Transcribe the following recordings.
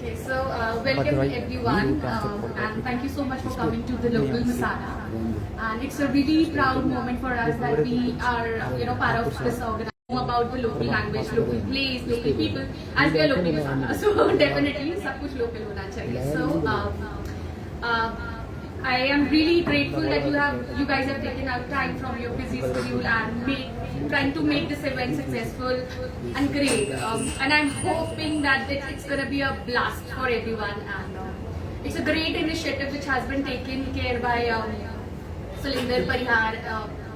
Okay, so welcome everyone, and thank you so much for coming to the local Masala. And it's a really proud moment for us that we are, part of this organization. About the local language, local place, local people, as we are local Masala. So definitely, सब कुछ local होना चाहिए. So I am really grateful that you guys have taken out time from your busy schedule and trying to make this event successful and great. And I'm hoping that it's gonna be a blast for everyone. And it's a great initiative which has been taken care by Sulinder Parihar.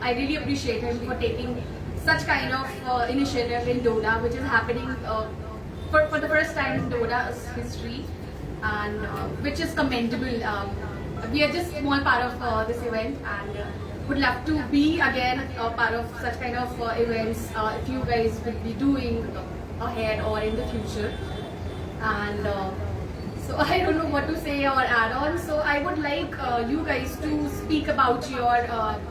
I really appreciate him for taking such kind of initiative in Doda, which is happening for the first time in Doda's history, and which is commendable. We are just small part of this event, and would love to be again part of such kind of events if you guys will be doing ahead or in the future. And so I don't know what to say or add on. So I would like you guys to speak about your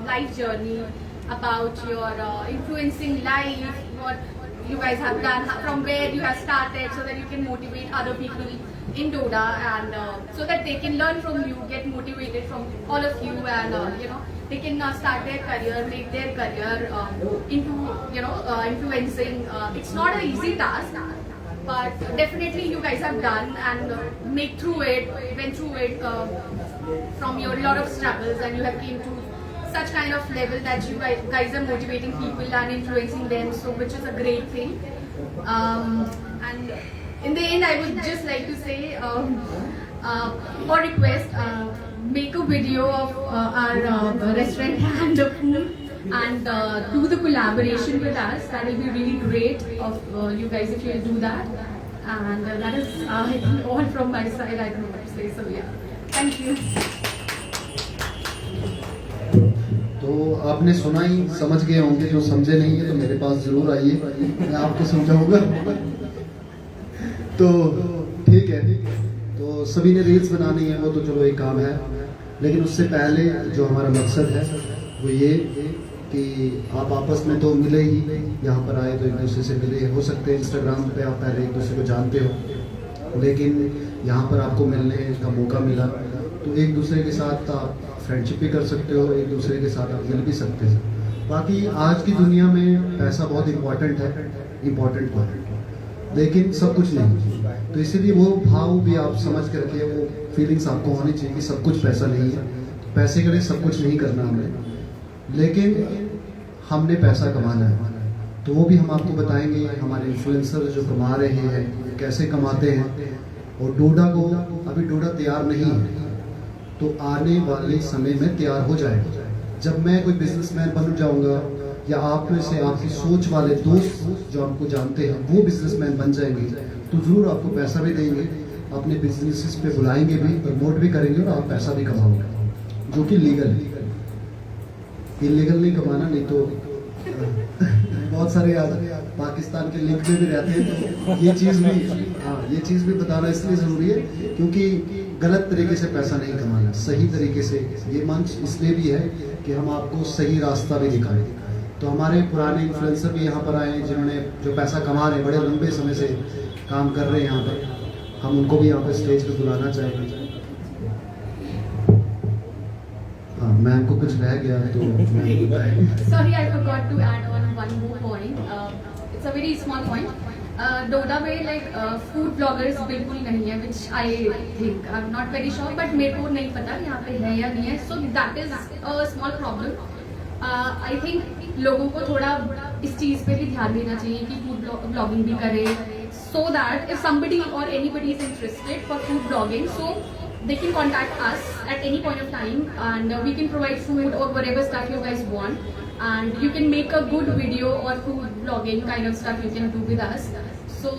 life journey, about your influencing life, what you guys have done, from where you have started, so that you can motivate other people in Doda, and so that they can learn from you, get motivated from all of you, and they can start their career, make their career into influencing. It's not an easy task, but definitely you guys have done and went through it from your lot of struggles, and you have came to such kind of level that you guys are motivating people and influencing them, so which is a great thing. And in the end, I would just like to say or request, make a video of our restaurant and the food, and do the collaboration with us. That will be really great of you guys if you will do that. And that is I think all from my side. I don't know what to say. So yeah, thank you. तो आपने सुना ही, समझ गए होंगे. जो समझे नहीं है तो मेरे पास जरूर आइए, मैं आपको समझाऊंगा. तो ठीक है. तो सभी ने रील्स बनानी है, वो तो चलो एक काम है, लेकिन उससे पहले जो हमारा मकसद है वो ये कि आप आपस में तो मिले ही, यहाँ पर आए तो एक दूसरे से मिले. हो सकते हैं इंस्टाग्राम पे आप पहले एक दूसरे को जानते हो, लेकिन यहाँ पर आपको मिलने का मौका मिला, तो एक दूसरे के साथ आप फ्रेंडशिप भी कर सकते हो, एक दूसरे के साथ आप मिल भी सकते हो. बाकी आज की दुनिया में पैसा बहुत इम्पोर्टेंट है, लेकिन सब कुछ नहीं. तो इसीलिए वो भाव भी आप समझ के रखिए, वो फीलिंग्स आपको होनी चाहिए कि सब कुछ पैसा नहीं है. पैसे के लिए सब कुछ नहीं करना हमने, लेकिन हमने पैसा कमाना है. तो वो भी हम आपको बताएंगे. हमारे इन्फ्लुएंसर जो कमा रहे हैं कैसे कमाते हैं, और डोडा को अभी डोडा तैयार नहीं है, तो आने वाले समय में तैयार हो जाएगा. जब मैं कोई बिजनेसमैन बन जाऊंगा, या आप में से आपकी सोच वाले दोस्त जो आपको जानते हैं वो बिजनेसमैन बन जाएंगे, तो जरूर आपको पैसा भी देंगे, अपने बिजनेसेस पे बुलाएंगे भी, प्रमोट भी करेंगे, और आप पैसा भी कमाओगे, जो कि लीगल है. इलीगल नहीं कमाना, नहीं तो बहुत सारे पाकिस्तान के लिंक में भी रहते हैं. तो ये चीज़ भी बताना इसलिए ज़रूरी है क्योंकि गलत तरीके से पैसा नहीं कमाना, सही तरीके से. ये मंच इसलिए भी है कि हम आपको सही रास्ता भी दिखाएं. तो हमारे पुराने इन्फ्लुएंसर भी यहाँ पर आए, जिन्होंने जो पैसा कमा रहे हैं, बड़े लंबे समय से काम कर रहे हैं यहाँ पर, हम उनको भी यहाँ पर स्टेज पे बुलाना चाहेंगे. हाँ, मैम को कुछ रह गया तो Sorry, I forgot to add on one more point. It's a very small point. डोडा में फूड ब्लॉगर्स बिल्कुल नहीं है, which I think, I am not very sure, but मेरे को नहीं पता यहाँ पे है या नहीं है. So that is a small problem. I think लोगों को थोड़ा इस चीज़ पे भी ध्यान देना चाहिए कि फूड ब्लॉगिंग भी करे, सो दैट इफ समबडी और anybody is interested for food blogging, so they can contact us at any point of time, and we can provide food or whatever stuff you guys want, and you can make a good video or food blogging kind of stuff you can do with us. So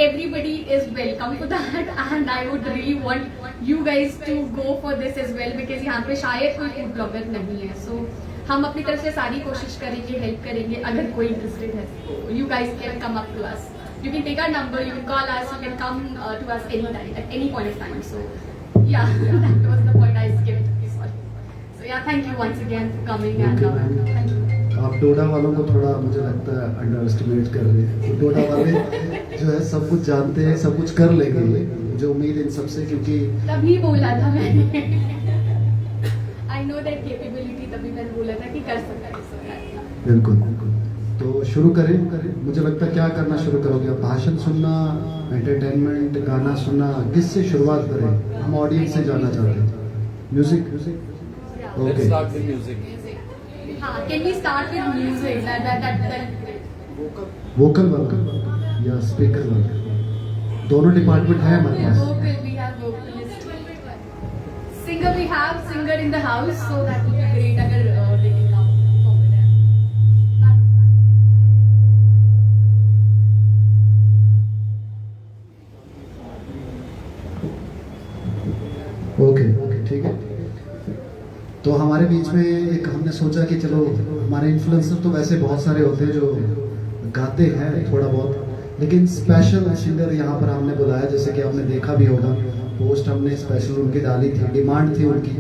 everybody is welcome for that, and I would really want you guys to go for this as well, because यहाँ पे शायद कोई food blogger नहीं है. So हम अपनी तरफ से सारी कोशिश करेंगे, हेल्प करेंगे. अगर कोई इंटरेस्टेड है, you guys can come up to us. You can take our number, you can call us, you can come to us anytime, at any point of time. So yeah, that was the point I skipped. Sorry. So yeah, thank you once again for coming, and thank you. आप डोडा वालों को थोड़ा मुझे लगता है under estimate कर रहे हैं. तो डोडा वाले जो है सब कुछ जानते हैं, सब कुछ कर लेंगे, मुझे उम्मीद इन सबसे, क्योंकि तभी बोला था मैंने आई नो दैट कैपेबिलिटी, तभी मैंने बोला था कि कर सकता है। बिल्कुल बिल्कुल। तो शुरू करें। मुझे लगता है क्या करना शुरू करोगे आप? भाषण सुनना, एंटरटेनमेंट, गाना सुनना, किससे शुरुआत करें? हम ऑडियंस से जानना चाहते हैं। म्यूजिक ओके, हाँ, can we start with music? Vocal work या स्पीकर वर्क, दोनों डिपार्टमेंट है हमारे पास। Vocal, we have vocalist. Singer, we have singer in the house, so that would be great अगर they can come forward okay ठीक है। तो हमारे बीच में एक हमने सोचा कि चलो, हमारे इन्फ्लुएंसर तो वैसे बहुत सारे होते हैं जो गाते हैं थोड़ा बहुत, लेकिन स्पेशल सिंगर यहाँ पर हमने बुलाया, जैसे कि आपने देखा भी होगा, पोस्ट हमने स्पेशल उनकी डाली थी, डिमांड थी उनकी।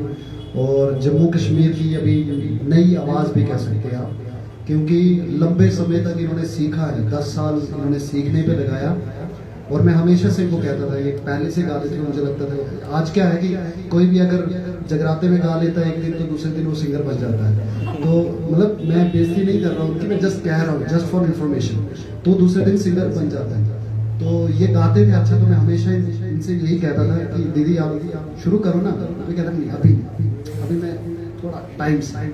और जम्मू कश्मीर की अभी नई आवाज़ भी कह सकते हैं आप, क्योंकि लंबे समय तक इन्होंने सीखा है, 10 साल इन्होंने सीखने पे लगाया। और मैं हमेशा से इनको कहता था, ये पहले से गाते थे, मुझे लगता था। आज क्या है कि कोई भी अगर जगराते में गा लेता है एक दिन, तो दूसरे दिन वो सिंगर बन जाता है। तो मतलब मैं बेइज्जती नहीं कर रहा हूँ, कि मैं जस्ट कह रहा हूँ, जस्ट फॉर इन्फॉर्मेशन, तो दूसरे दिन सिंगर बन जाता है। तो ये गाते थे अच्छा, तो मैं हमेशा इनसे यही कहता था कि दीदी आप शुरू करो ना। मैं कहता नहीं, अभी मैं थोड़ा टाइम से,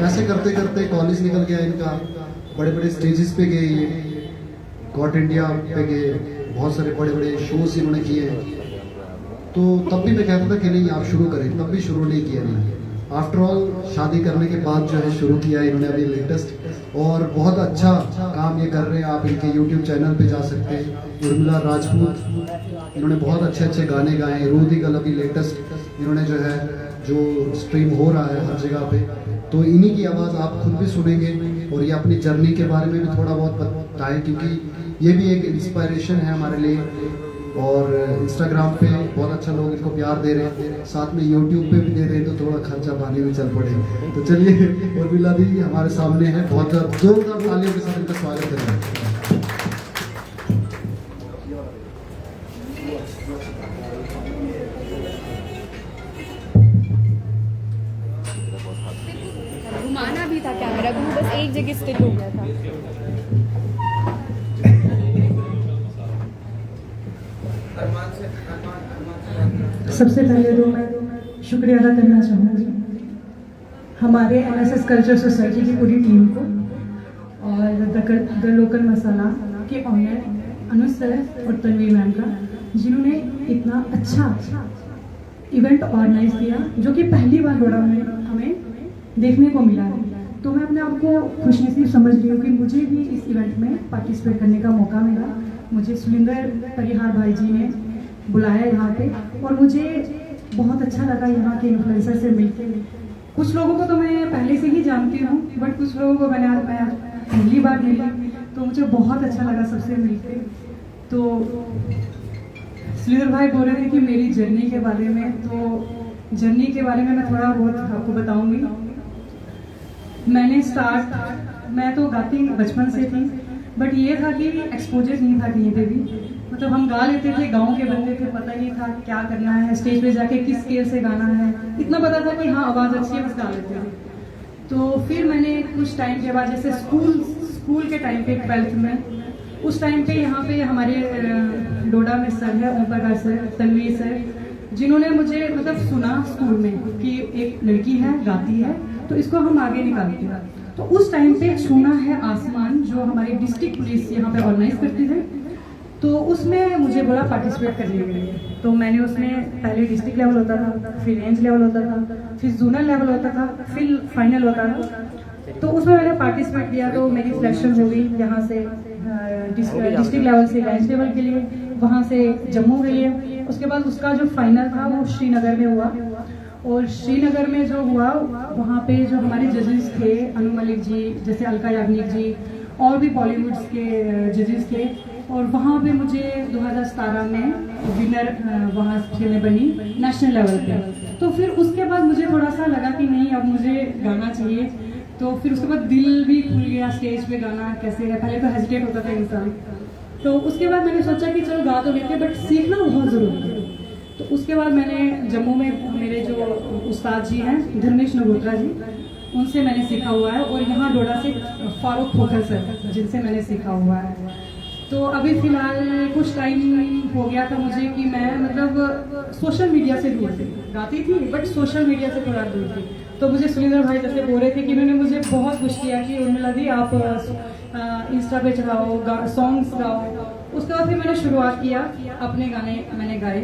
ऐसे करते करते कॉलेज निकल गया इनका, बड़े बड़े स्टेजेस पे गए, ये गॉट इंडिया पे गए, बहुत सारे बड़े बड़े शोज इन्होंने किए हैं। तो तब भी मैं कहता था कि नहीं आप शुरू करें, तब भी शुरू नहीं किया। नहीं, आफ्टर ऑल शादी करने के बाद जो है शुरू किया इन्होंने अभी लेटेस्ट, और बहुत अच्छा काम ये कर रहे हैं। आप इनके यूट्यूब चैनल पे जा सकते हैं, उर्मिला राजपूत, इन्होंने बहुत अच्छे अच्छे गाने गाए हैं। रू दी गल अभी लेटेस्ट इन्होंने जो है, जो स्ट्रीम हो रहा है हर जगह पे, तो इन्हीं की आवाज़ आप खुद भी सुनेंगे। और ये अपनी जर्नी के बारे में भी थोड़ा बहुत बताएं, क्योंकि ये भी एक इंस्पायरेशन है हमारे लिए। और इंस्टाग्राम पे बहुत अच्छा लोग इनको प्यार दे रहे हैं, साथ में यूट्यूब पे भी दे रहे हैं, तो थोड़ा खर्चा पानी भी चल पड़े। तो चलिए, उर्मिला दी हमारे सामने है, बहुत जोरदार तालियों के साथ इनका स्वागत करें। घुमाना भी था कैमरा को, बस एक जगह स्टिक हो गया था। सबसे पहले तो मैं शुक्रिया अदा करना चाहूँगी हमारे एनएसएस कल्चर सोसाइटी की पूरी टीम को, और द लोकल मसाला के ऑनर अनुज सर और तनवीर मैम का, जिन्होंने इतना अच्छा इवेंट ऑर्गेनाइज किया, जो कि पहली बार डोडा में हमें देखने को मिला है। तो मैं अपने आप को खुशनसीब समझ रही हूँ कि मुझे भी इस इवेंट में पार्टिसिपेट करने का मौका मिला। मुझे सुलिंदर परिहार भाई जी ने बुलाया यहाँ पे, और मुझे बहुत अच्छा लगा यहाँ के इन्फ्लुएंसर से मिलकर। कुछ लोगों को तो मैं पहले से ही जानती हूँ, बट कुछ लोगों को मैं पहली बार मिली, तो मुझे बहुत अच्छा लगा सबसे मिलकर। तो सुलिंदर भाई बोल रहे थे कि मेरी जर्नी के बारे में, तो जर्नी के बारे में मैं थोड़ा बहुत आपको बताऊँगी। मैं तो गाती बचपन से थी, बट ये था कि एक्सपोजर नहीं था कहीं पे भी। मतलब हम गा लेते थे, गांव के बंदे थे, पता नहीं था क्या करना है, स्टेज पे जाके किस स्केल से गाना है, इतना पता था कि हाँ आवाज़ अच्छी है, बस गा लेते थे। तो फिर मैंने कुछ टाइम के बाद, जैसे स्कूल के टाइम पे 12th में, उस टाइम पे यहाँ पे हमारे डोडा में सर है ओम प्रकाश सर, तनवीर सर, जिन्होंने मुझे मतलब सुना स्कूल में कि एक लड़की है गाती है, तो इसको हम आगे निकालते हैं। तो उस टाइम पे छूना है आसमान, जो हमारी डिस्ट्रिक्ट पुलिस यहाँ पे ऑर्गेनाइज करती है, तो उसमें मुझे बोला पार्टिसिपेट करने के लिए। तो मैंने उसमें पहले डिस्ट्रिक्ट लेवल होता था, फिर रेंज लेवल होता था, फिर जोनल लेवल होता था, फिर फाइनल होता था। तो उसमें मैंने पार्टिसिपेट किया, तो मेरी सिलेक्शन हो गई यहाँ से डिस्ट्रिक्ट लेवल से रेंज लेवल के लिए, वहाँ से जम्मू के लिए। उसके बाद उसका जो फाइनल था वो श्रीनगर में हुआ, और श्रीनगर में जो हुआ वहाँ पे जो हमारे जजेस थे, अनु मलिक जी, जैसे अलका याग्निक जी, और भी बॉलीवुड के जजेस थे, और वहाँ पे मुझे 2017 में विनर वहाँ से मैं बनी नेशनल लेवल पे। तो फिर उसके बाद मुझे थोड़ा सा लगा कि नहीं अब मुझे गाना चाहिए, तो फिर उसके बाद दिल भी खुल गया, स्टेज पे गाना कैसे है, पहले तो हेजिटेट होता था इंसान, तो उसके बाद मैंने सोचा कि चलो गा तो लेते बट सीखना बहुत ज़रूरी है। तो उसके बाद मैंने जम्मू में मेरे जो उस्ताद जी हैं धर्मेश नगोत्रा जी, उनसे मैंने सीखा हुआ है, और यहाँ डोडा से फारूक खोखर सर जिनसे मैंने सीखा हुआ है। तो अभी फ़िलहाल कुछ टाइम हो गया था मुझे कि मैं मतलब सोशल मीडिया से दूर थी, गाती थी बट सोशल मीडिया से थोड़ा दूर थी। तो मुझे सुनिंदर भाई जैसे बोल रहे थे कि उन्होंने मुझे बहुत कुछ किया कि उर्मिला दी आप इंस्टा पे चलाओ, सॉन्ग्स गाओ। उसके बाद फिर मैंने शुरुआत किया, अपने गाने मैंने गाए,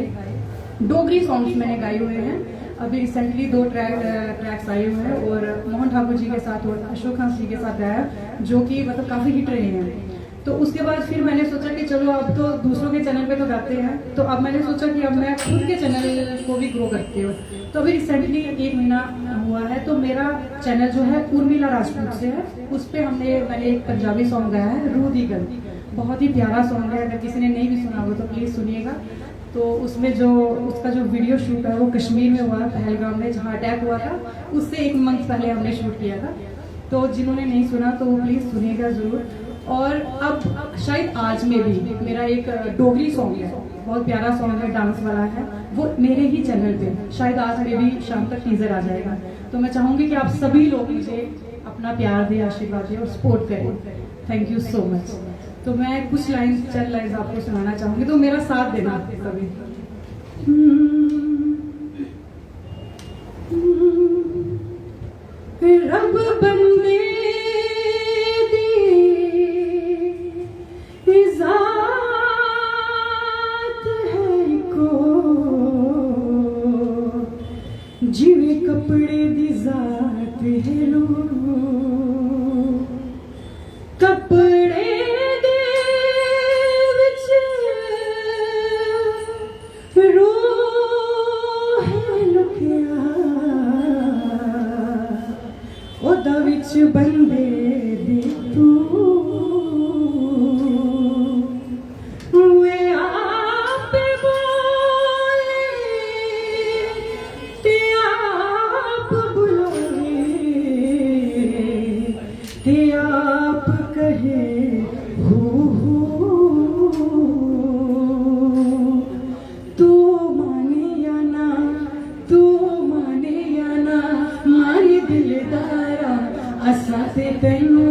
डोगरी सॉन्ग्स मैंने गाए हुए हैं। अभी रिसेंटली 2 ट्रैक्स आए हुए हैं, और मोहन ठाकुर जी के साथ और अशोक खान जी के साथ गाया, जो कि मतलब काफ़ी हिट रहे हैं। तो उसके बाद फिर मैंने सोचा कि चलो अब तो दूसरों के चैनल पे तो गाते हैं, तो अब मैंने सोचा कि अब मैं खुद के चैनल को भी ग्रो करती हूँ। तो अभी रिसेंटली 1 महीना हुआ है, तो मेरा चैनल जो है उर्मिला राजपूत से है। उस पर मैंने एक पंजाबी सॉन्ग गाया है, रूह दी गल। बहुत ही प्यारा सॉन्ग है, अगर किसी ने नहीं भी सुना हो तो प्लीज़ सुनिएगा। तो उसमें जो उसका जो वीडियो शूट है वो कश्मीर में हुआ, पहलगाम में जहाँ अटैक हुआ था, उससे 1 मंथ पहले हमने शूट किया था। तो जिन्होंने नहीं सुना तो वो प्लीज़ सुनिएगा ज़रूर। और अब शायद आज में भी मेरा एक डोगरी सॉन्ग है, बहुत प्यारा सॉन्ग है, डांस वाला है, वो मेरे ही चैनल पे शायद आज में भी शाम तक टीजर आ जाएगा। तो मैं चाहूँगी कि आप सभी लोग मुझे अपना प्यार दें, आशीर्वाद दें और सपोर्ट करें। Thank you so much. तो मैं कुछ चंद लाइन्स आपको सुनाना चाहूँगी, तो मेरा साथ देना सभी। रब बंदे जिवे कपड़े दी जात है लो, कपड़े दे विच रूह है लुकिया, ओदा विच बंदे दी तू। आप कहे हो तू माने या ना, तू माने या ना, मारे दिलदारा असा ते तैनू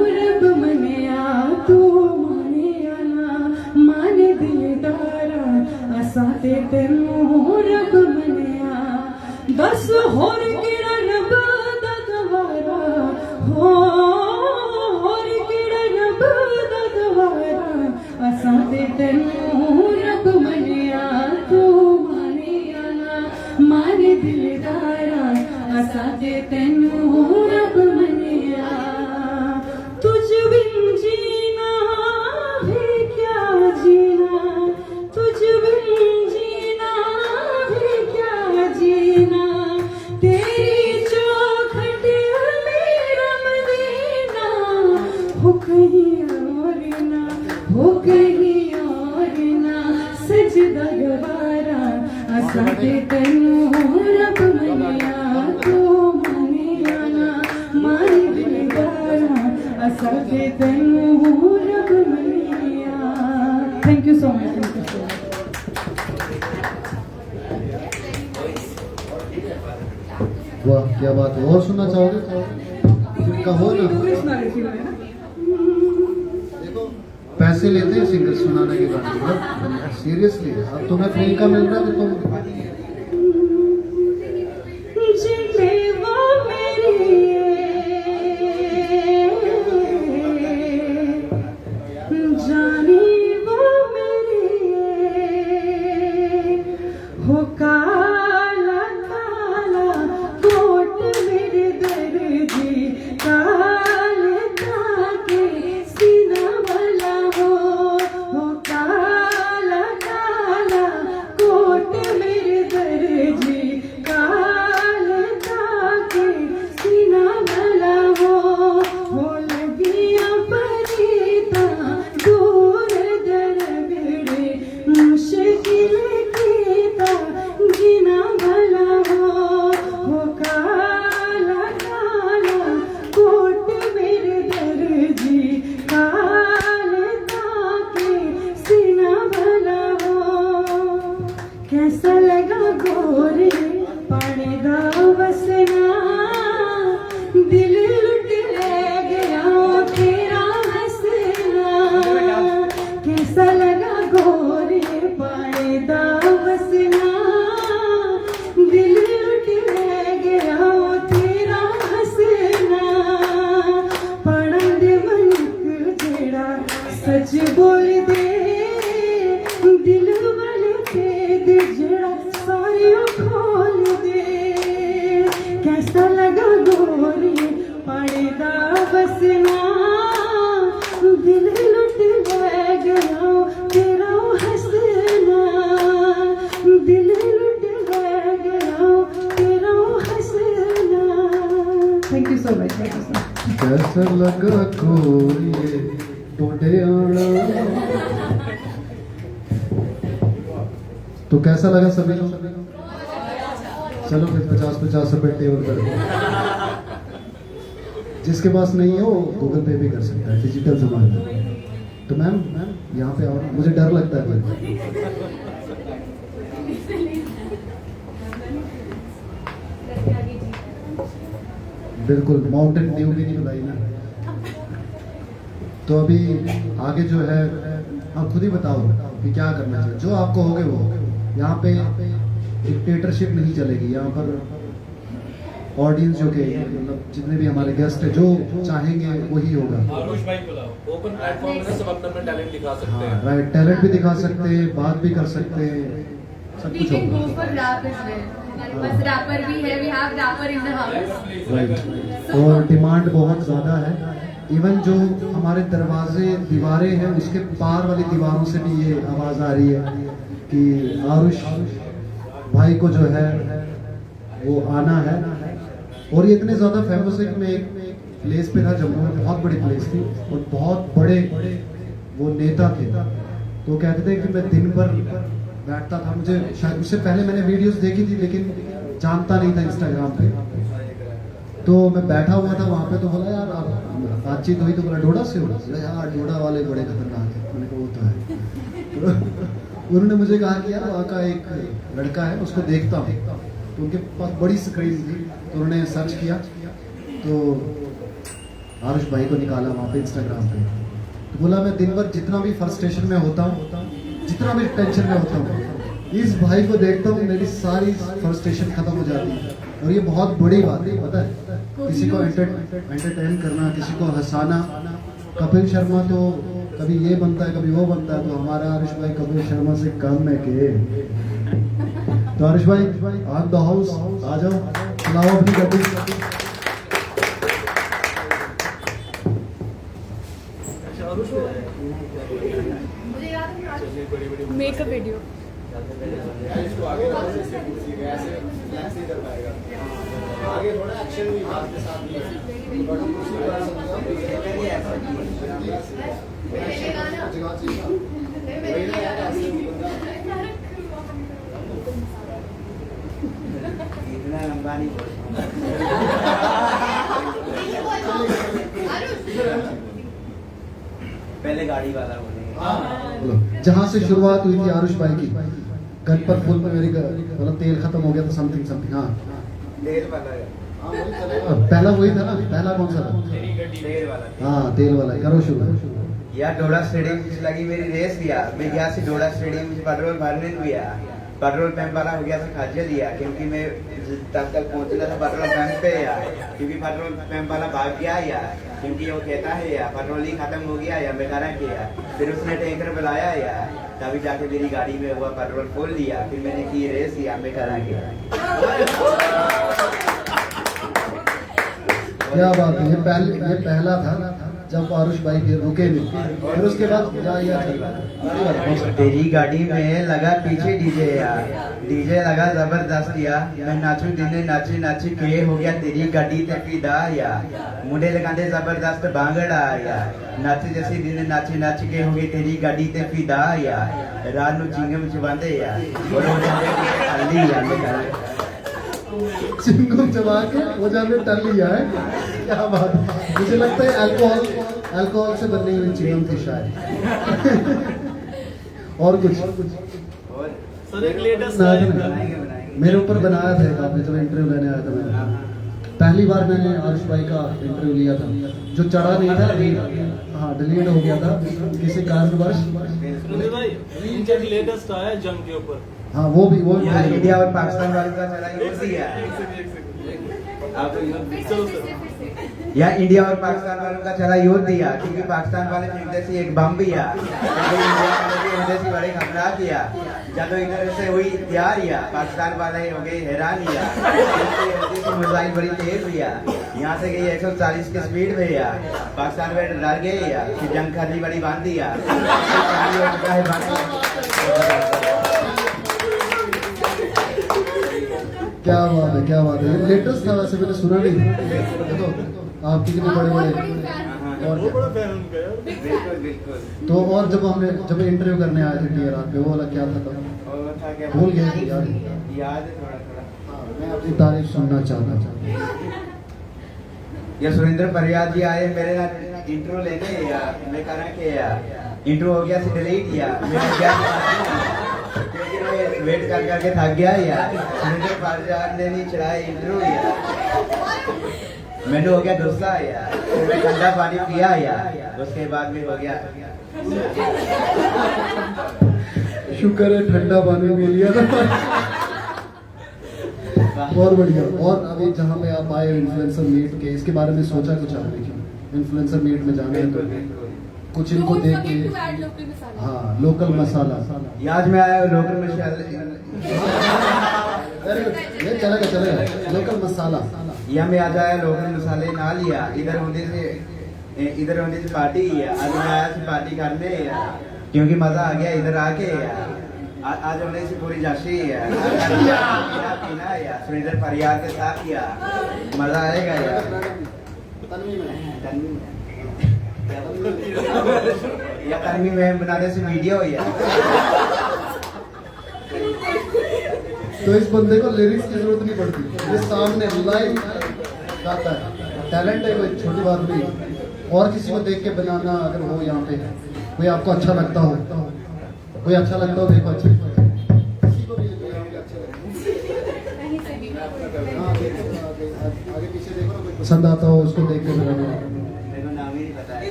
रब मनिया। तू माने या ना, मारे दिलदारा असा ते तैनू रब मनिया। दस होर केड़ा रब दा गवारा हो, असां ते तैनू रब मनिया। तू मानिया ना, मारे दिलदारा असां ते तैनू रब मनिया। तुझ बिन जीना भी क्या जीना, तुझ बिन जीना भी क्या जीना, तेरी चौखट मेरा मदीना हो कहीं और ना, हो कहीं और ना सजदा गवारा असां ते तैनू रब मनिया। तू मनिया ना, मारे दिलदारा असां ते तैनू रब मनिया। Thank you so much. वाह क्या बात है। और सुनना चाहोगे? कहो ना। देखो पैसे लेते हैं सिंगर सुनाने के बाद, सीरियसली। अब तुम्हें फ्री का मिल रहा है तो तुम हो काला काला कोट मेरे दर्जी, काले ताके सीना वाला हो काला काला कोट मेरे दर्जी, कैसा लगा गोरे पाने दा वसना दिल लुट ले गया तेरा हंसना कैसा लगा गोरे पाने दा वसना दिल लुट ले गया तेरा हंसना पढ़न दे मनक जेड़ा सच बोल दे दिल वाले दे जड़ा सारे खोल दे कैसा लगा गोरी पड़ेगा बसना दिल लुट ले गया तेरा हंसना दिल लुट ले गया तेरा हंसना थैंक यू सो मच कैसा लगा कोई टोटे आना। तो कैसा लगा सभी लोग? चलो फिर 50-50 रुपए टेबल कर दो। जिसके पास नहीं है वो गूगल पे भी कर सकता है, डिजिटल जमाना। तो मैम यहाँ पे आओ, मुझे डर लगता है। बिल्कुल माउंटेन ड्यू भी नहीं बुलाई ना। तो अभी आगे जो है आप खुद ही बताओ कि क्या करना चाहिए। जो आपको होगे वो, यहाँ पे डिक्टेटरशिप नहीं चलेगी। यहाँ पर ऑडियंस जो के मतलब जितने भी हमारे गेस्ट है जो चाहेंगे वही होगा। आरुष भाई बुलाओ, ओपन प्लेटफॉर्म में सब अपना टैलेंट दिखा सकते हैं। राइट, टैलेंट भी दिखा सकते हैं, बात भी कर सकते हैं, सब We कुछ can go होगा। for rap as well. हमारे पास रैपर भी है, we have rapper in the house. Right, और डिमांड बहुत ज़्यादा है। इवन जो हमारे दरवाजे दीवारें हैं उसके पार वाली दीवारों से भी ये आवाज़ आ रही है कि आरुष भाई को जो है वो आना है। और ये इतने ज़्यादा फेमस है कि मैं एक प्लेस पे था जम्मू में, बहुत बड़ी प्लेस थी और बहुत बड़े वो नेता थे। तो वो कहते थे कि मैं दिन भर बैठता था, मुझे शायद उससे पहले मैंने वीडियोस देखी थी लेकिन जानता नहीं था इंस्टाग्राम पे। तो मैं बैठा हुआ था वहाँ पे, तो बोला यार आप बातचीत हुई तो बोला डोडा से हो? बोला यार डोडा वाले बड़े खतरनाक है। मैंने कहा वो तो है। तो उन्होंने मुझे कहा कि यार वहाँ का एक लड़का है उसको देखता हूँ। तो उनके पास बड़ी स्क्रीन थी तो उन्होंने सर्च किया तो आरुष भाई को निकाला वहाँ पे इंस्टाग्राम पे। तो बोला मैं दिन भर जितना भी फ्रस्ट्रेशन में होता हूँ, जितना भी टेंशन में होता हूँ, इस भाई को देखता हूँ मेरी सारी फ्रस्ट्रेशन खत्म हो जाती है। और ये बहुत बड़ी बात है, पता है, किसी को एंटरटेन करना, किसी को हंसाना। कपिल शर्मा तो कभी ये बनता है कभी वो बनता है, तो हमारा आरुष भाई कपिल शर्मा से कम है के। तो आरुष भाई आप द हाउस आ जाओ, चलाओ अपनी गड्डी। Make a video. आगे थोड़ा एक्शन भी बात के साथ इतना लंबा नहीं पहले गाड़ी वाला बोलेंगे। जहाँ से शुरुआत हुई थी आरुष भाई की, गणपत पुल पे मेरी मतलब तेल खत्म हो गया था, समथिंग। हाँ तेल वाला है। पहला वही था ना, पहला कौन सा था? तेल वाला। हाँ तेल वाला, करो शुरू। यार डोडा स्टेडियम में लगी मेरी रेस दिया, मैं गया से डोडा स्टेडियम में पेट्रोल भरने गया, पेट्रोल पंप वाला हो गया था खाजा दिया, क्योंकि मैं तब तक पहुंचना था पेट्रोल पंप पे यार, क्योंकि पेट्रोल पंप वाला भाग गया यार, क्योंकि वो कहता है यार पेट्रोल ही खत्म हो गया या मैं करा किया। फिर उसने टैंकर बुलाया यार, तभी जाके मेरी गाड़ी में हुआ पेट्रोल फुल लिया, फिर मैंने की रेस या मैं करा किया। क्या बात है, ये पहला था जब आरुष भाई के रुके नहीं, फिर उसके बाद तेरी गाड़ी में लगा पीछे डीजे यार, डीजे लगा जबरदस्त यार, मैं नाचू दिने नाची नाची के हो गया तेरी गाड़ी ते फिदा यार, मुंडे लगाते जबरदस्त भांगड़ा यार, नाची जैसी दिने नाची नाची के हो गई तेरी गाड़ी ते फिदा यार, रात नु चिंगम चबांदे यार, बोलो जाने अल्ली यार मैं चिंगम चबा के वो जाने टल लिया है। क्या बात है, मुझे लगता है अल्कोहल से बनने हुई चिंगम थी शायद। और कुछ और सर एक लेटेस्ट बनाएंगे। मेरे ऊपर बनाया था एक आपने जब इंटरव्यू लेने आया था मैं, पहली बार मैंने आरुष भाई का इंटरव्यू लिया था, जो चढ़ा नहीं था हाँ डिलीट हो गया था किसी कारणवश। सुरेंद्र भाई इनका लेटेस्ट आया जंग के ऊपर। हाँ वो भी यार इंडिया और पाकिस्तान वाले का चला ये दिया आप चलो सर या इंडिया और पाकिस्तान वालों का चला युद्ध दिया, क्योंकि पाकिस्तान वाले फिरते से एक बम भी आ इंडिया वाले भी फिरते से बड़े खतरा किया, जब तो इधर से हुई तैयार या पाकिस्तान वाले हो गए हैरान या मिसाइल बड़ी तेज हुई यहाँ से गई 140 की स्पीड में या पाकिस्तान में डर गए या फिर जंग खरनी बड़ी बांध दिया। क्या बात है, लेटेस्ट था वैसे, मैंने सुना नहीं। देखो आप कितने बड़े बहुत बड़े बड़ी fan। और बहुत बड़ा फैन उनका यार। बिल्कुल बिल्कुल। तो और जब इंटरव्यू करने आए थे TRR पे, वो वाला क्या था तब? और था क्या भूल गए थे यार। याद है थोड़ा थोड़ा। मैं अपनी तारीफ सुनना चाहता था। ये सुरेंद्र परियाद जी आए मेरे साथ इंट्रो लेने या मैं कहना कि इंट्रो हो गया से डिलीट या मैं क्या क्योंकि मैं वेट कर करके थक गया या सुरेंद्र परियाद ने नहीं चढ़ाया इंट्रो या मैंने हो गया गुस्सा या मैं ठंडा पानी पिया या उसके बाद में हो गया शुक्र है ठंडा पानी मिल गया था। बहुत बढ़िया। और अभी जहाँ पे आप आए इन्फ्लुएंसर मीट के, इसके बारे में सोचा कुछ आपने कि इन्फ्लुएंसर मीट में जाना है तो कुछ इनको Don't देख forget के? to add local masala. हाँ लोकल मसाला। आज मैं आया लोकल मसाले ये चलेगा लोकल मसाला। यहाँ में आज आया लोकल मसाले ना लिया, इधर होने से पार्टी है, आज मैं आया से पार्टी करने क्योंकि मजा आ गया इधर आके आज होने से पूरी जाशी है पीना या सुरेंद्र परियार के साथ किया मजा आएगा यार। या तन्वी में बनाने से वीडियो या तो इस बंदे को लिरिक्स की जरूरत नहीं पड़ती, ये सामने लाइव गाता है, टैलेंट है, कोई छोटी बात नहीं। और किसी को देख के बनाना अगर हो यहाँ पे, कोई आपको अच्छा लगता हो, देखो अच्छा किसी को भी अच्छा लगता कहीं से भी। हाँ, देखो, आगे पीछे देखो ना, कोई पसंद आता हो उसको देख के बनाना। मेरे को नाम ही नहीं पता है।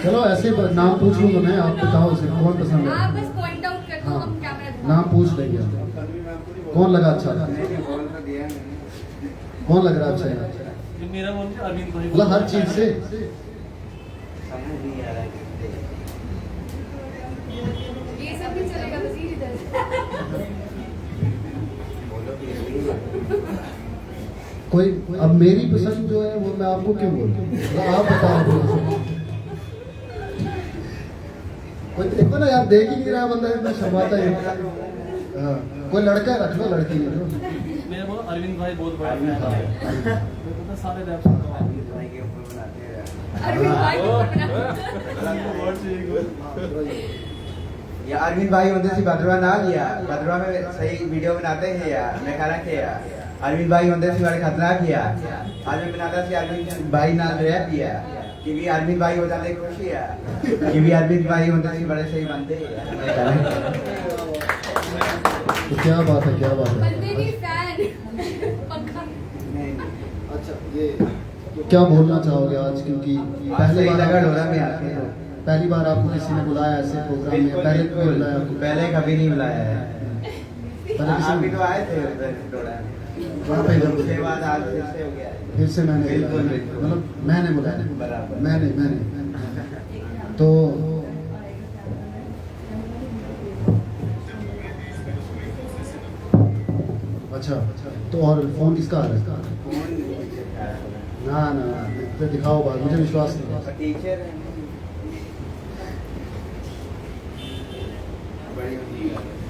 चलो ऐसे नाम पूछ लूंगा मैं, आप बताओ उसे कौन पसंद आप है। बस पॉइंट आउट कर दो, हाँ, हम कैमरा नाम पूछ लेंगे। कौन लगा अच्छा, मैंने बोल तो दिया मैंने। कौन लग रहा अच्छा है? ये मेरा बोल अरविंद भाई मतलब हर चीज से समझ नहीं आ रहा है किससे। ये सब भी चलेगा, बस ये इधर। बोलो कि कोई, अब मेरी पसंद जो है वो मैं आपको क्यों बोलूं? आप बताओ। कोई देखो ना यार, देख ही नहीं रहा बंदा, इतना शर्माता है। हाँ, कोई लड़का रख लो, लड़की नहीं लो। मेरा बोल अरविंद भाई बहुत बड़ा अरविंद फैन भाई। है। मेरे को तो सारे रैप सुनता हूँ। भाई के ऊपर बनाते हैं। अरविंद भाई को पकड़ा। या अरविंद भाई होते से बदरवा ना लिया, बदरवा में सही वीडियो बनाते हैं या मैं कह रहा कि अरविंद भाई होते से बड़े खतरा किया, आज मैं बनाता से अरविंद भाई ना रैप किया, क्योंकि अरविंद भाई हो जाते खुशी है, क्योंकि अरविंद भाई होते से बड़े सही बनते हैं। तो क्या बात है, क्या बात है। बंदे की फैन पक्का। अच्छा, ये क्या बोलना चाहोगे आज, क्योंकि पहली बार डोरा में आते हैं। पहली बार आपको किसी ने बुलाया ऐसे प्रोग्राम में? पहले क्यों बुलाया आपको? पहले कभी नहीं बुलाया है। पहले किसी आप भी ने तो आए थे उधर डोरा में। वहाँ पे उसके बाद आज फिर से हो गया है। फिर से मैंने बिल्कुल, बुलाया। बिल्कुल। मतलब मैंने बुलाया, बराबर। मैंने तो अच्छा, तो और फोन किसका आ रहा है? ना ना तो दिखाओ बात, मुझे विश्वास नहीं। टीचर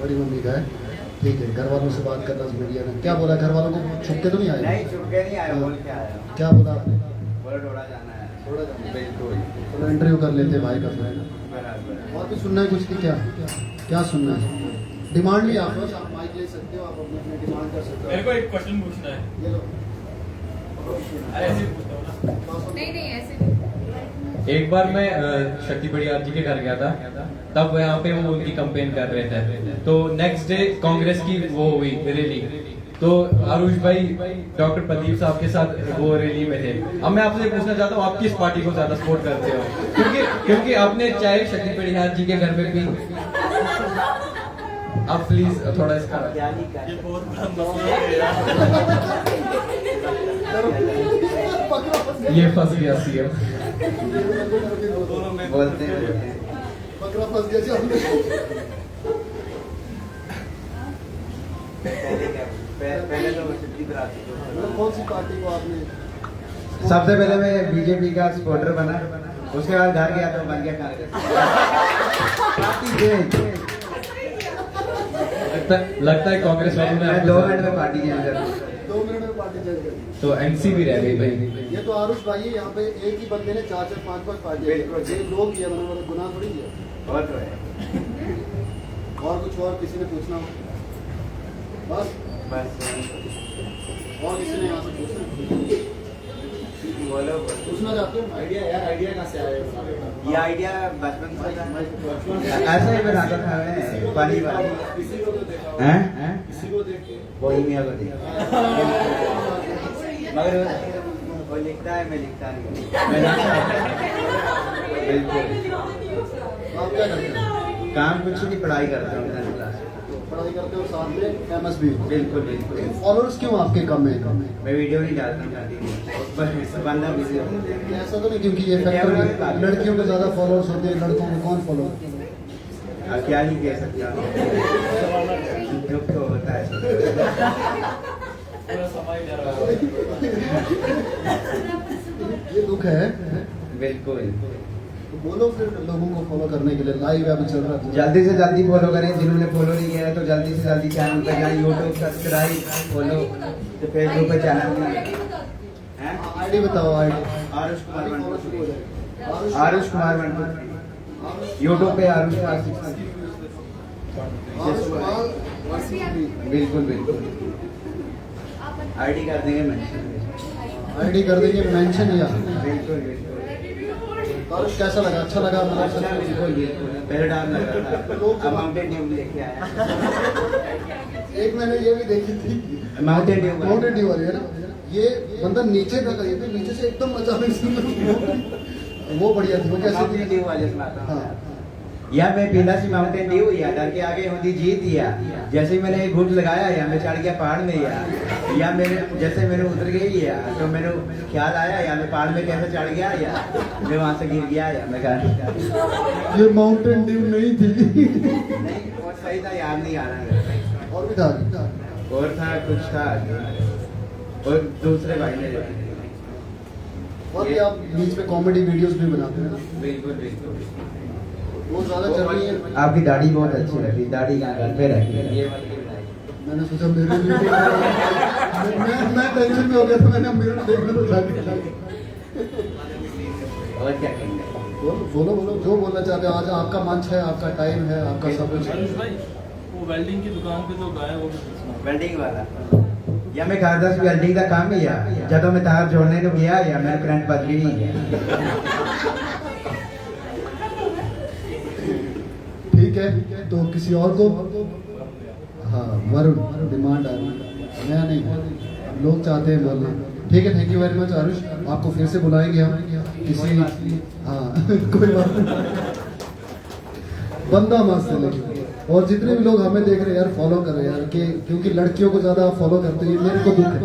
बड़ी मम्मी का है, ठीक है। घर वालों से बात करना मीडिया ने क्या बोला? घर वालों को छुप के तो नहीं आए? नहीं छुप के नहीं आया, बोल के आया। क्या बोला आपने? बोला डोरा जाना है। थोड़ा जाना है। बिल्कुल थोड़ा इंटरव्यू कर लेते हैं भाई का फिर। बराबर। और भी सुनना है कुछ की? क्या सुनना है? डिमांड भी आप माइक ले सकते हो, आप अपने डिमांड कर सकते हो। मेरे को एक क्वेश्चन पूछना है। ये लो। ऐसे ही पूछता हूँ ना। नहीं नहीं ऐसे नहीं। एक बार मैं शक्ति पड़ियार जी के घर गया था, तब यहाँ पे वो उनकी कैंपेन कर रहे थे। तो नेक्स्ट डे कांग्रेस की वो हुई रैली, तो आरुष भाई डॉक्टर प्रदीप साहब के साथ वो रैली में थे। अब मैं आपसे पूछना चाहता हूँ, आप किस पार्टी को ज्यादा सपोर्ट करते हो? क्योंकि आपने चाहे शक्ति पड़ियार जी के घर में भी, आप प्लीज थोड़ा इसका ये फंस गया सीएम बोलते हैं पकड़ा फंस गया पहले तो छुट्टी पर आती मतलब कौन सी पार्टी को आपने? सबसे पहले मैं बीजेपी का सपोर्टर बना, उसके बाद घर गया तो बन गया कांग्रेस। लगता है कांग्रेस वालों ने मैं 2 मिनट में पार्टी चेंज कर 2 मिनट में पार्टी चेंज कर। तो एनसीपी रह गई भाई। ये तो आरुष भाई है, यहाँ पे एक ही बंदे ने 4-4 5-5 पार्टी, बिल्कुल। ये लोग किया, मतलब गुनाह थोड़ी किया। और तो है और कुछ और किसी ने पूछना हो? बस बस और किसी ने यहाँ से पूछना? बोलो। पूछना चाहते हो? आइडिया यार, आइडिया कहाँ से आया? ये आइडिया बचपन से था, ऐसे ही बनाता था मैं पानी वाली। किसी को तो देखा हैं? किसी को देख के बोहिमिया को देख, मगर वो लिखता है, मैं लिखता नहीं। बिल्कुल। आप क्या करते हैं? काम कुछ नहीं, पढ़ाई करता हूँ 10th क्लास। पढ़ाई करते हो, साथ में फेमस भी हो। बिल्कुल बिल्कुल। फॉलोअर्स क्यों आपके कम है? मैं वीडियो नहीं डालता हूँ, बस बंदा बिजी होता है। ऐसा तो नहीं, क्योंकि ये फैक्टर है, लड़कियों के ज्यादा फॉलोअर्स होते हैं, लड़कों को कौन फॉलो करता है? अब क्या ही कह सकता हूँ, दुख तो होता है। ये दुख है। बिल्कुल। तो बोलो फिर लोगों को फॉलो करने के लिए, लाइव अभी चल रहा है। जल्दी से जल्दी फॉलो करें, जिन्होंने फॉलो नहीं किया है तो जल्दी से जल्दी चैनल पे जाएं, यूट्यूब सब्सक्राइब, फॉलो, तो फेसबुक पे चैनल है। आईडी बताओ, आईडी। आरुष कुमार फॉलो शुरू हो जाएगा। आरुष कुमार 123 यूट्यूब पे आरुष कुमार 6। आरुष कुमार 123। बिल्कुल बिल्कुल। आईडी कर देंगे मेंशन। आईडी कर देंगे मेंशन या। बिल्कुल बिल्कुल। आरुष कैसा लगा? अच्छा लगा? मतलब बिल्कुल बिल्कुल। पहले डाल लग रहा था, अब माउंटेन ड्यू लेके आया। एक मैंने ये भी देखी थी, माउंटेन ड्यू माउंटेन ड्यू वाली है ना, ये बंदा नीचे तक आई थी, नीचे से एकदम अचानक से वो बढ़िया थी। वो कैसे माउंटेन थी? ड्यू वाले से बात है। हाँ, या मैं पीला सी माउंटेन ड्यू या डर के आगे होती जीत दिया, जैसे ही मैंने एक घूट लगाया या मैं चढ़ गया पहाड़ में, या मेरे जैसे मैंने उतर गई या तो मेरे ख्याल आया या मैं पहाड़ में कैसे चढ़ गया, या मैं वहां से गिर गया, या मैं घर। ये माउंटेन ड्यू नहीं थी। नहीं वो सही था, याद नहीं आ रहा। और भी था? और था कुछ था, और दूसरे भाई ने। और भी आप बीच में कॉमेडी वीडियोस भी बनाते हैं ना? बिल्कुल बिल्कुल। वो ज्यादा चल रही है। आपकी दाढ़ी बहुत अच्छी लगी, दाढ़ी कहाँ घर पे रखी है? ये वाली बनाई। मैंने सोचा मेरे लिए मैं टेंशन में हो गया, तो मैंने मेरे देखने तो जाके और क्या करेंगे? बोलो बोलो जो बोलना चाहते हो। आज आपका मंच है, आपका टाइम है, आपका सब कुछ है। भाई वो वेल्डिंग की दुकान पे तो गए, वो वेल्डिंग वाला या मैं करदा सी वेल्डिंग का काम ही है। जब मैं तार जोड़ने को गया या मेरा करंट बदली नहीं गया। ठीक है, तो किसी और को? हाँ, वरुण डिमांड आ रही है, मैं नहीं, लोग चाहते हैं बोलना। ठीक है, thank you very much Aarush, आपको फिर से बुलाएंगे हम किसी। हाँ कोई बात नहीं, बंदा मस्त है लेकिन। और जितने भी लोग हमें देख रहे हैं यार, फॉलो कर रहे हैं यार, कि क्योंकि लड़कियों को ज्यादा आप फॉलो करते हैं, मेरे को दुख है।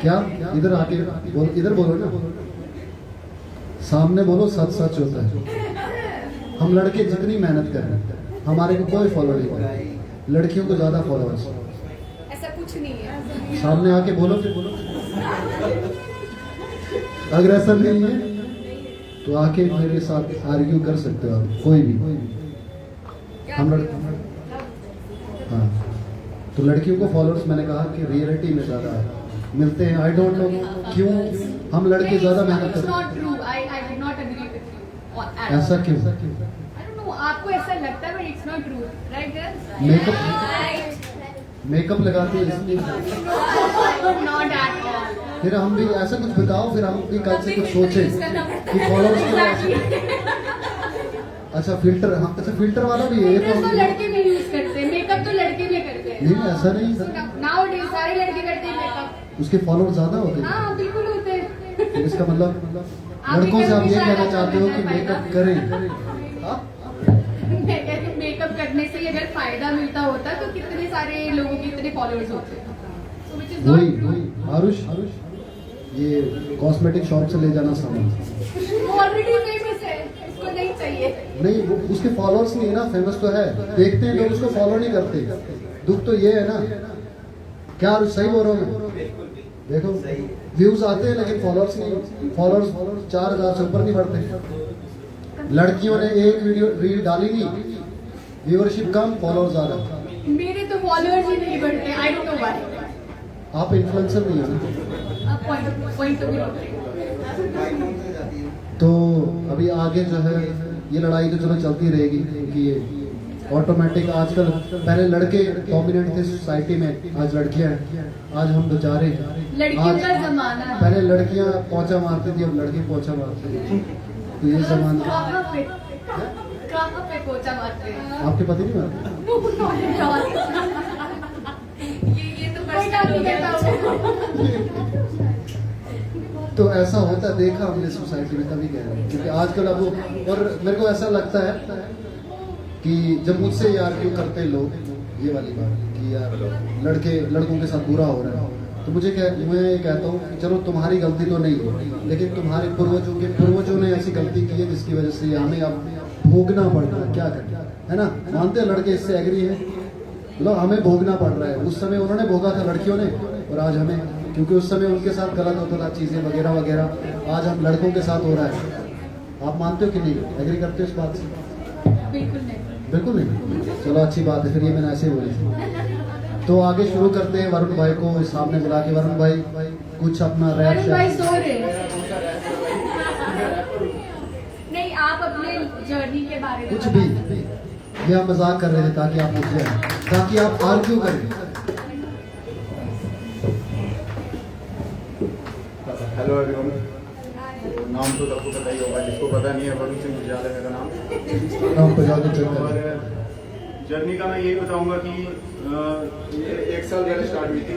क्या इधर आके बोलो, इधर बोलो ना, सामने बोलो, सच सच होता है। हम लड़के जितनी मेहनत कर रहे हैं, हमारे को कोई फॉलो नहीं करता, लड़कियों को ज्यादा फॉलोअर्स। ऐसा कुछ नहीं है। सामने आके बोलो, फिर बोलो। अगर ऐसा नहीं है तो आके मेरे साथ आर्ग्यू कर सकते हो आप, कोई भी। हम हाँ, तो लड़कियों को फॉलोअर्स मैंने कहा कि रियलिटी में ज्यादा मिलते हैं। आई डोंट नो क्यों हम लड़के ज्यादा मेहनत करते हैं। ऐसा क्यों? आपको ऐसा लगता है, but it's not true, right? Makeup लगाते हैं इसलिए? Not at all. फिर हम भी ऐसा कुछ बताओ, फिर हम भी कल से कुछ सोचें कि फॉलोअर्स क्यों ऐसे। अच्छा फिल्टर, हाँ अच्छा फिल्टर वाला भी है ये फिल्टर तो तो। लड़के भी यूज करते हैं, मेकअप तो लड़के भी करते हैं। नहीं ऐसा नहीं, नाउअडेज सारे लड़के करते हैं मेकअप। उसके फॉलोअर्स ज्यादा होते हैं। हाँ बिल्कुल होते हैं। फिर इसका मतलब लड़कों से आप ये कहना चाहते हो कि मेकअप करें? हाँ? मैं कहती हूँ मेकअप करने से अगर फायदा मिलता होता तो कितने सारे लोगों के इतने फॉलोअर्स होते। So which is वही not वही आरुष, ये कॉस्मेटिक शॉप से ले जाना सामान। वो ऑलरेडी फेमस है, उसको नहीं चाहिए। नहीं वो उसके फॉलोअर्स नहीं है ना, फेमस तो है, देखते हैं लोग उसको फॉलो नहीं करते। दुख तो ये है ना, क्या आरुष सही बोल रहा हूँ मैं? देखो व्यूज आते हैं लेकिन फॉलोअर्स नहीं, फॉलोअर्स 4000 से ऊपर नहीं बढ़ते। लड़कियों ने एक वीडियो रील डाली नहीं, व्यूअरशिप कम, फॉलोअर्स ज्यादा। मेरे तो फॉलोअर्स ही नहीं बढ़ते, आई डोंट नो व्हाई। आप इन्फ्लुएंसर नहीं हो। पॉइंट तो भी तो अभी आगे जो है ये लड़ाई तो चलो चलती रहेगी, क्योंकि ऑटोमेटिक आजकल पहले लड़के डोमिनेंट थे सोसाइटी में, आज लड़कियां हैं। आज हम बेचारे लड़कियों आज का जमाना है। पहले लड़कियां पोंछा मारती थी, अब लड़के पोंछा मारते हैं। तो ये जमाना। कहाँ पे पोछा मारते हैं? आपके पति नहीं मारते? ये तो पर्सनल हो गया। तो ऐसा होता देखा हमने सोसाइटी में, तभी कह रहे हैं। क्योंकि आजकल अब और मेरे को ऐसा लगता है कि जब मुझसे यार क्यों करते हैं लोग ये वाली बात कि यार लड़कों के साथ बुरा हो रहा है, तो मैं ये कहता हूँ कि चलो तुम्हारी गलती तो नहीं है, लेकिन तुम्हारे पूर्वजों ने ऐसी गलती की है जिसकी वजह से हमें अब भोगना पड़ रहा है। क्या करें, है ना? मानते हैं लड़के इससे एग्री है, मतलब हमें भोगना पड़ रहा है। उस समय उन्होंने भोगा था लड़कियों ने, और आज हमें, क्योंकि उस समय उनके साथ गलत होता था चीजें वगैरह वगैरह, आज हम लड़कों के साथ हो रहा है। आप मानते हो कि नहीं, एग्री करते हो इस बात से? बिल्कुल नहीं। बिल्कुल नहीं। चलो अच्छी बात है, फिर ये मैंने ऐसे ही बोली। तो आगे शुरू करते हैं। वरुण भाई को सामने बुला के, वरुण भाई कुछ अपना रैप वरुण भाई सो रहे हैं। नहीं, आप अपने जर्नी के बारे में कुछ भी, ये हम मजाक कर रहे थे ताकि आप उठ जाए, ताकि आप आर्ग्यू करें। हेलो एवरीवन, नाम तो सबको पता ही होगा, जिसको पता नहीं है वरुण सिंह गुजराल है मेरा नाम। नाम पे जाके चेक और करें। जर्नी का मैं यही बताऊंगा कि ये 1 साल पहले स्टार्ट हुई थी,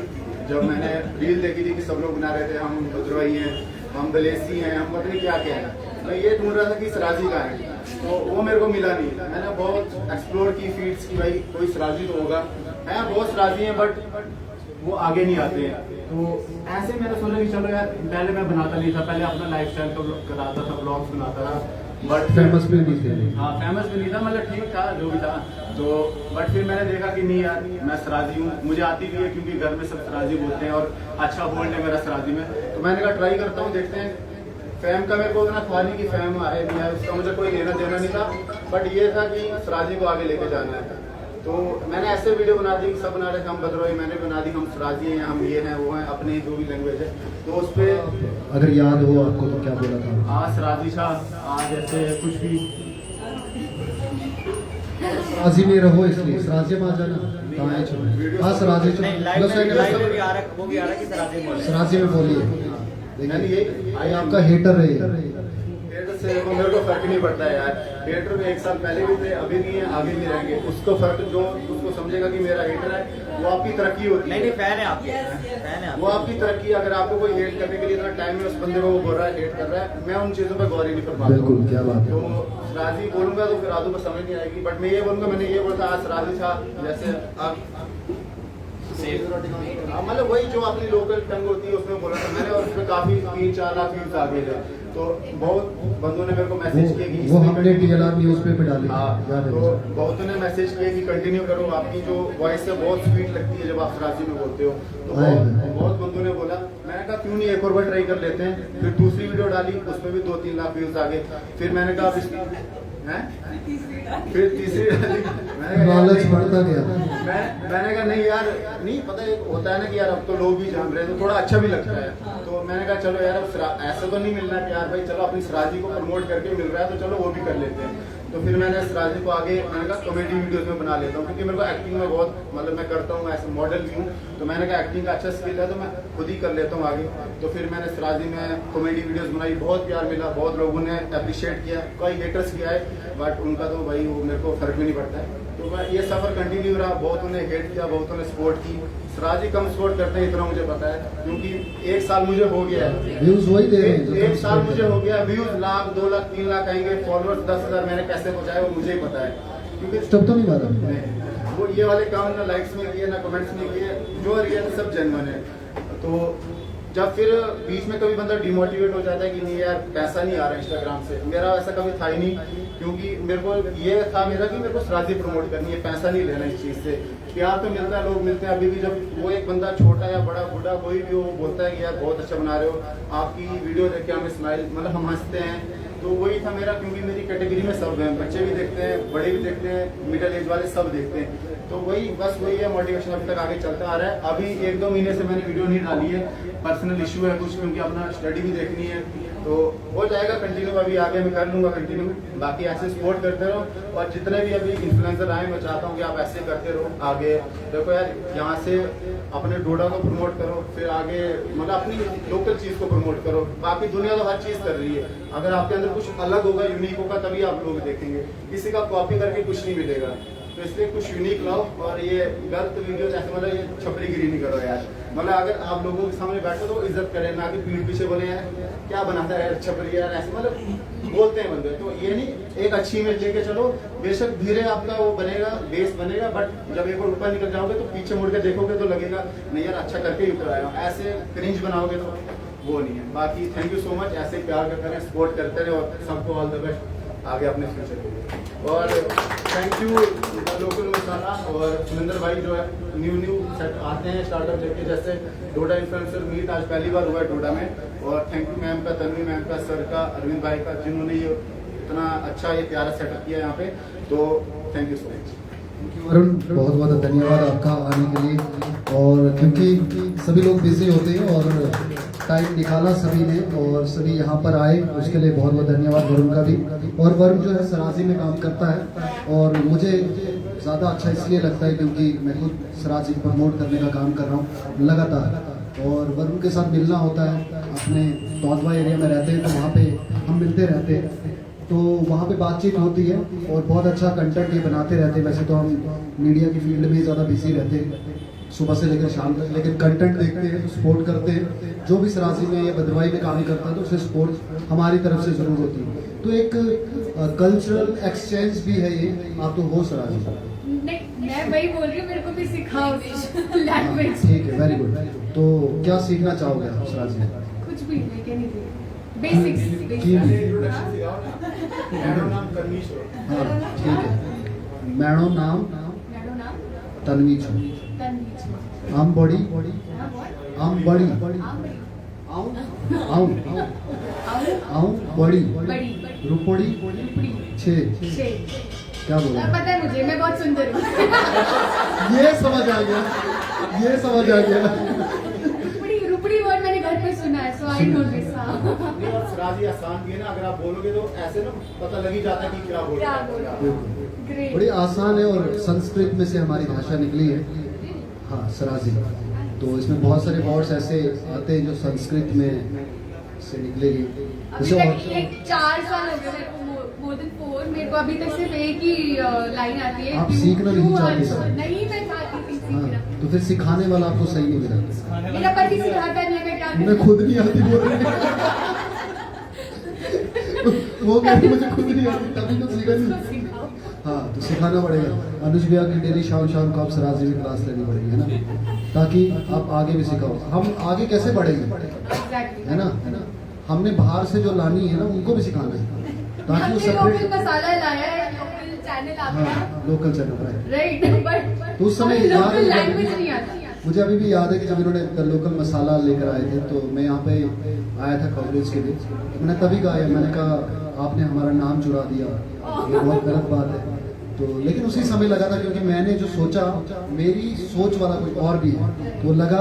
जब मैंने रील देखी थी कि सब लोग बना रहे थे हम भद्रवाही हैं, हम बलेसी हैं, हम पता नहीं क्या क्या है। मैं ये ढूंढ रहा था कि सराजी का है, तो वो मेरे को मिला नहीं। मैंने बहुत एक्सप्लोर की फीड्स की, भाई कोई सराजी तो होगा। है बहुत सराजी हैं बट वो आगे नहीं आते हैं। तो ऐसे मैंने सोचा कि चलो यार, पहले मैं बनाता नहीं था, पहले अपना लाइफस्टाइल कराता था, ब्लॉग्स बनाता था, बट फेमस भी नहीं थे। हाँ फेमस भी नहीं था, मतलब ठीक था जो भी था। तो बट फिर मैंने देखा कि नहीं यार, मैं सराजी हूँ, मुझे आती भी है क्योंकि घर में सब सराजी बोलते हैं और अच्छा होल्ड है मेरा सराजी में। तो मैंने कहा ट्राई करता हूँ, देखते हैं। फैम का मेरे को उतना था नहीं कि फैम आए नहीं आए, उसका मुझे कोई लेना देना नहीं था, बट ये था कि सराजी को आगे लेके जाना है। तो मैंने ऐसे वीडियो बना दी, सब बना रहे थे हम भद्रवाही, मैंने बना दी हम सराजी हैं, हम ये हैं वो हैं, अपने जो भी लैंग्वेज है। तो उस पर अगर याद हो आपको तो क्या बोला था? आज सराजी था, आज ऐसे कुछ भी सराजी में रहो, इसलिए सराजी में आ जाना। हाँ सराजी सराजी में बोलिए। देखिए ये आपका हेटर है, हेटर से मेरे को फर्क नहीं पड़ता है यार। हेटर में 1 साल पहले भी थे, अभी भी हैं, आगे भी रहेंगे। उसको फर्क जो उसको समझेगा कि मेरा हेटर है, वो आपकी तरक्की होती है। नहीं फैन है आपके, फैन है वो आपकी तरक्की। अगर आपको कोई हेट करने के लिए इतना टाइम है, उस बंदे को वो बोल रहा है, हेट कर रहा है, मैं उन चीजों पर गौर ही नहीं कर पाता। बिल्कुल, क्या बात है। तो सराजी बोलूंगा तो फिर आदू को समझ नहीं आएगी, बट मैं ये बोलूंगा, मैंने ये बोला था आज सराजी था, जैसे आप मतलब वही जो अपनी लोकल टंग होती है उसमें बोला था मैंने, और उसमें काफी 3-4 लाख व्यूज आ गए थे। तो बहुत बंदों ने मेरे को मैसेज किया कि वो हमने TLR न्यूज पे डाली। हाँ, तो बहुतों ने मैसेज किया कि कंटिन्यू करो, आपकी जो वॉइस है बहुत स्वीट लगती है जब आप सराजी में बोलते हो। तो बहुत बंदों ने बोला, मैंने कहा क्यों नहीं एक और बार ट्राई कर लेते हैं। फिर दूसरी वीडियो डाली, उसमें भी 2-3 लाख व्यूज आ गए। फिर मैंने कहा फिर तीसरी डाली, लालच बढ़ता गया। मैंने कहा नहीं यार, नहीं पता है होता है ना कि यार अब तो लोग भी जान रहे हैं तो थोड़ा अच्छा भी लगता है। तो मैंने कहा चलो यार अब ऐसा तो नहीं मिलना प्यार भाई, चलो अपनी सराजी को प्रमोट करके मिल रहा है तो चलो वो भी कर लेते हैं। तो फिर मैंने सराजी को आगे मैंने कहा कॉमेडी वीडियोस में बना लेता हूँ, क्योंकि मेरे को एक्टिंग में बहुत मतलब मैं करता हूँ, ऐसे मॉडल भी हूँ, तो मैंने कहा एक्टिंग का अच्छा स्किल है तो मैं खुद ही कर लेता हूँ आगे। तो फिर मैंने सराजी में कॉमेडी वीडियोस बनाई, बहुत प्यार मिला, बहुत लोगों ने अप्रिशिएट किया, कई हेटर्स किया है, बट उनका तो भाई वो मेरे को फर्क भी नहीं पड़ता है। तो मैं ये सफर कंटिन्यू रहा, बहुतों ने हेट किया, बहुतों ने सपोर्ट की। सराजी कम सपोर्ट करते हैं इतना मुझे पता है, क्योंकि 1 साल मुझे हो गया है, व्यूज वही दे रहे हैं जो एक कम साल support मुझे कर रहे हो गया, व्यूज लाख 2 लाख 3 लाख आएंगे, फॉलोअर्स 10,000 मैंने कैसे पहुंचाए वो मुझे ही पता है, क्योंकि हैं। तब तो नहीं मारा वो ये वाले काम ना लाइक्स में किए ना कमेंट्स में किए, जो रियल सब जेन्युइन है। तो जब फिर बीच में कभी बंदा डिमोटिवेट हो जाता है कि नहीं यार पैसा नहीं आ रहा इंस्टाग्राम से, मेरा ऐसा कभी था ही नहीं, क्योंकि मेरे को ये था मेरा कि मेरे को सराजी प्रमोट करनी है, पैसा नहीं लेना इस चीज से। प्यार तो मिलता है, लोग मिलते हैं, अभी भी जब वो एक बंदा छोटा या बड़ा बूढ़ा कोई भी वो बोलता है कि यार बहुत अच्छा बना रहे हो, आपकी वीडियो देख के हमें स्माइल मतलब हम हंसते हैं, तो वही था मेरा, क्योंकि मेरी कैटेगरी में सब हैं, बच्चे भी देखते हैं, बड़े भी देखते हैं, मिडिल एज वाले सब देखते हैं, तो वही बस वही है मोटिवेशन अभी तक आगे चलता आ रहा है। अभी 1-2 महीने से मैंने वीडियो नहीं डाली है, पर्सनल इशू है कुछ, क्योंकि अपना स्टडी भी देखनी है, तो हो जाएगा कंटिन्यू, अभी आगे मैं कर लूंगा कंटिन्यू। बाकी ऐसे सपोर्ट करते रहो, और जितने भी अभी इन्फ्लुएंसर आए मैं चाहता हूँ कि आप ऐसे करते रहो आगे। देखो यार यहाँ से अपने डोडा को प्रमोट करो, फिर आगे मतलब अपनी लोकल चीज को प्रमोट करो, बाकी दुनिया तो हर चीज कर रही है, अगर आपके अंदर कुछ अलग होगा, यूनिक होगा, तभी आप लोग देखेंगे, किसी का कॉपी करके कुछ नहीं मिलेगा। तो इसलिए कुछ यूनिक लाओ, और ये गलत वीडियो ऐसे मतलब ये छपरीगिरी नहीं करो यार, मतलब अगर आप लोगों के सामने बैठो तो इज्जत करें, ना कि पीठ पीछे बोले यार क्या बनाता है यार छपरी यार, ऐसे मतलब बोलते हैं बंदे, तो ये नहीं, एक अच्छी इमेज लेके चलो, बेशक धीरे आपका वो बनेगा, बेस बनेगा, बट जब एक बार ऊपर निकल जाओगे तो पीछे मुड़ के देखोगे तो लगेगा नहीं यार अच्छा करके ही ऊपर आया हूँ, ऐसे क्रिंज बनाओगे तो वो नहीं है। बाकी थैंक यू सो मच, ऐसे प्यार करते रहे, सपोर्ट करते रहे, और सबको ऑल द बेस्ट आगे अपने फ्यूचर के लिए। और थैंक यू लोकल मसाला और सुनिंदर भाई जो है न्यू सेट आते हैं स्टार्टअप लेके, जैसे डोडा इन्फ्लुएंसर मीट आज पहली बार हुआ है डोडा में, और थैंक यू मैम का, तन्वी मैम का, सर का, अरविंद भाई का, जिन्होंने ये इतना अच्छा ये प्यारा सेटअप किया यहाँ पे, तो thank you so much. Varun, बहुत बहुत धन्यवाद आपका आने के लिए, और क्योंकि सभी लोग बिजी होते हैं और टाइम निकाला सभी ने, और सभी यहाँ पर आए, उसके लिए बहुत बहुत धन्यवाद वरुण का भी। और वरुण जो है सराजी में काम करता है, और मुझे ज़्यादा अच्छा इसलिए लगता है क्योंकि मैं खुद सराजी प्रमोट करने का काम कर रहा हूँ लगातार, और वरुण के साथ मिलना होता है, अपने तौतवा एरिया में रहते हैं तो वहाँ पे हम मिलते रहते हैं, तो वहाँ पे बातचीत होती है, और बहुत अच्छा कंटेंट ये बनाते रहते हैं। वैसे तो हम मीडिया की फील्ड में ज़्यादा बिजी रहते हैं सुबह से लेकर शाम तक, लेकिन कंटेंट देखते हैं तो सपोर्ट करते हैं, जो भी सराजी में या भद्रवाही में काम करता है तो उसे सपोर्ट हमारी तरफ से ज़रूर होती है। तो एक कल्चरल एक्सचेंज भी है ये, आप तो हो सराजी। नहीं, मैं वही बोल रही हूँ, मेरे को भी सिखाओ लैंग्वेज। ठीक है, वेरी गुड। तो क्या सीखना चाहोगे आप सराजी में? कुछ भी लेके नहीं दे, बेसिक्स इंट्रोडक्शन सिखाओ ना। मेरा नाम तन्वीश है। हाँ ठीक है। मैडम नाम तन्वी छो, आम बड़ी आम बड़ी आऊं बड़ी रुपड़ी छे, क्या बोला? पता है मुझे, मैं बहुत सुंदर हूँ। ये समझ आ गया, ये समझ आ गया। रुपड़ी वर्ड मैंने घर पे सुना है, सो आई नो दिस। नहीं, और सराजी आसान भी है ना, अगर आप बोलोगे तो ऐसे ना पता लग ही जाता है कि क्या बोल रहे हैं। ग्रेट। बड़ी आसान है, और संस्कृत में से हमारी भाषा निकली है। हाँ सराजी, तो इसमें बहुत सारे वर्ड्स ऐसे आते हैं जो संस्कृत में से निकलेगी। अभी तक ये 4 साल हो गए मेरे को, मोर देन 4, मेरे को अभी तक सिर्फ एक ही लाइन आती है। आप सीखना नहीं चाहते सर? नहीं, मैं चाहती थी हाँ, सीखना। तो फिर सिखाने वाला आपको सही नहीं मिला। मेरा पति सिखाता नहीं है, मैं क्या मैं करूं? खुद नहीं आती बोल रही वो कहती मुझे खुद नहीं आती, तभी तो सीखा नहीं। उसको सिखाओ। हाँ, तो सिखाना पड़ेगा। अनुज भैया की डेली शाम शाम को आप सराजी में क्लास लेनी पड़ेगी, है ना, ताकि आप आगे भी सिखाओ। हम आगे कैसे बढ़ेंगे, Exactly. है ना? हमने बाहर से जो लानी है ना, उनको भी सिखाना है, ताकि वो हमने लोकल सेपरेट। मसाला लाया है, लोकल चैनल आपका, हाँ, लोकल चैनल, राइट, बट तो उस समय याद लोकल है, लैंग्वेज नहीं आती। मुझे अभी भी याद है कि जब इन्होंने द लोकल मसाला लेकर आए थे, तो मैं यहाँ पे आया था कवरेज के लिए, मैंने तभी कहा, मैंने कहा आपने हमारा नाम चुरा दिया, ये बहुत गलत बात है। तो लेकिन उसी समय लगा था, क्योंकि मैंने जो सोचा, मेरी सोच वाला कोई और भी है, तो लगा।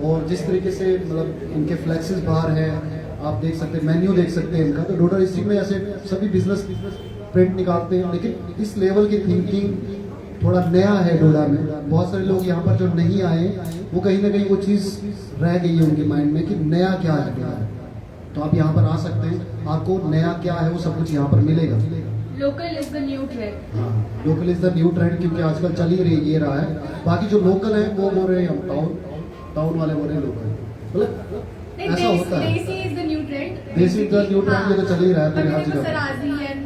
और जिस तरीके से मतलब इनके फ्लैक्सेस बाहर हैं, आप देख सकते हैं, मेन्यू देख सकते हैं इनका, तो डोडा डिस्ट्रिक्ट में ऐसे सभी बिजनेस प्रिंट निकालते हैं, लेकिन इस लेवल की थिंकिंग थोड़ा नया है डोडा में। बहुत सारे लोग यहाँ पर जो नहीं आए वो कहीं ना कहीं वो चीज़ रह गई है उनके माइंड में कि नया क्या है डोडा है। तो आप यहाँ पर आ सकते हैं, आपको नया क्या है वो सब कुछ यहाँ पर मिलेगा। Local is the new trend. हाँ, local is the new trend, क्योंकि आजकल चल ही रही ये रहा है। बाकी जो लोकल है वो बोल रहे हैं हम टाउन वाले बोल रहे हैं लोकल, मतलब ऐसा होता है। देसी इज द न्यू ट्रेंड। देसी इज द न्यू ट्रेंड, ये तो चल ही रहा है पूरी हर जगह। सराजी एंड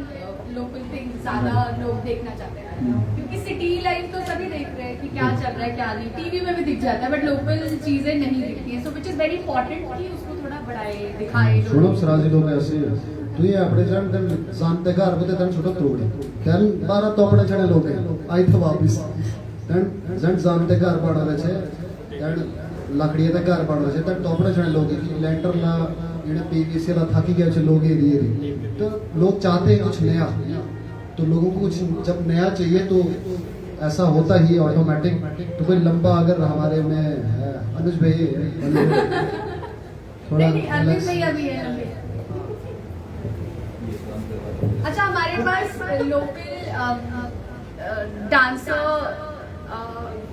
लोकल थिंग्स ज्यादा लोग देखना चाहते हैं, क्योंकि सिटी लाइफ तो सभी देख रहे हैं कि क्या चल रहा है क्या नहीं, टीवी में भी दिख जाता है, बट लोकल चीजें नहीं दिखती हैं। सो विच इज वेरी इंपॉर्टेंट कि उसको थोड़ा बढ़ाए दिखाए। सुनो सराजी लोग ऐसे हैं, तू ये अपने जन तन जानते घर को तन छोटा तोड़े तन 12 तो अपने छड़े लोग हैं आई तो वापस तन जन जानते घर पड़ रहे छे तन लकड़ी ते घर पड़ रहे छे तन तो अपने छड़े लोग हैं लेंटर ला जेने पीवीसी ला थाकी गए छे लोग ये तो लोग चाहते हैं कुछ नया। तो लोगों को कुछ जब नया चाहिए तो ऐसा होता ही ऑटोमेटिक। तो कोई लंबा अगर हमारे में है अनुज भाई थोड़ा अरविंद भैया भी है। अच्छा, हमारे पास लोकल डांसर,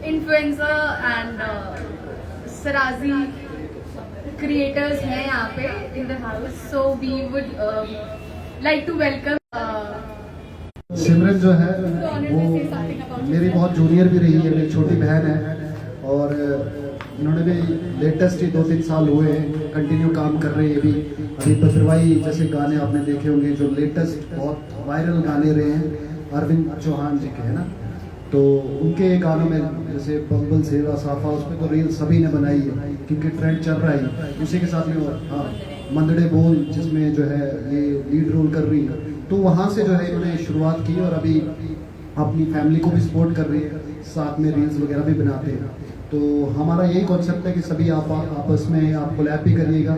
इन्फ्लुएंसर एंड सराजी क्रिएटर्स हैं यहाँ पे in the house. So we would like to welcome Simran जो है वो मेरी बहुत जूनियर भी रही है, मेरी छोटी बहन है, और इन्होंने भी लेटेस्ट ही 2-3 साल हुए हैं कंटिन्यू काम कर रही है। अभी बद्रवाई जैसे गाने आपने देखे होंगे जो लेटेस्ट बहुत वायरल गाने रहे हैं अरविंद चौहान जी के, है ना। तो उनके गानों में जैसे बम्बल सेवा साफा, उसमें तो रील सभी ने बनाई है क्योंकि ट्रेंड चल रहा है। उसी के साथ में हाँ मंदड़े बोल जिसमें जो है ये लीड रोल कर रही है, तो वहाँ से जो है इन्होंने शुरुआत की और अभी अपनी फैमिली को भी सपोर्ट कर रही है, साथ में रील्स वगैरह भी बनाते हैं। तो हमारा यही कॉन्सेप्ट है कि सभी आप आपस में आप कोलैब भी करिएगा,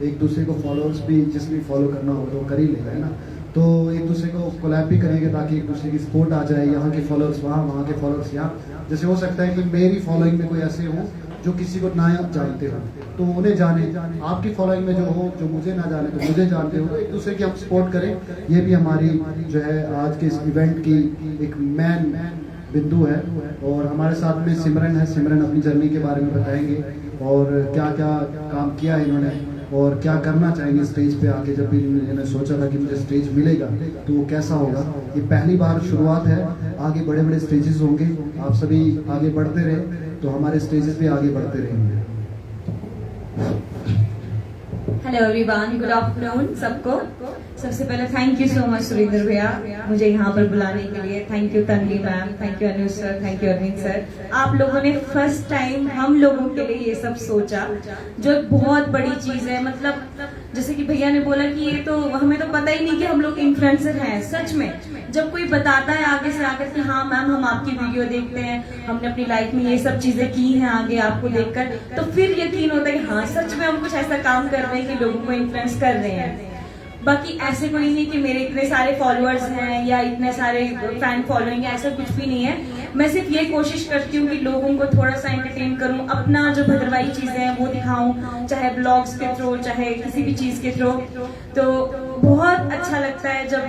एक दूसरे को फॉलोअर्स भी जिसमें फॉलो करना हो तो कर ही लेगा, है ना। तो एक दूसरे को कोलैब भी करेंगे ताकि एक दूसरे की सपोर्ट आ जाए, यहाँ के फॉलोअर्स वहाँ, वहाँ के फॉलोअर्स यहाँ। जैसे हो सकता है कि मेरी फॉलोइंग में कोई ऐसे हो जो किसी को ना जानते हो तो उन्हें जाने, आपकी फॉलोइंग में जो हो जो मुझे ना जाने तो मुझे जानते हो, तो एक दूसरे की हम सपोर्ट करें। ये भी हमारी जो है आज के इस इवेंट की एक मेन बिंदु है। और हमारे साथ में सिमरन है, सिमरन अपनी जर्नी के बारे में बताएंगे और क्या क्या काम किया है इन्होंने और क्या करना चाहेंगे स्टेज पे आके। जब भी इन्होंने सोचा था कि मुझे स्टेज मिलेगा तो वो कैसा होगा, ये पहली बार शुरुआत है, आगे बड़े बड़े स्टेजेस होंगे। आप सभी आगे बढ़ते रहे तो हमारे स्टेजेस भी आगे बढ़ते रहेंगे। हेलो एवरीवन, गुड आफ्टरनून सबको। सबसे पहले thank you so much Surendra भैया मुझे यहाँ पर बुलाने के लिए। Thank you Tanvi ma'am, thank you Anuj sir, thank you Arvind sir. आप लोगों ने फर्स्ट टाइम हम लोगों के लिए ये सब सोचा जो बहुत बड़ी चीज है। मतलब जैसे कि भैया ने बोला कि ये तो हमें तो पता ही नहीं कि हम लोग इन्फ्लुएंसर हैं। सच में जब कोई बताता है आगे से आकर कि हाँ मैम हम आपकी वीडियो देखते हैं, हमने अपनी लाइफ में ये सब चीजें की हैं आगे आपको देखकर, तो फिर यकीन होता है कि हाँ सच में हम कुछ ऐसा काम कर रहे हैं कि लोगों को इन्फ्लुएंस कर रहे हैं। बाकी ऐसे कोई नहीं कि मेरे इतने सारे फॉलोअर्स हैं या इतने सारे फैन फॉलोइंग है, ऐसा कुछ भी नहीं है। मैं सिर्फ ये कोशिश करती हूँ कि लोगों को थोड़ा सा एंटरटेन करूँ, अपना जो भद्रवाही चीजें हैं वो दिखाऊं, चाहे ब्लॉग्स के थ्रू चाहे किसी भी चीज के थ्रू। तो बहुत अच्छा लगता है जब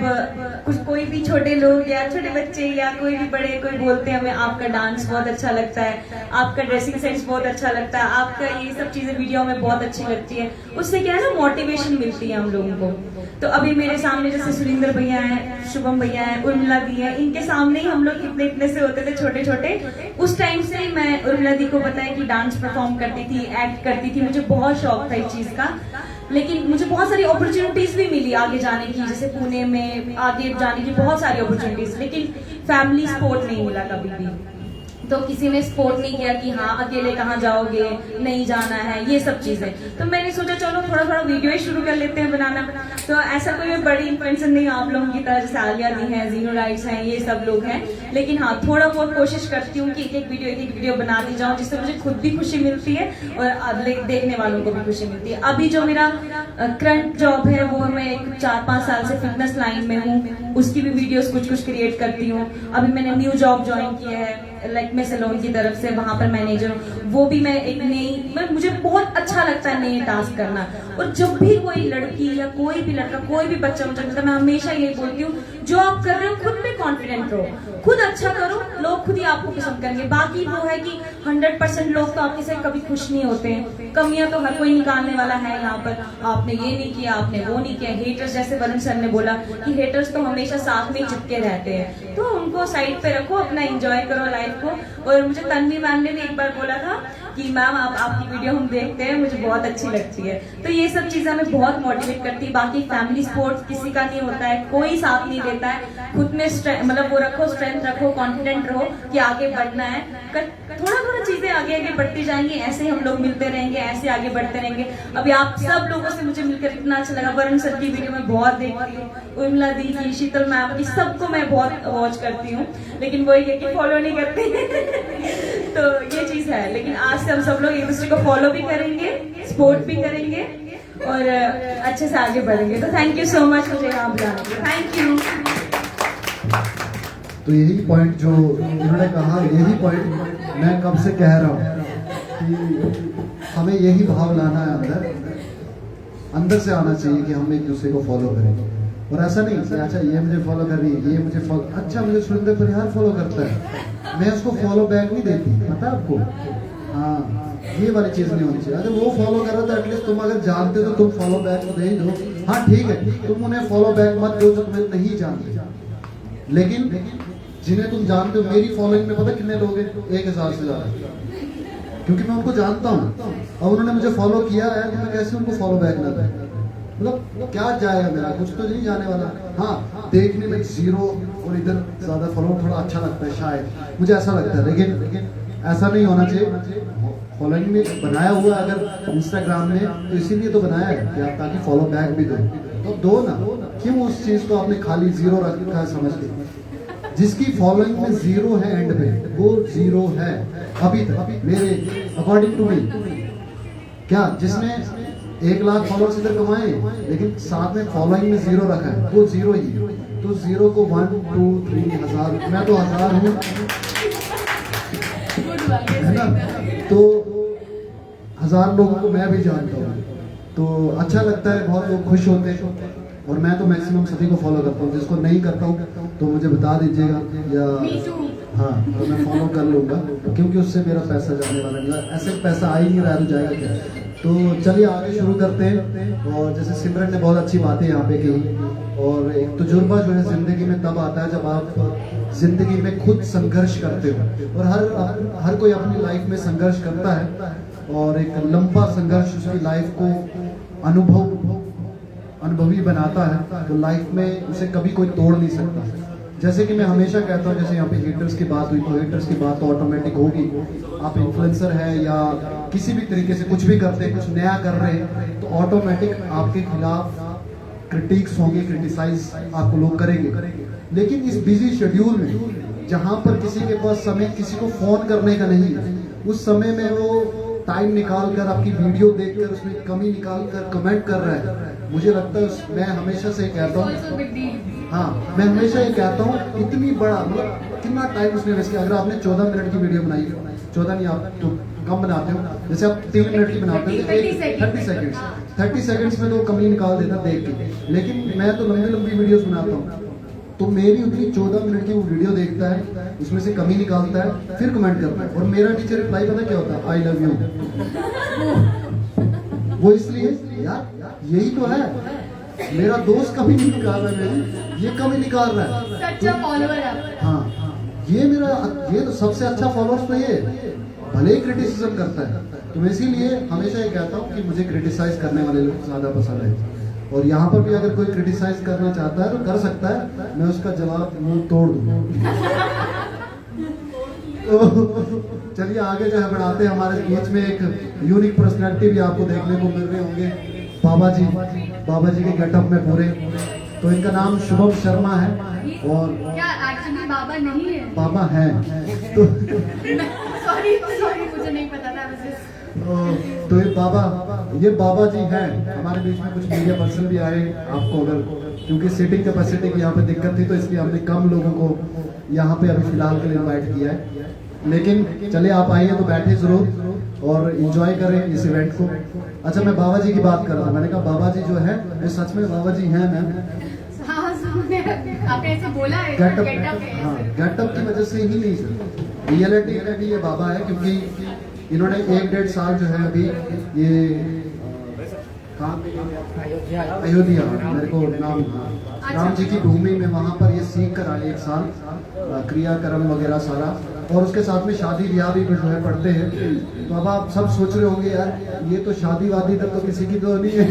कुछ कोई भी छोटे लोग या छोटे बच्चे या कोई भी बड़े कोई बोलते हैं हमें आपका डांस बहुत अच्छा लगता है, आपका ड्रेसिंग सेंस बहुत अच्छा लगता है, आपका ये सब चीजें वीडियो में बहुत अच्छी लगती है। उससे क्या है ना मोटिवेशन मिलती है हम लोगों को। तो अभी मेरे सामने जैसे सुरेंद्र भैया हैं, शुभम भैया हैं, उर्मिला दी है, इनके सामने ही हम लोग इतने से होते थे छोटे छोटे। उस टाइम से ही मैं उर्मिला दी को बताया कि डांस परफॉर्म करती थी, एक्ट करती थी, मुझे बहुत शौक था इस चीज का। लेकिन मुझे बहुत सारी अपॉर्चुनिटीज भी मिली आगे जाने की, जैसे पुणे में आगे जाने की बहुत सारी अपॉर्चुनिटीज, लेकिन फैमिली सपोर्ट नहीं मिला कभी भी। तो किसी ने सपोर्ट नहीं किया कि हाँ अकेले कहाँ जाओगे, नहीं जाना है, ये सब चीजें। तो मैंने सोचा चलो थोड़ा थोड़ा वीडियो ही शुरू कर लेते हैं बनाना। तो ऐसा कोई मैं बड़ी इन्फ्लुएंसर नहीं आप लोगों की तरह, जैसे आलिया दी है, जीनो राइट्स हैं, ये सब लोग हैं। लेकिन हाँ थोड़ा बहुत कोशिश करती हूँ कि एक एक वीडियो बनाती जाऊँ, जिससे मुझे खुद भी खुशी मिलती है और देखने वालों को भी खुशी मिलती है। अभी जो मेरा करंट जॉब है वो मैं 4-5 साल से फिटनेस लाइन में हूँ, उसकी भी वीडियोस कुछ क्रिएट करती हूँ। अभी मैंने न्यू जॉब ज्वाइन किया है, लाइक लैक्मे सैलून की तरफ से, वहां पर मैनेजर हूँ। वो भी मैं एक नई, मुझे बहुत अच्छा लगता है नए टास्क करना। और जब भी कोई लड़की या कोई भी लड़का, कोई भी बच्चा मुझे मिलता है, मैं हमेशा यही बोलती हूँ, जो आप कर रहे हो खुद पे कॉन्फिडेंट रहो, खुद अच्छा करो, लोग खुद ही आपको पसंद करेंगे। बाकी वो है कि 100% लोग तो आपके से कभी खुश नहीं होते हैं, कमियां तो हर कोई निकालने वाला है यहाँ पर। आपने ये नहीं किया, आपने वो नहीं किया। हेटर्स, जैसे वरुण सर ने बोला कि हेटर्स तो हमेशा साथ में चिपके रहते हैं, तो उनको साइड पे रखो, अपना एंजॉय करो लाइफ को। और मुझे तन्वी मैम ने भी एक बार बोला था कि मैम आपकी वीडियो हम देखते हैं, मुझे बहुत अच्छी लगती है। तो ये सब चीजें हमें बहुत मोटिवेट करती है। बाकी फैमिली सपोर्ट किसी का नहीं होता है, कोई साथ नहीं देता है। खुद में मतलब वो रखो, स्ट्रेंथ रखो, कॉन्फिडेंट रहो कि आगे बढ़ना है। थोड़ा थोड़ा चीजें आगे आगे बढ़ती जाएंगी, ऐसे ही हम लोग मिलते रहेंगे, ऐसे आगे बढ़ते रहेंगे। अभी आप सब लोगों से मुझे मिलकर इतना अच्छा लगा। वरुण सर की वीडियो में बहुत देखती हूँ, उर्मिला दी की, शीतल मैम की, सबको मैं बहुत वॉच करती हूँ, लेकिन वही है कि फॉलो नहीं करते तो ये चीज है। लेकिन आज से हम सब लोग एक दूसरे को फॉलो भी करेंगे, सपोर्ट भी करेंगे और अच्छे से आगे बढ़ेंगे। तो थैंक यू सो मच मुझे यहाँ बुलाने के लिए, थैंक यू। तो यही पॉइंट जो इन्होंने कहा, यही पॉइंट मैं कब से कह रहा हूँ कि हमें यही भाव लाना है, अंदर से आना चाहिए कि हम एक दूसरे को फॉलो करें। और ऐसा नहीं कि अच्छा ये मुझे फॉलो कर रही है, ये मुझे फॉलो, अच्छा मुझे सुरेंद्र परिहार फॉलो करता है, मैं उसको फॉलो बैक नहीं देती, पता है आपको। हाँ, ये वाली चीज नहीं होनी चाहिए। अगर वो फॉलो कर रहा था, एटलीस्ट तुम अगर जानते हो तो तुम फॉलो बैक दे दो। हाँ ठीक है, तुम उन्हें फॉलो बैक मत दो जो तुम्हें नहीं जानते, लेकिन जिन्हें तुम जानते हो, मेरी फॉलोइंग में पता कितने लोग हैं? 1000 से ज्यादा, क्योंकि मैं उनको जानता हूँ। अब उन्होंने मुझे फॉलो किया है तो मैं कैसे उनको फॉलो बैक ना दूं? मतलब क्या जाएगा मेरा, कुछ तो नहीं जाने वाला। हाँ, देखने में 0 और इधर ज्यादा फॉलो थोड़ा अच्छा लगता है, शायद मुझे ऐसा लगता है, लेकिन ऐसा नहीं होना चाहिए। फॉलोइंग में बनाया हुआ अगर इंस्टाग्राम में, तो इसीलिए तो बनाया है कि आप ताकि फॉलो बैक भी दो, तो दो ना। क्यों उस चीज को आपने खाली 0 रखा है समझ के? जिसकी फॉलोइंग में 0 है एंड पे, वो 0 है अभी तक मेरे अकॉर्डिंग टू मी। क्या जिसने 1 लाख फॉलोअर्स इधर कमाए लेकिन साथ में फॉलोइंग में 0 रखा है, वो 0 ही। तो 0 को 1 2 3 1000, मैं तो 1000 हूँ, है ना? तो 1000 लोगों को मैं भी जानता हूँ, तो अच्छा लगता है, बहुत लोग खुश होते हैं। और मैं तो मैक्सिमम सभी को फॉलो करता हूँ, जिसको नहीं करता हूँ तो मुझे बता दीजिएगा, या हाँ तो मैं फॉलो कर लूँगा, क्योंकि उससे मेरा पैसा जाने वाला नहीं है। ऐसे पैसा आ ही नहीं रहा है तो जाएगा क्या? तो चलिए आगे शुरू करते हैं। और जैसे सिमरन ने बहुत अच्छी बातें यहाँ पे कही, और एक तजुर्बा जो है जिंदगी में तब आता है जब आप जिंदगी में खुद संघर्ष करते हो। और हर कोई अपनी लाइफ में संघर्ष करता है, और एक लंबा संघर्ष उसकी लाइफ को अनुभवी बनाता है, तो लाइफ में उसे कभी कोई तोड़ नहीं सकता। जैसे कि मैं हमेशा कहता हूँ, जैसे यहाँ पे हेटर्स की बात हुई, तो हेटर्स की बात तो ऑटोमेटिक होगी। आप इन्फ्लुएंसर है या किसी भी तरीके से कुछ भी करते हैं, कुछ नया कर रहे हैं, तो ऑटोमेटिक आपके खिलाफ क्रिटिक्स होंगे, क्रिटिसाइज आपको लोग करेंगे। लेकिन इस बिजी शेड्यूल में जहाँ पर किसी के पास समय किसी को फोन करने का नहीं है, उस समय में वो टाइम निकाल कर आपकी वीडियो देखकर उसमें कमी निकाल कर कमेंट कर रहा है। मुझे लगता है मैं हमेशा से कहता हूँ, हाँ मैं हमेशा ये कहता हूँ, इतनी बड़ा मतलब कितना टाइम उसने वेस्ट किया। अगर आपने 14 मिनट की वीडियो बनाई, 14 नहीं आप तो कम बनाते हो, जैसे आप 3 मिनट की बनाते हो, 30 सेकंड्स में तो कमी निकाल देता देख के। लेकिन मैं तो लंबी लंबी वीडियोस बनाता हूँ, तो मेरी उतनी 14 मिनट की वो वीडियो देखता है, उसमें से कमी निकालता है, फिर कमेंट करता है। और मेरा नीचे रिप्लाई पता क्या होता है? I love you. वो इसलिए यार यही तो है, मेरा दोस्त कमी नहीं निकाल रहा है, ये कमी निकाल रहा है, सच्चा फॉलोअर है। हाँ ये तो सबसे अच्छा फॉलोअर्स तो ये, भले ही क्रिटिसिज्म करता है। तो मैं इसीलिए हमेशा ये कहता हूँ कि मुझे क्रिटिसाइज करने वाले लोग ज्यादा पसंद है। और यहाँ पर भी अगर कोई क्रिटिसाइज करना चाहता है तो कर सकता है, मैं उसका जवाब मुंह तोड़ दूंगा। तो चलिए आगे जो है बढ़ाते हैं। हमारे बीच में एक यूनिक पर्सनैलिटी भी आपको देखने को मिल रहे होंगे, बाबा जी के गेटअप में पूरे। तो इनका नाम शुभम शर्मा है, और क्या एक्चुअली बाबा नहीं है? बाबा है तो सॉरी मुझे नहीं पता था वैसे। तो ये बाबा जी हैं हमारे बीच में। कुछ मीडिया पर्सन भी आए, आपको अगर क्योंकि सीटिंग कैपेसिटी की यहाँ पे दिक्कत थी, तो इसलिए हमने कम लोगों को यहाँ पे अभी फिलहाल के लिए इनवाइट किया है। लेकिन चलिए आप आइए तो बैठे जरूर और एंजॉय करें इस इवेंट को। अच्छा, मैं बाबा जी की बात कर रहा था, मैंने कहा बाबा जी जो है वो सच में बाबा जी हैं मैम। हाँ, आपने ऐसे बोला है, गेटअप, गेटअप है हाँ ऐसे। गेटअप की वजह से ही नहीं सर, रियलिटी में भी ये बाबा है, क्योंकि इन्होंने 1-1.5 साल जो है अभी ये अयोध्या, मेरे को नाम राम जी की भूमि में वहाँ पर ये सीख कर आए 1 साल क्रियाक्रम वगैरह सारा, और उसके साथ में शादी ब्याह भी जो है पढ़ते हैं। तो अब आप सब सोच रहे होंगे यार ये तो शादी वादी तक तो किसी की तो नहीं है,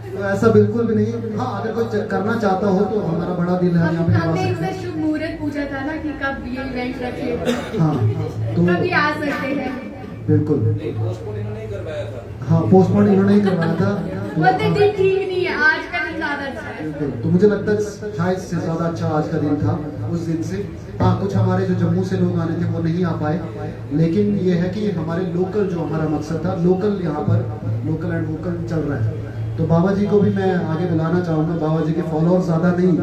तो ऐसा बिल्कुल भी नहीं। हाँ, अगर कोई करना चाहता हो तो हमारा बड़ा दिल है, यहाँ पे करवा हमने सकते इससे शुभ मुहूर्त पूछा था ना कि कब ये इवेंट रखे, हैं। हाँ तो कब ये आ सकते हैं। बिल्कुल, पोस्टपोन इन्होंने ही करवाया था। हाँ पोस्टपोन इन्होंने ही करवाया था। वो दिन ठीक नहीं है, आज का दिन ज्यादा अच्छा है। बिल्कुल, तो मुझे लगता है शायद से ज्यादा अच्छा आज का दिन था उस दिन से। हाँ, कुछ हमारे जो जम्मू से लोग आने थे वो नहीं आ पाए, लेकिन ये है कि हमारे लोकल जो हमारा मकसद था, लोकल यहाँ पर लोकल एंड वोकल चल रहा है। तो बाबा जी को भी मैं आगे बुलाना चाहूँगा। बाबा जी के फॉलोअर्स ज़्यादा नहीं,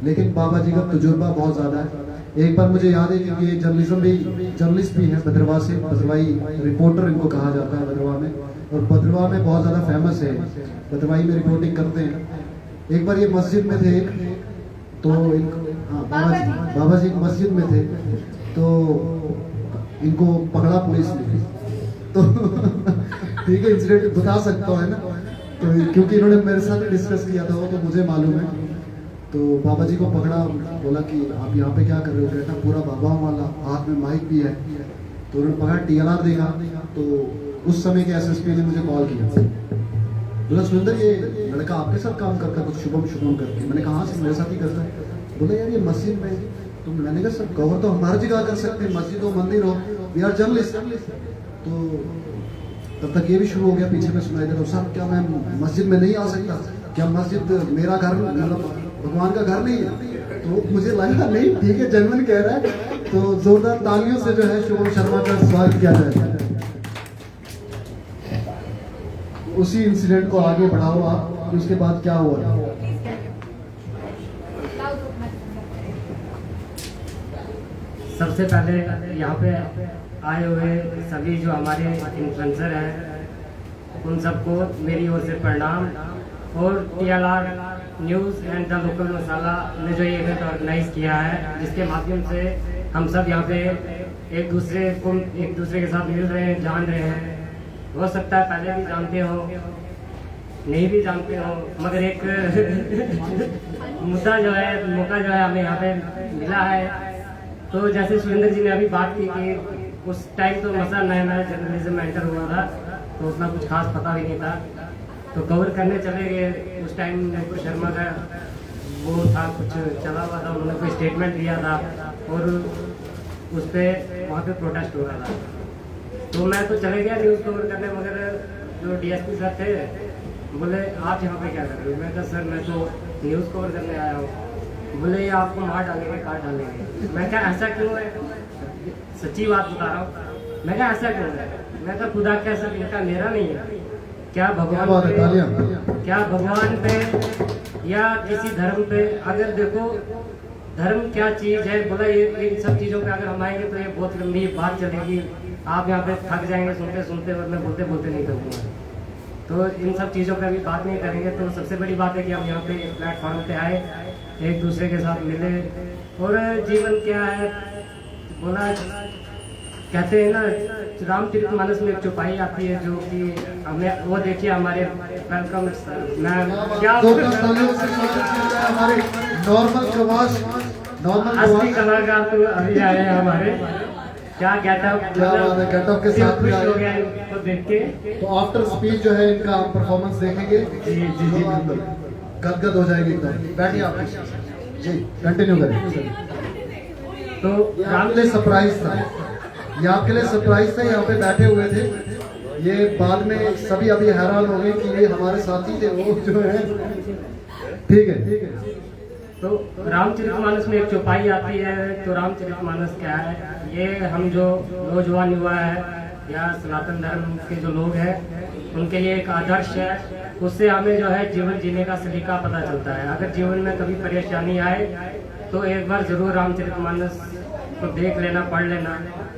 लेकिन बाबा जी का तजुर्बा बहुत ज़्यादा है। एक बार मुझे याद है कि ये जर्नलिस्ट भी हैं भद्रवाह से, भद्रवाही रिपोर्टर इनको कहा जाता है भद्रवाह में, और भद्रवाह में बहुत ज़्यादा फेमस है, भद्रवाही में रिपोर्टिंग करते हैं। एक बार ये मस्जिद में थे तो हाँ, बाबा जी मस्जिद में थे तो इनको पकड़ा पुलिस ने। तो ठीक है, इंसिडेंट बता सकता हूँ है ना, तो क्योंकि इन्होंने मेरे साथ डिस्कस किया था वो, तो मुझे मालूम है। तो बाबा जी को पकड़ा, बोला कि आप यहाँ पे क्या कर रहे हो, कहना पूरा बाबा वाला, हाथ में माइक भी है। तो उन्होंने पकड़ा, TLR देगा। तो उस समय के SSP ने मुझे कॉल किया, बोला सुरेंद्र ये लड़का आपके साथ काम करता है, कुछ शुभम शुभम करके। मैंने कहा हाँ सर, मेरे साथ ही करता है। बोला यार ये मस्जिद में, तो मैंने कहा सर कवर तो हमारी जगह कर सकते हैं, मस्जिद हो मंदिर हो, वी आर जर्नलिस्ट। तो तब तक ये भी शुरू हो गया, पीछे में सुनाई दे रहा, सर क्या मैं मस्जिद में नहीं आ सकता, क्या मस्जिद मेरा घर मतलब भगवान का घर नहीं है। तो मुझे लगा नहीं ठीक है, जेन्युइन कह रहा है। तो जोरदार तालियों से जो है शुभम शर्मा का स्वागत किया जाए। उसी इंसिडेंट को आगे बढ़ाओ आप, उसके बाद क्या हुआ। सबसे पहले यहाँ पे आए हुए सभी जो हमारे इन्फ्लुएंसर हैं उन सबको मेरी ओर से प्रणाम, और TLR news and the local masala ने जो ये इवेंट ऑर्गेनाइज किया है, जिसके माध्यम से हम सब यहाँ पे एक दूसरे के साथ मिल रहे हैं, जान रहे हैं। हो सकता है पहले भी जानते हो, नहीं भी जानते हो, मगर एक मुद्दा जो है, मौका जो है हमें यहाँ पे मिला है। तो जैसे सुरेंद्र जी ने अभी बात की कि उस टाइम तो मसा नया नया जर्नलिज्म में एंटर हुआ था, तो उतना कुछ खास पता भी नहीं था, तो कवर करने चले गए। उस टाइम नुपुर शर्मा का वो था, कुछ चला हुआ था, उन्होंने कोई स्टेटमेंट दिया था और उस पर वहाँ पे प्रोटेस्ट हो रहा था। तो मैं तो चले गया न्यूज़ कवर करने, मगर जो DSP सर थे बोले आप यहाँ पे क्या कर रहे हो। मैं कहा सर मैं तो न्यूज़ कवर करने आया हूँ। बोले ये आपको मार डालेंगे, काट डालेंगे। मैं क्या ऐसा क्यों है, सच्ची बात बता रहा हूँ। मैं क्या ऐसा क्यों है, मैं तो खुदा कैसा, इनका मेरा नहीं है क्या भगवान पे, क्या भगवान पे या किसी धर्म पे। अगर देखो धर्म क्या चीज़ है, बोला ये इन सब चीज़ों पे अगर हम आएंगे तो ये बहुत लंबी बात चलेगी, आप यहाँ पे थक जाएंगे सुनते सुनते, और मैं बोलते बोलते नहीं थकूँगा। तो इन सब चीज़ों पे अभी बात नहीं करेंगे। तो सबसे बड़ी बात है कि हम यहाँ पे एक प्लेटफॉर्म पे आए, एक दूसरे के साथ मिले, और जीवन क्या है बोला, कहते हैं ना रामचरितमानस में एक चौपाई आती है जो कि हमने वो देखी हमारे वेलकम मैं क्या हमारे नॉर्मल प्रवास असली कलाकार तो अभी आए हैं हमारे, क्या गेटअप के साथ खुश हो गया इनको देख के। तो आफ्टर स्पीच जो है इनका परफॉर्मेंस देखेंगे। जी जी जी बिल्कुल, गदगद हो जाएगी एकदम। बैठिए आप जी, कंटिन्यू करें। तो आपके लिए सरप्राइज था, ये आपके लिए सरप्राइज था, यहाँ पे बैठे हुए थे। ये बाद में सभी अभी हैरान हो गए कि ये हमारे साथी थे, वो जो है ठीक है। तो रामचरितमानस में एक चौपाई आती है। तो रामचरितमानस क्या है, ये हम जो नौजवान युवा है या सनातन धर्म के जो लोग हैं उनके लिए एक आदर्श है। उससे हमें जो है जीवन जीने का सलीका पता चलता है। अगर जीवन में कभी परेशानी आए तो एक बार जरूर रामचरितमानस उसको देख लेना, पढ़ लेना।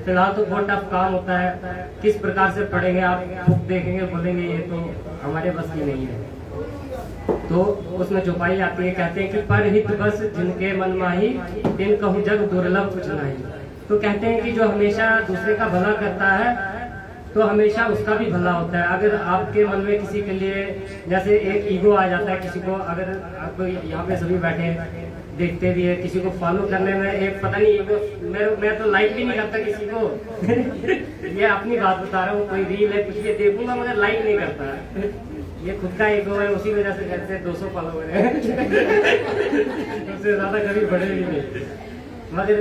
फिलहाल तो बहुत टफ काम होता है, किस प्रकार से पढ़ेंगे आप, बुक देखेंगे बोलेंगे ये तो हमारे बस की नहीं है। तो उसमें चौपाई आती है, कहते हैं कि पर हित बस जिनके मन माही, दिन कहूँ जग दुर्लभ कुछ नहीं। तो कहते हैं कि जो हमेशा दूसरे का भला करता है तो हमेशा उसका भी भला होता है। अगर आपके मन में किसी के लिए जैसे एक ईगो आ जाता है किसी को, अगर आप यहाँ पे सभी बैठे देखते भी है, किसी को फॉलो करने में एक पता नहीं ईगो, मैं तो लाइक भी नहीं करता किसी को ये अपनी बात बता रहा हूँ, कोई रील है कुछ ये देखूंगा मगर लाइक नहीं करता, ये खुद का ईगो है, उसी वजह से कहते 200 फॉलोवर है उससे ज्यादा कभी बढ़े भी नहीं। मगर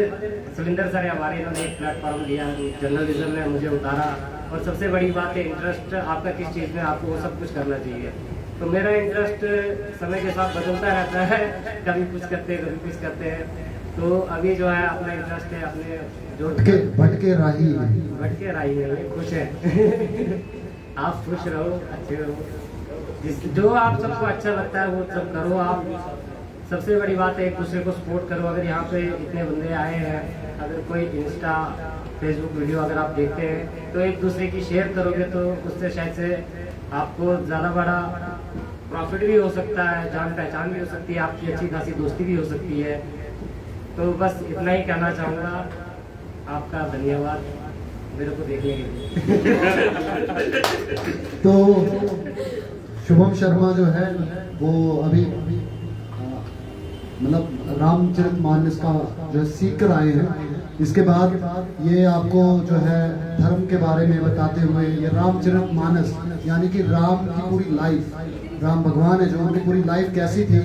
सुरिंदर सर हमारे इन्होंने एक प्लेटफॉर्म दिया, जर्नलिज्म में मुझे उतारा, और सबसे बड़ी बात है इंटरेस्ट आपका किस चीज़ में, आपको वो सब कुछ करना चाहिए। तो मेरा इंटरेस्ट समय के साथ बदलता रहता है, कभी कुछ करते हैं कभी कुछ करते हैं। तो अभी जो है अपना इंटरेस्ट है अपने जो भटके राही नहीं, खुश है आप खुश रहो, अच्छे रहो, जो आप सबको अच्छा लगता है वो सब करो। आप सबसे बड़ी बात है एक दूसरे को सपोर्ट करो। अगर यहाँ पे इतने बंदे आए हैं, अगर कोई इंस्टा फेसबुक वीडियो अगर आप देखते हैं तो एक दूसरे की शेयर करोगे तो उससे शायद से आपको ज़्यादा बड़ा प्रॉफिट भी हो सकता है, जान पहचान भी हो सकती है, आपकी अच्छी खासी दोस्ती भी हो सकती है। तो बस इतना ही कहना चाहूँगा, आपका धन्यवाद मेरे को देखने के लिए। तो शुभम शर्मा जो है वो अभी मतलब रामचरितमानस का जो सीख कर आए हैं। इसके बाद ये आपको जो है धर्म के बारे में बताते हुए ये रामचरितमानस यानी कि राम की पूरी लाइफ, राम भगवान है जो उनकी पूरी लाइफ कैसी थी,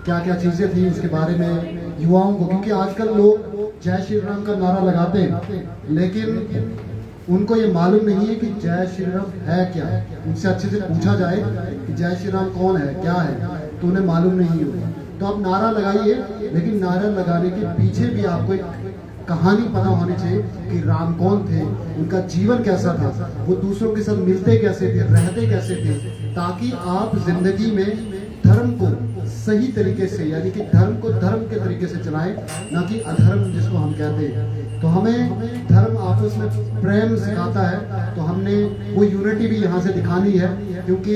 क्या क्या चीज़ें थी उसके बारे में युवाओं को, क्योंकि आजकल लोग जय श्री राम का नारा लगाते हैं लेकिन उनको ये मालूम नहीं है कि जय श्री राम है क्या। उनसे अच्छे से पूछा जाए कि जय श्री राम कौन है क्या है तो उन्हें मालूम नहीं होगा। तो आप नारा लगाइए, लेकिन नारा लगाने के पीछे भी आपको एक कहानी पता होनी चाहिए कि राम कौन थे, उनका जीवन कैसा था, वो दूसरों के साथ मिलते कैसे थे, रहते कैसे थे, ताकि आप जिंदगी में धर्म को सही तरीके से यानी कि धर्म को धर्म के तरीके से चलाएं, ना कि अधर्म जिसको हम कहते हैं। तो हमें धर्म आपस में प्रेम सिखाता है, तो हमने वो यूनिटी भी यहाँ से दिखानी है, क्योंकि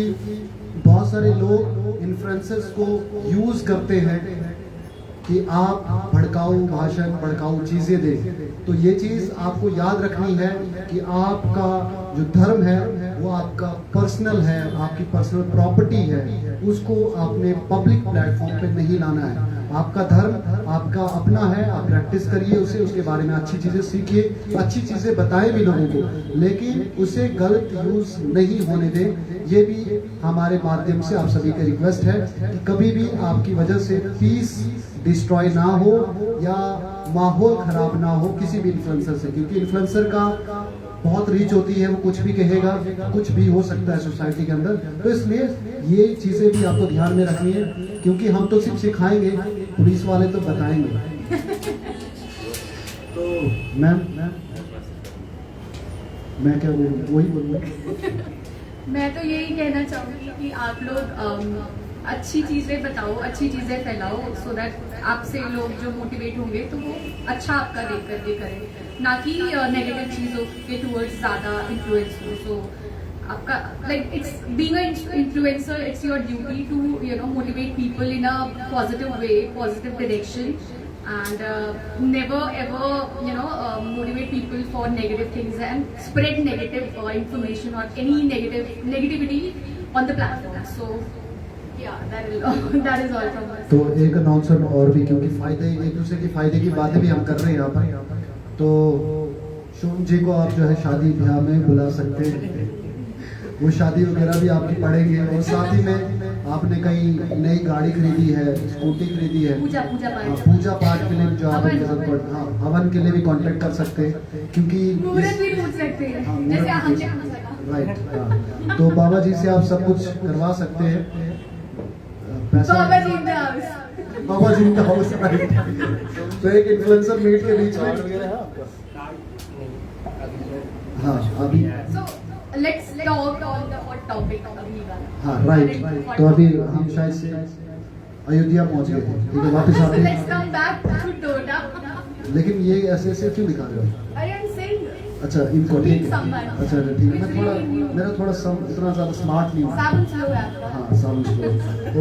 बहुत सारे लोग इन्फ्लुएंसर्स को यूज करते हैं कि आप भड़काऊ भाषण भड़काऊ चीजें दें। तो ये चीज आपको याद रखनी है कि आपका जो धर्म है वो आपका पर्सनल है, आपकी पर्सनल प्रॉपर्टी है, उसको आपने पब्लिक प्लेटफॉर्म पे नहीं लाना है। आपका धर्म आपका अपना है, आप प्रैक्टिस करिए उसे, उसके बारे में अच्छी चीजें सीखिए, अच्छी चीजें बताएं भी लोगों को, लेकिन उसे गलत यूज नहीं होने दें। ये भी हमारे माध्यम से आप सभी का रिक्वेस्ट है कि कभी भी आपकी वजह से पीस डिस्ट्रॉय ना हो या माहौल खराब ना हो किसी भी इन्फ्लुएंसर से, क्योंकि इन्फ्लुएंसर का बहुत रीच होती है, वो कुछ भी कहेगा, कुछ भी हो सकता है सोसाइटी के अंदर। तो इसलिए ये चीजें भी आपको ध्यान में रखनी है, क्योंकि हम तो सिर्फ सिखाएंगे, पुलिस वाले तो बताएंगे। तो मैम मैं क्या बोलूँ, वही बोलूँगा। मैं तो यही कहना चाहूँगी कि आप लोग अच्छी चीज़ें बताओ, अच्छी चीज़ें फैलाओ, सो दैट आपसे लोग जो मोटिवेट होंगे तो वो अच्छा आपका देख करके करें, ना कि नेगेटिव चीज़ों के टूवर्ड्स ज़्यादा इन्फ्लुएंस हो। सो आपका like it's being a influencer, it's your duty to motivate people in a positive way, positive direction, and never ever motivate people for negative things and spread negative information or any negativity on the platform. So yeah, that is all from us. तो एक announcement और भी, क्योंकि फायदे एक दूसरे के फायदे की बातें भी हम कर रहे हैं यहाँ पर, तो शुभम जी को आप जो है शादी ब्याह में बुला सकते हैं, वो शादी वगैरह भी आपकी पड़ेंगे, और साथ ही में आपने कहीं नई गाड़ी खरीदी है, स्कूटी खरीदी है, पूजा पाठ के लिए जो आप हवन के लिए भी कांटेक्ट कर सकते हैं, क्योंकि राइट। तो बाबा जी से आप सब कुछ करवा सकते हैं, बाबा जी का हाउस राइट। तो एक इन्फ्लुएंसर मीट के बीच में हाँ अभी Let's talk on the hot topic अभी वाला। हाँ राइट। तो अभी हम शायद से अयोध्या पहुंच गए थे, ठीक है, वापस आते हैं। Let's come back to Doda. लेकिन ये ऐसे ऐसे क्यों दिखा रहे हो? I am saying अच्छा इनको ठीक है, someone. अच्छा ठीक है, मैं थोड़ा मेरा थोड़ा इतना ज़्यादा स्मार्ट नहीं हूँ। साबुन स्लो है आपका। हाँ साबुन स्लो,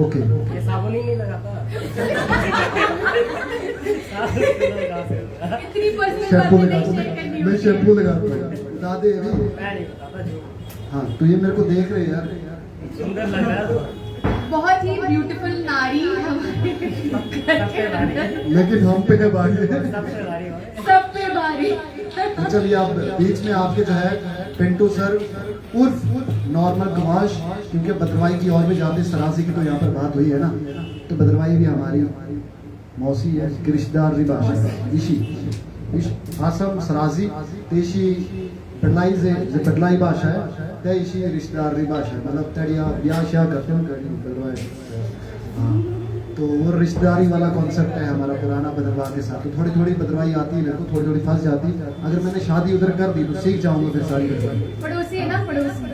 ओके। ये साबुन ही नहीं लगाता। इतनी पर्सनल शैम्पू बातें लगा नहीं दो, शेयर करनी मैं होती। शैम्पू लगाता हूँ, बता दे अभी। मैं नहीं बताता जो हाँ तो ये मेरे को देख रहे हैं यार, सुंदर लग रहा है तो बहुत ही ब्यूटीफुल नारी हमारे सबसे भारी लेकिन हम पे है बारी है। सबसे भारी हो सब पे भारी। तो चलिए आप बीच में आपके जो है पिंटू सर उर्फ नॉर्मल गवाश, क्योंकि बदरवाई की और भी जाते सरासी की तो यहाँ पर बात हुई है ना, तो बदरवाई भी हमारी मौसी है कि रिश्तेदार भी भाषा इशी आसम सराजी तेशी पटलाई से पटलाई भाषा है ते इशी रिश्तेदार भी भाषा है, मतलब तड़िया ब्याह श्याह करते हैं बदरवाई। हाँ तो वो रिश्तेदारी वाला कॉन्सेप्ट है हमारा पुराना बदरवा के साथ, तो थोड़ी थोड़ी बदरवाई आती है मेरे को, थोड़ी थोड़ी फंस जाती है। अगर मैंने शादी उधर कर दी तो सीख जाऊंगा फिर सारी बदरवाई। पड़ोसी है ना, पड़ोसी।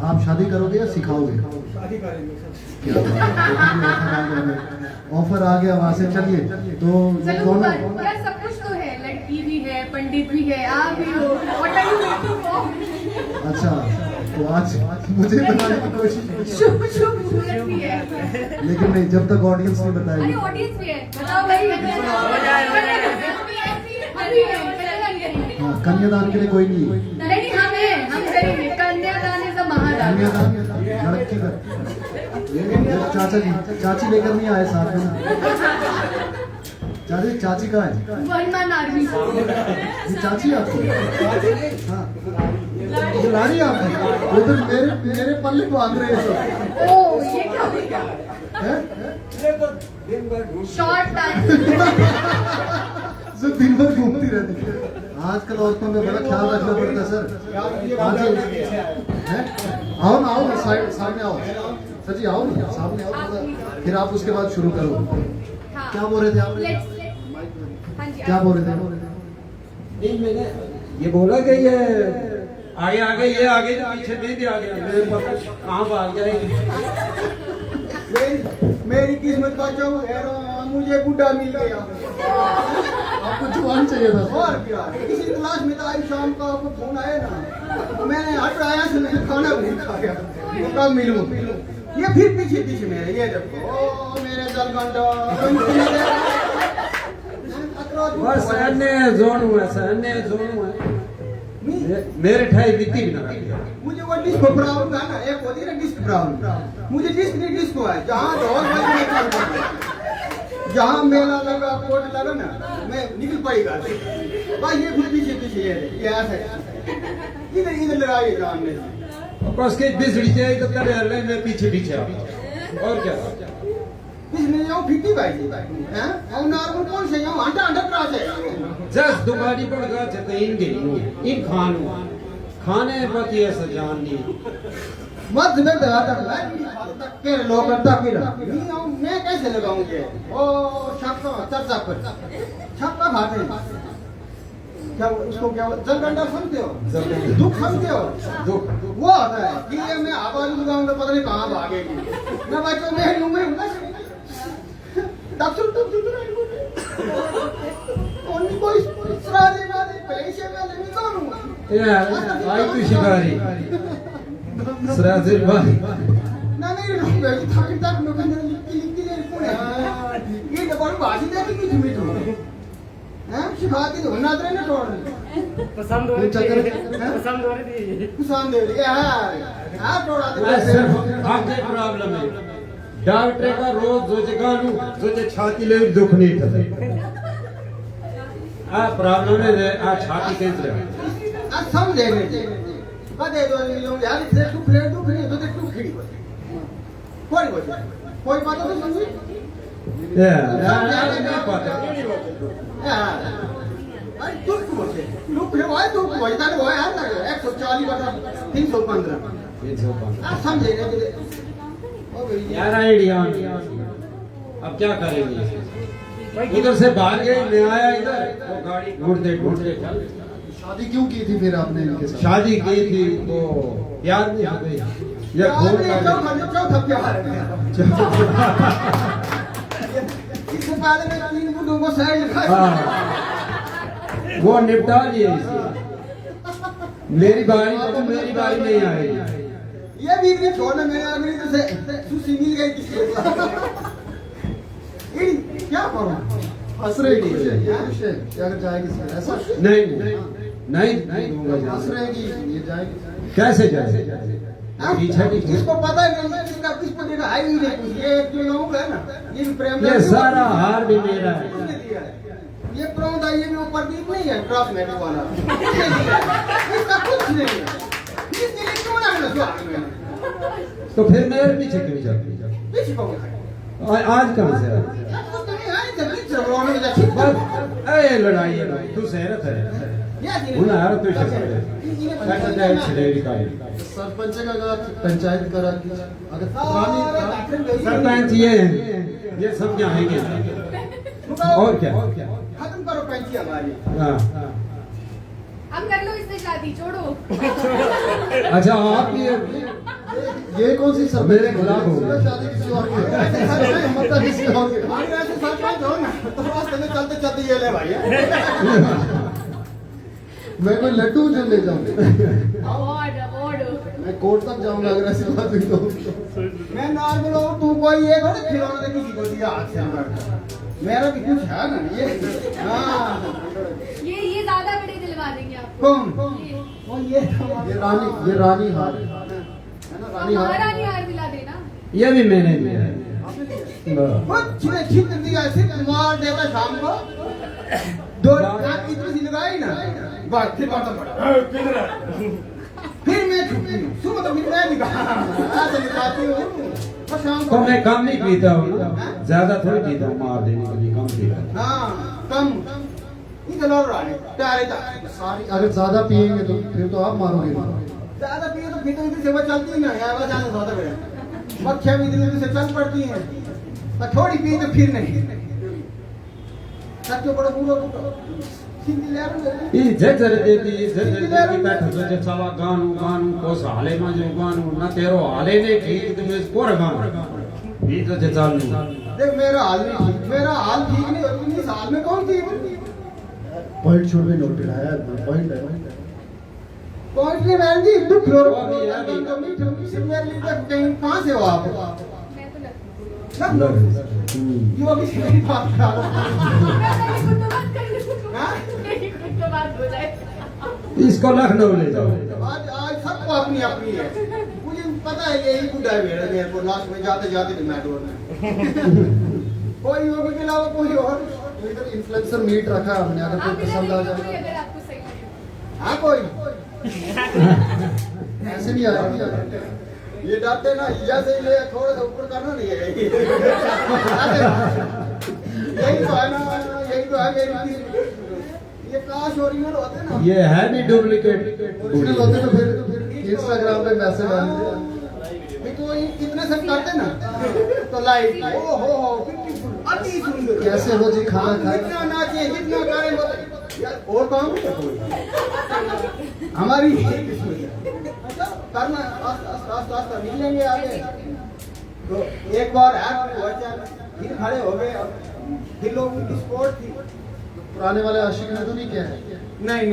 आप शादी करोगे या सिखाओगे? क्या ऑफर आ गया वहां से, चलिए तो चलो दोनों यार सब कुछ तो है, लड़की भी है, पंडित भी है, आप भी हो। What are you waiting for? अच्छा तो आज मुझे बताने की कोशिश की। शुभ शुभ मुहूर्त भी है। लेकिन नहीं, जब तक ऑडियंस नहीं अरे बताएगी। ऑडियंस भी है, बताओ भाई। अभी है, कन्यादान करेंगे। हाँ कन्यादान के लिए कोई नहीं है। नहीं हम हैं, हम करेंगे कन्यादान इज अ महादान। कन्यादान लड़की का चाचा जी, चाची लेकर नहीं आए साथ में ना। चाची चाची कहाँ है? One man army. ये चाची आपकी? हाँ ये लाड़ी आपकी? वो तो मेरे पल्ले को आंग रहे हैं सब। ओ ये क्या हो गया? हैं? Short time. जो दिन भर घूमती रहती है। आजकल औरतों में बड़ा ख्याल रखना पड़ता है सर। हैं? आओ ना, आओ ना, सामने आओ सर जी, आओ ना सामने आओ, फिर आप उसके बाद शुरू करो। क्या बोल रहे थे आप? क्या बोल रहे थे? मैंने ये बोला कि ये आगे आगे ये आगे पीछे नहीं भी आ गया, मेरे पता कहाँ भाग जाएगी। मेरी किस्मत का जो है मुझे बुढ़ा मिल गया। आपको जवान चाहिए था। और क्या, किसी क्लास में तो आज शाम का आपको फोन आया ना, मैंने हटाया से नहीं, खाना भी नहीं खाया, तो कब मिलूं? ये फिर पीछे पीछे मेरे, ये देखो ओ मेरे जलगंडा बस अन्य जोन हुआ सर, अन्य जोन हुआ मेरे ठाई बीती भी ना। मुझे वो डिस्को प्रॉब्लम है ना, एक होती है ना डिस्क प्रॉब्लम, मुझे डिस्क नहीं डिस्को है। जहाँ ढोल बजने का, जहाँ मेला लगा कोट लगा ना, मैं निकल पाएगा भाई। ये फिर पीछे पीछे ये ऐसे इधर इधर लड़ाई सामने बस के बिजली चाहिए तो कर रहे मैं पीछे पीछे और क्या इसमें जाओ फिटी भाई जी हैं और नॉर्मल कौन से जाओ अंडा अंडा करा से जस दुबारी पड़ गया तो इनके इन खाने पति ऐसा जान नहीं मत में दवा तक के लोग करता फिर मैं कैसे लगाऊंगे ओ छक्का चर्चा पर छक्का खाते हैं क्या उसको क्या जलगंडा सुनते हो? दुख सुनते हो? दुख वो आता है कि ये मैं आवाज लगाऊंगा पता नहीं कहाँ भागेगी मैं बच्चों में हूँ मैं तब उन्हीं को सराजे में पैसे में नहीं करूँगा यार आई तू शिकारी सराजे भाई नहीं थाकी तक लोग लिखती ले पुणे ये तो बड़ी बाजी देखी की तुम्हें तो हैं शिखाती तो ना दे ना छोड़ पसंद हो रही थी, पसंद हो रही थी। पसंद दे यार हां छोड़ा दे आपके प्रॉब्लम है डॉक्टर का रोज जो जगह लू जो छाती ले दुख नहीं था आ प्रॉब्लम है आ छाती कैंसर आ समझे नहीं बदे दो लोग यार से दुख नहीं तो दुख खड़ी कोई बात तो समझी यार नहीं पता यार भाई दुख बोलते दुख है भाई दुख भाई तारे भाई यार 140 बटा 315 आ समझे नहीं यार आइडिया अब क्या करेंगे उधर से बाहर गए मैं आया इधर वो गाड़ी ढूंढते चल शादी क्यों की थी फिर आपने इनके साथ? शादी की थी तो याद नहीं हो गई ये खून चौथा प्यार इससे पहले मैं 3 बुढ़ों को साइड लिखा वो निपटा लिए इसे। मेरी बारी तो मेरी बारी नहीं आएगी। ये भी नहीं छोड़ना, मैंने अगली तो से तू सिंगल गई किसी को क्या करूं? हंस रहेगी ये खुश है क्या अगर जाएगी ऐसा नहीं दूंगा। हंस रहेगी ये जाएगी कैसे जाए पीछे किसको पता है नहीं, किसका किसको देगा है ही नहीं कुछ। ये एक जो लोग है ना, ये भी प्रेम ये सारा हार भी मेरा है। ये प्रोम था, ये भी ऊपर दीप नहीं है कॉस्मेटिक वाला, इसका कुछ नहीं है। इसके लिए क्यों ना मिला तो फिर मेरे पीछे क्यों जाती पीछे कौन है? आज कहाँ से अरे लड़ाई है तू सहरत है सरपंच का पंचायत करा अगर सरपंच ये समझाएंगे और क्या खत्म करो पंची हमारी। हाँ अब कर लो इससे शादी, छोड़ो। अच्छा आप ये कौन सी सरपंच मेरे खिलाफ हो गए। शादी किसी और की मतलब किसी और की हमारे ऐसे सरपंच हो ना तो रास्ते में चलते चलते ये ले भाई मैं कोई लड्डू जो ले जाऊंगा अवार्ड मैं कोर्ट तक जाऊंगा अगर ऐसी बात हुई तो। मैं नॉर्मल हूँ, तू कोई ये थोड़ी खिलौना दे किसी को दिया हाथ से अंदर। मेरा भी कुछ है ना ये। हाँ ये ज्यादा बड़े दिलवा देंगे आपको। कौन ये ये रानी हार है ना रानी हार हमारा नहीं हार दिला देना। ये भी मैंने दिया है छिप दिया सिर्फ मार देता शाम को दो इतनी सी लगाई ना बस फिर बात फिर मैं छुट्टी हूँ सुबह तो फिर मैं निकालती हूँ और शाम तो को मैं कम नहीं पीता हूँ ज्यादा थोड़ी पीता हूँ मार देने के लिए कम पीता हूँ। हाँ कम इतना रानी प्यारे सारी अगर ज्यादा पिएंगे तो फिर तो आप मारोगे ज्यादा पिए तो फिर तो इधर सेवा चलती ही ना यार बस ज्यादा ज्यादा बेटा मक्खियाँ भी इधर से चल पड़ती हैं पर थोड़ी पिए तो फिर नहीं सच्चो बड़ा बुरा इज्जत देती बैठो तो जब सवा गानू को हाले में जो गानू ना तेरो हाले ने ठीक तो मैं कोर गानू ये तो चालू देख मेरा हाल नहीं ठीक, मेरा हाल ठीक नहीं होती इस हाल में कौन ठीक पॉइंट छोड़ में नोट है पॉइंट है पॉइंट नहीं बहन जी दुख रो मेरे लिए कहीं कहाँ से हो आप ये अभी से मेरी बात करा इसको लखनऊ ले जाओ। आज आज सबको अपनी अपनी है, मुझे पता है यही बुढ़ा है मेरे को लास्ट में जाते जाते मेट्रो में कोई और के अलावा कोई और इधर इन्फ्लुएंसर मीट रखा हमने अगर कोई पसंद आ जाए अगर आपको सही लगे। हाँ कोई ऐसे नहीं आएगा ये डालते ना जैसे ये थोड़ा सा ऊपर करना नहीं है यही तो है ना, यही तो है मेरी ये काश ओरिजिनल होते ना ये है भी डुप्लीकेट ओरिजिनल होते तो फिर इंस्टाग्राम पे मैसेज आने तो ये कितने सब करते ना तो लाइक ओ हो अति सुंदर कैसे हो जी खाना खाए जितना नाचे जितना गाए यार और काम हमारी करना आस्ता मिलेंगे आगे तो एक बार फिर खड़े हो गए फिर लोग की स्पोर्ट थी पुराने वाले आशिक ने तो नहीं किया है नहीं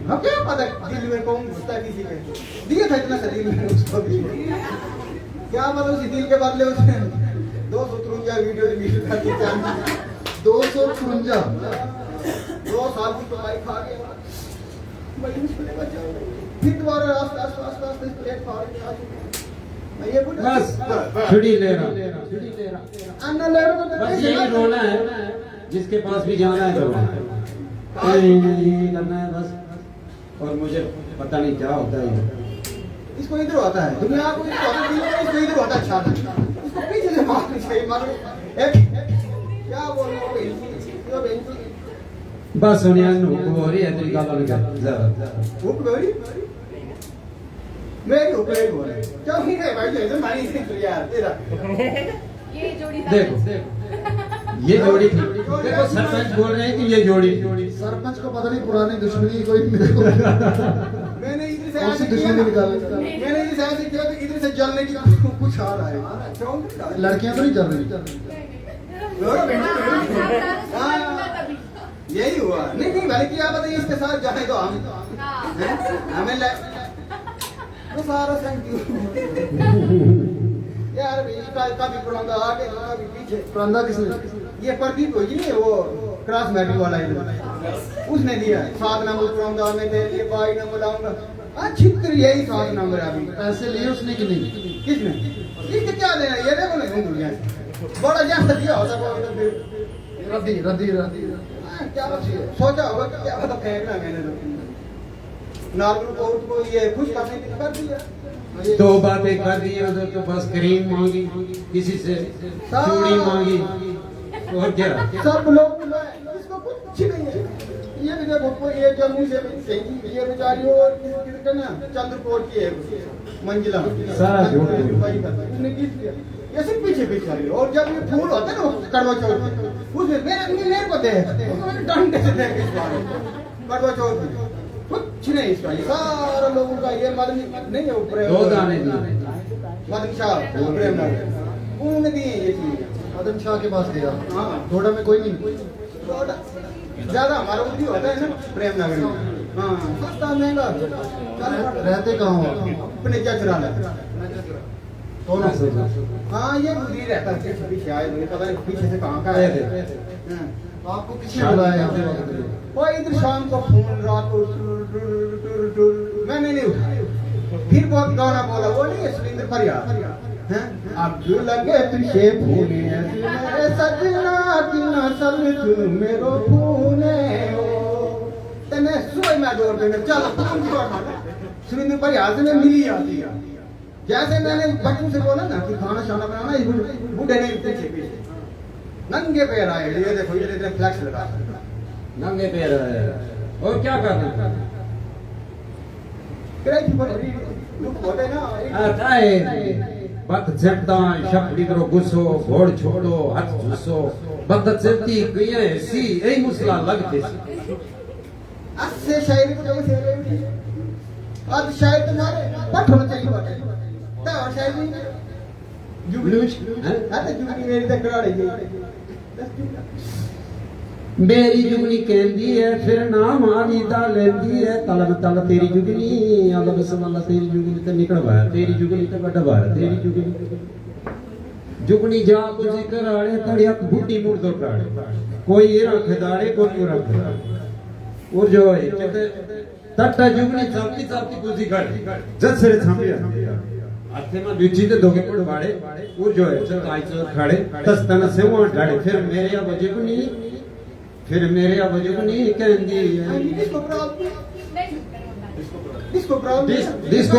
हम क्या पता दिल में कौन घुसता है किसी के दिया था इतना सा दिल में उसको भी क्या पता उसी दिल के बदले उसने 253 वीडियो करके 253 2 साल की कमाई खा गया बड़ी मुश्किल है बचा फिर दोबारा आस्ते प्लेटफॉर्म मैं ये बोल बस छुट्टी ले रहा अन्ना ले रहा बस यही रोना है जिसके पास भी जाना है तो नहीं करना है बस और मुझे पता नहीं क्या होता है इसको इधर होता है दुनिया को इधर होता है इसको इधर होता है अच्छा इसको पीछे से मारनी चाहिए मारो क्या बोल रहे हो बस सोनिया हुक हो रही है तेरी गाल लगा जरा हुक गई मेरी हुक नहीं हो रही क्यों नहीं है भाई जैसे मारी से यार तेरा ये जोड़ी देखो ये जोड़ी थी देखो सरपंच बोल रहे हैं कि ये जोड़ी सरपंच को पता नहीं पुरानी दुश्मनी कोई मेरे को मैंने इधर से ऐसे किया मैंने इधर से ऐसे किया तो इधर से जलने की कुछ आ रहा है लड़कियां तो नहीं जल रही यही हुआ। नहीं नहीं भाई क्या बताइए, इसके साथ जाए तो हम हैं? हमें तो सारा थैंक यू यार कभी पुराना आगे कभी पीछे। पुराना किसने? ये प्रदीप हो जी, वो क्रॉस मैट्रिक वाला है, उसने दिया 7 नंबर पुराना में थे, ये 22 नंबर लाऊंगा। छित्र यही 7 नंबर है। अभी पैसे लिए उसने कि नहीं? किसने? इसके क्या देना, ये देखो ना दुनिया बड़ा जैसा दिया होता तो फिर रद्दी रद्दी रद्दी क्या सोचा होगा कि क्या पता फेंकना मैंने तो नागरू को ये खुश करने के लिए कर दिया। दो बातें कर दी उधर तो बस क्रीम मांगी, किसी से चूड़ी मांगी, और क्या? सब लोग इसको कुछ नहीं है। ये भी देखो ये जम्मू से ये बेचारी और किसके ना चंद्रकोट की है मंजिला, सारा झूठ उसने किस किया ये सिर्फ पीछे पीछे रही। और जब ये फूल होते हैं ना करवा चौथ उसमें मेरे को दे डंडे से दे करवा चौथ में कुछ नहीं इसका। ये सारा लोगों का ये मदन नहीं है ऊपर 2 दाने दिए। मदन शाह प्रेम नगर उन्होंने दिए ये चीज। मदन शाह के पास गया। हाँ थोड़ा में कोई नहीं। ज्यादा हमारा उधर होता है ना प्रेम नगर में। हाँ सस्ता महंगा रहते कहाँ हो? अपने क्या चला कौन है? हाँ ये उधर ही रहता है पीछे आए मुझे पता नहीं पीछे से कहाँ का है। आपको किसने बुलाया यहाँ पे? वो इधर शाम को फोन रात को मैंने नहीं उठाया। फिर बहुत गाना बोला, वो नहीं है सुरेंद्र फरियाद हैं? अब जो लगे पीछे फूले मेरे सजना की नसल तू मेरो फूले हो तने सोई मैं जोर देने चल सुरेंद्र फरियाद से मिली आती है। जैसे मैंने बच्चों से बोला ना कि खाना शाना बनाना, इस बूढ़े ने पीछे पीछे नंगे पैर आए। ये देखो ये फ्लैक्स लगा नंगे पैर आए। और क्या करना? बद चढ़ता शपड़ी करो गुस्सो, घोड़ छोड़ो हाथ झुसो, बद चढ़ती गईया सी यही मुसला लगते अस्से शायरी को जब से अब शायद तुम्हारे पठ होना चाहिए बात है और शायद जुगली जुगली मेरी तक करा रही है। मेरी जुगनी कहती है फिर नाम आली दा लेंदी है तलब तल तेरी जुगनी अलग समला तेरी जुगनी ते निकलवा तेरी जुगनी ते बड़ा बार तेरी जुगनी जा तुझे कराड़े तड़िया बूटी मुड़ दो कराड़े कोई ये रखदारे कोई रख और जो है तट्टा जुगनी चापती चापती तुझी खड़ जद से थांबिया आते में बिची ते दोगे पड़ बाड़े और जो है चल आई चल खड़े तस्तना से वहां ढाड़े फिर मेरे अब जुगनी फिर मेरे अब जुगनी कहंदी डिस्को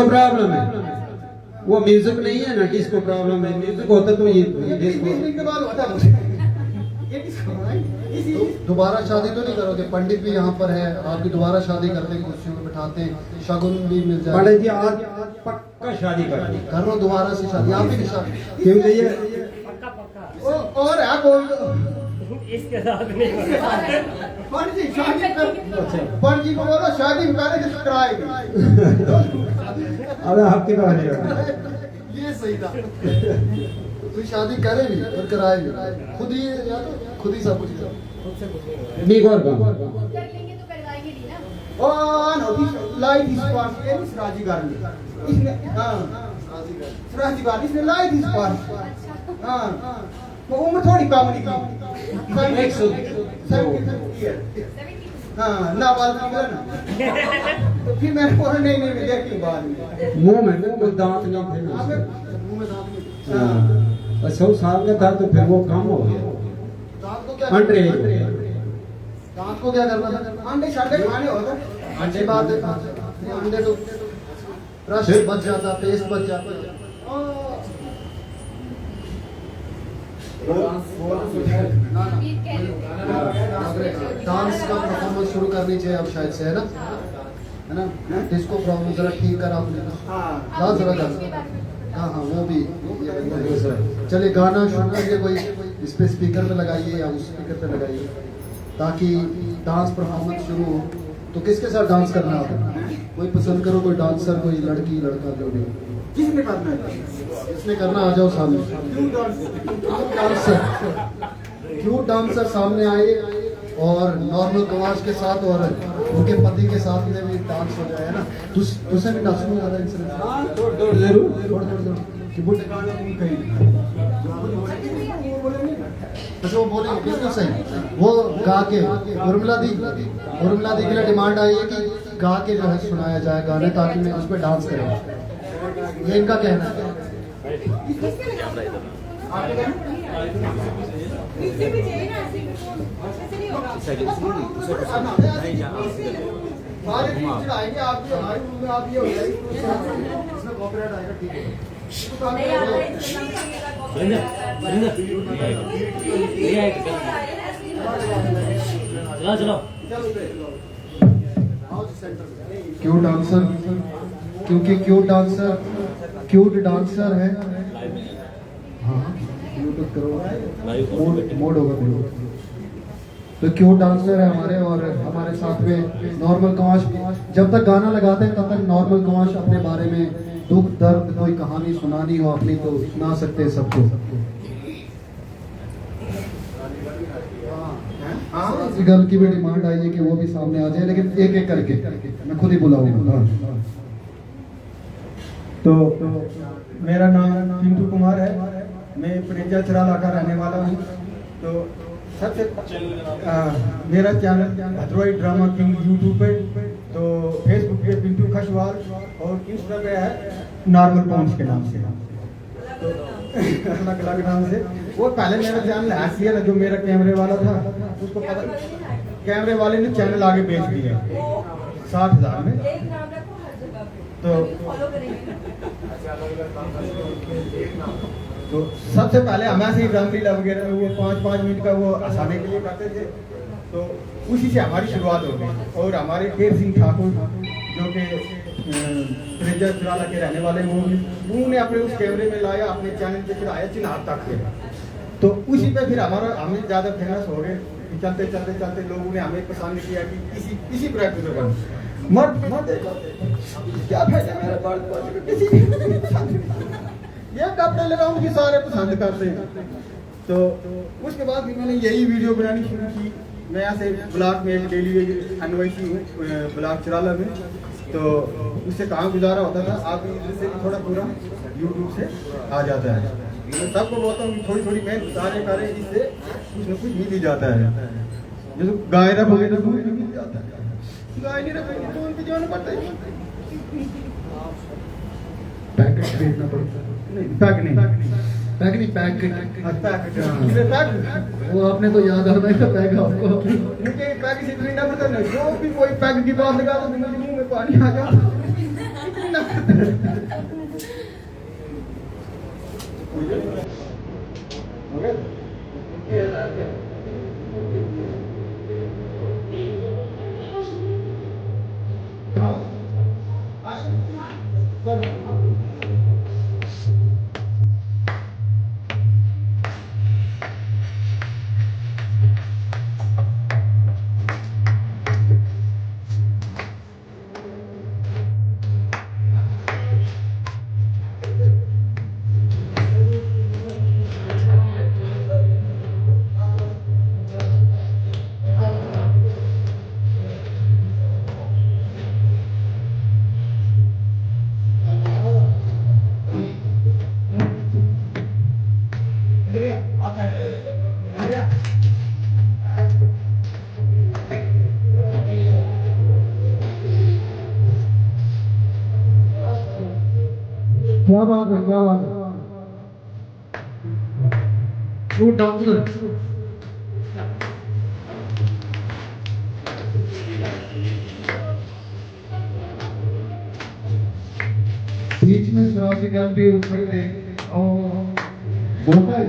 प्रॉब्लम है। वो म्यूजिक नहीं है ना, डिस्को प्रॉब्लम है। म्यूजिक होता तो ये डिस्को। दोबारा शादी तो नहीं करोगे? पंडित भी यहाँ पर है, आपकी दोबारा शादी करते हैं, कुर्सियों में बिठाते हैं, शगुन भी मिल जाए। पंडित जी आज पक्का शादी कर रो दोबारा से शादी आप ही की शादी क्योंकि ये और आप बोल इसके साथ नहीं पंडित जी शादी कर पंडित जी को बोलो शादी करे तो कराएगी। अरे आपके बारे में ये सही था। तू शादी करे भी और कराए भी, खुद ही सब कुछ नहीं गौर का कर लेंगे तो करवाएंगे नहीं ना। Oh no this light is पास इस राजी गार्डन इसने हां राजी गार्डन इसने लाइट इज पास हां वो उम्र थोड़ी कम नहीं की 170 हां ना बाल निकला ना तो फिर मैं बोला नहीं नहीं देखी बाद में मुंह में दांत नहीं थे ना मुंह में दांत नहीं। हां 100 साल में था तो फिर वो कम हो गया। दांत को क्या अंडे दांत को क्या करना था? अंडे शाडे खाने होगा अच्छी बात है। अंडे तो ब्रश बच जाता, पेस्ट बच जाता। डांस का परफॉर्मेंस शुरू करनी चाहिए अब शायद से, है ना डिस्को प्रॉब्लम जरा ठीक करा आपने। हाँ जरा हाँ वो भी चलिए गाना शुरू करिए, कोई इस पे स्पीकर पे लगाइए या उस स्पीकर पे लगाइए ताकि डांस परफॉर्मेंस शुरू हो। तो किसके साथ डांस करना है? कोई पसंद करो, कोई डांसर, कोई लड़की लड़का जो भी किसने करना है इसने करना, आ जाओ सामने। डांसर क्यों डांसर सामने आए और नॉर्मल कवाश के साथ और उनके पति के साथ में भी डांस हो जाए ना, तुझसे भी डांस में ज़्यादा इंसिडेंट जरूर कि बुढ़े गाने तुम कहीं अच्छा वो बोलेंगे बिल्कुल सही, वो गा के उर्मिला दी के लिए डिमांड आई है कि गा के जो है सुनाया जाए गाने, ताकि मैं उस पर डांस करें, ये इनका कहना है। क्यूट डांसर, क्योंकि क्यूट डांसर है। हाँ यूट्यूब करो, मोड होगा मेरे, तो क्यूट डांसर है हमारे, और हमारे साथ में नॉर्मल कवाश, जब तक गाना लगाते हैं तब तक नॉर्मल कवाश अपने बारे में दुख दर्द कोई कहानी सुनानी हो अपनी तो सुना सकते हैं सबको। गर्ल की भी डिमांड आई है कि वो भी सामने आ जाए, लेकिन एक एक करके मैं खुद ही बुलाऊंगा। तो मेरा नाम पिंटू कुमार है, मैं प्रेजा चराला का रहने वाला हूँ। तो सबसे मेरा चैनल भद्रोई ड्रामा किंग यूट्यूब पे, तो फेसबुक पे पिंटू खशवाल, और इंस्टा पे है नॉर्मल पॉन्स के नाम से, तो अलग अलग नाम से। वो पहले मेरा चैनल हैक किया था, जो मेरा कैमरे वाला था उसको पता, कैमरे वाले ने चैनल आगे बेच दिया 60,000 में। तो सबसे पहले हम ऐसे ही रामलीला वगैरह वो 5-5 मिनट का वो हंसाने के लिए करते थे, तो उसी से हमारी शुरुआत हो गई। और हमारे केर सिंह ठाकुर जो कि प्रेजा चराला के रहने वाले हैं, उन्होंने अपने उस कैमरे में लाया, अपने चैनल पे फिर आया चिन्हार तक के, तो उसी पे फिर हमें ज़्यादा फेमस हो गए। चलते चलते चलते लोगों ने हमें पसंद किया कि किसी प्रैक्टिस का मत क्या फायदा मेरा बात, ये कपड़े लगाऊं कि सारे पसंद करते हैं। तो उसके बाद फिर मैंने यही वीडियो बनानी शुरू की। मैं यहाँ से ब्लॉक में एक डेली एनवाईसी हूँ ब्लॉक चराला में, तो उससे काम गुजारा होता था। आप इधर से भी थोड़ा पूरा यूट्यूब से आ जाता है। मैं सबको बोलता हूँ कि थोड़ी थोड़ी मेहनत सारे करें, इससे कुछ न कुछ मिल ही जाता है। जैसे गाय रखोगे तो दूध मिल जाता है, गाय नहीं रखोगे तो उनके जाना पड़ता है, पैकेट खरीदना पड़ता है। वो आपने तो याद रखना है पैक आपको, मुझे पैक से खरीदना पड़ता है। जो भी कोई पैक की बात लगा तो मुझे मुंह में पानी आ जाता। क्या बात है, क्या बात है। बीच में शराबी गल भी उखड़ गए और बोलता है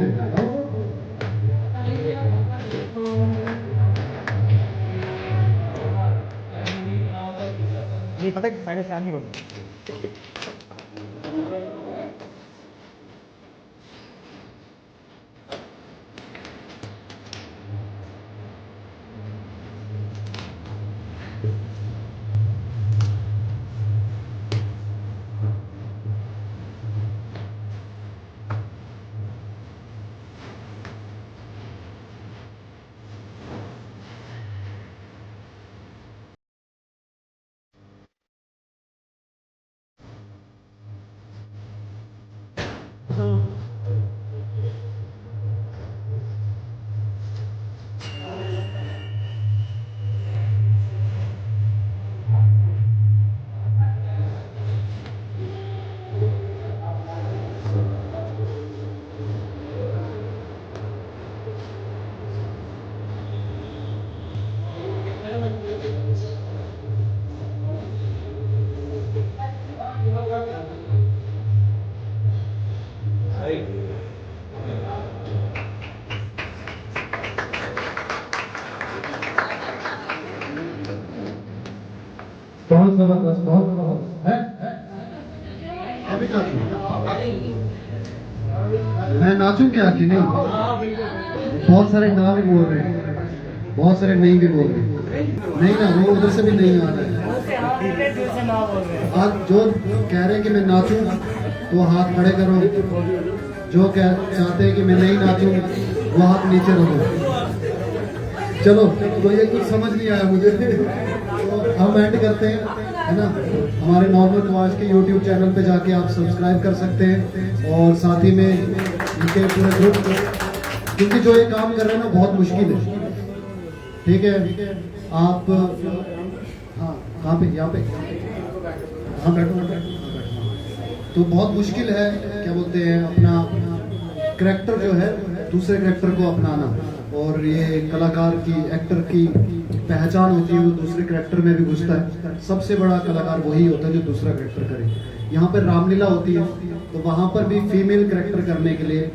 नहीं पता कि साइड से आनी होगी। बहुत जबरदस्त, बहुत जबरदस्त है। अभी नाचूं? मैं नाचूं क्या कि नहीं? बहुत सारे ना भी बोल रहे हैं, बहुत सारे नहीं भी बोल रहे हैं। नहीं ना, वो उधर से भी नहीं आ रहा है। आज जो कह रहे हैं कि मैं नाचूं तो हाथ खड़े करो, जो चाहते हैं कि मैं नहीं नाचूं वो हाथ नीचे रखो। चलो तो ये कुछ समझ नहीं आया मुझे, तो हम एंड करते हैं, है ना। हमारे नॉर्मल ख्वाज के YouTube चैनल पे जाके आप सब्सक्राइब कर सकते हैं और साथ ही में इनके पूरे ग्रुप को, क्योंकि जो ये काम कर रहे हैं ना बहुत मुश्किल है, ठीक है। आप हाँ कहाँ पे, यहाँ पे, हाँ बैठो। तो बहुत मुश्किल है, क्या बोलते हैं, अपना करैक्टर जो है दूसरे करैक्टर को अपनाना, और ये कलाकार की, एक्टर की पहचान होती है, वो दूसरे करैक्टर में भी घुसता है। सबसे बड़ा कलाकार वही होता है जो दूसरा करैक्टर करे। यहाँ पर रामलीला होती है तो वहाँ पर भी फीमेल करैक्टर करने के लिए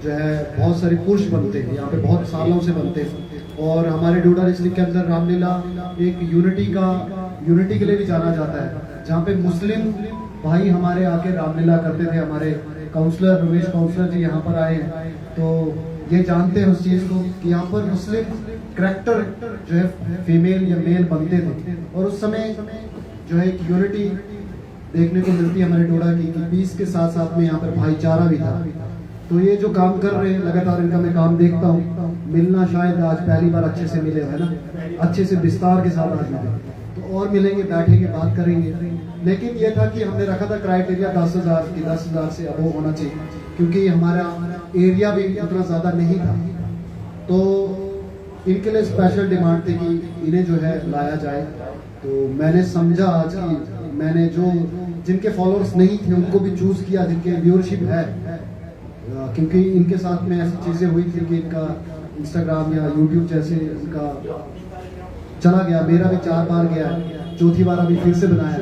जो है बहुत सारे पुरुष बनते हैं, यहाँ पे बहुत सालों से बनते हैं। और हमारे डोडा डिस्ट्रिक्ट के अंदर रामलीला एक यूनिटी के लिए भी जाना जाता है, जहाँ पे मुस्लिम भाई हमारे आके रामलीला करते थे। हमारे काउंसलर रमेश काउंसलर जी यहाँ पर आए हैं तो ये जानते हैं उस चीज को कि यहाँ पर मुस्लिम करैक्टर जो है फीमेल या मेल बनते थे, और उस समय जो है एक यूनिटी देखने को मिलती है हमारे डोडा की, कि पीस के साथ साथ में यहाँ पर भाईचारा भी था। तो ये जो काम कर रहे हैं लगातार, इनका मैं काम देखता हूँ। मिलना शायद आज पहली बार अच्छे से मिले, है ना, अच्छे से विस्तार के साथ आज मिले, तो और मिलेंगे, बैठेंगे, बात करेंगे। लेकिन ये था कि हमने रखा था क्राइटेरिया 10,000 की, 10,000 से अबव होना चाहिए, क्योंकि हमारा एरिया भी उतना ज्यादा नहीं था। तो इनके लिए स्पेशल डिमांड थी कि इन्हें जो है लाया जाए। तो मैंने समझा आज कि मैंने जो जिनके फॉलोअर्स नहीं थे उनको भी चूज किया, जिनके व्यूअरशिप है, क्योंकि इनके साथ में ऐसी चीजें हुई थी कि इनका इंस्टाग्राम या यूट्यूब जैसे इनका चला गया। मेरा भी 4 बार गया, चौथी बार अभी फिर से बनाया।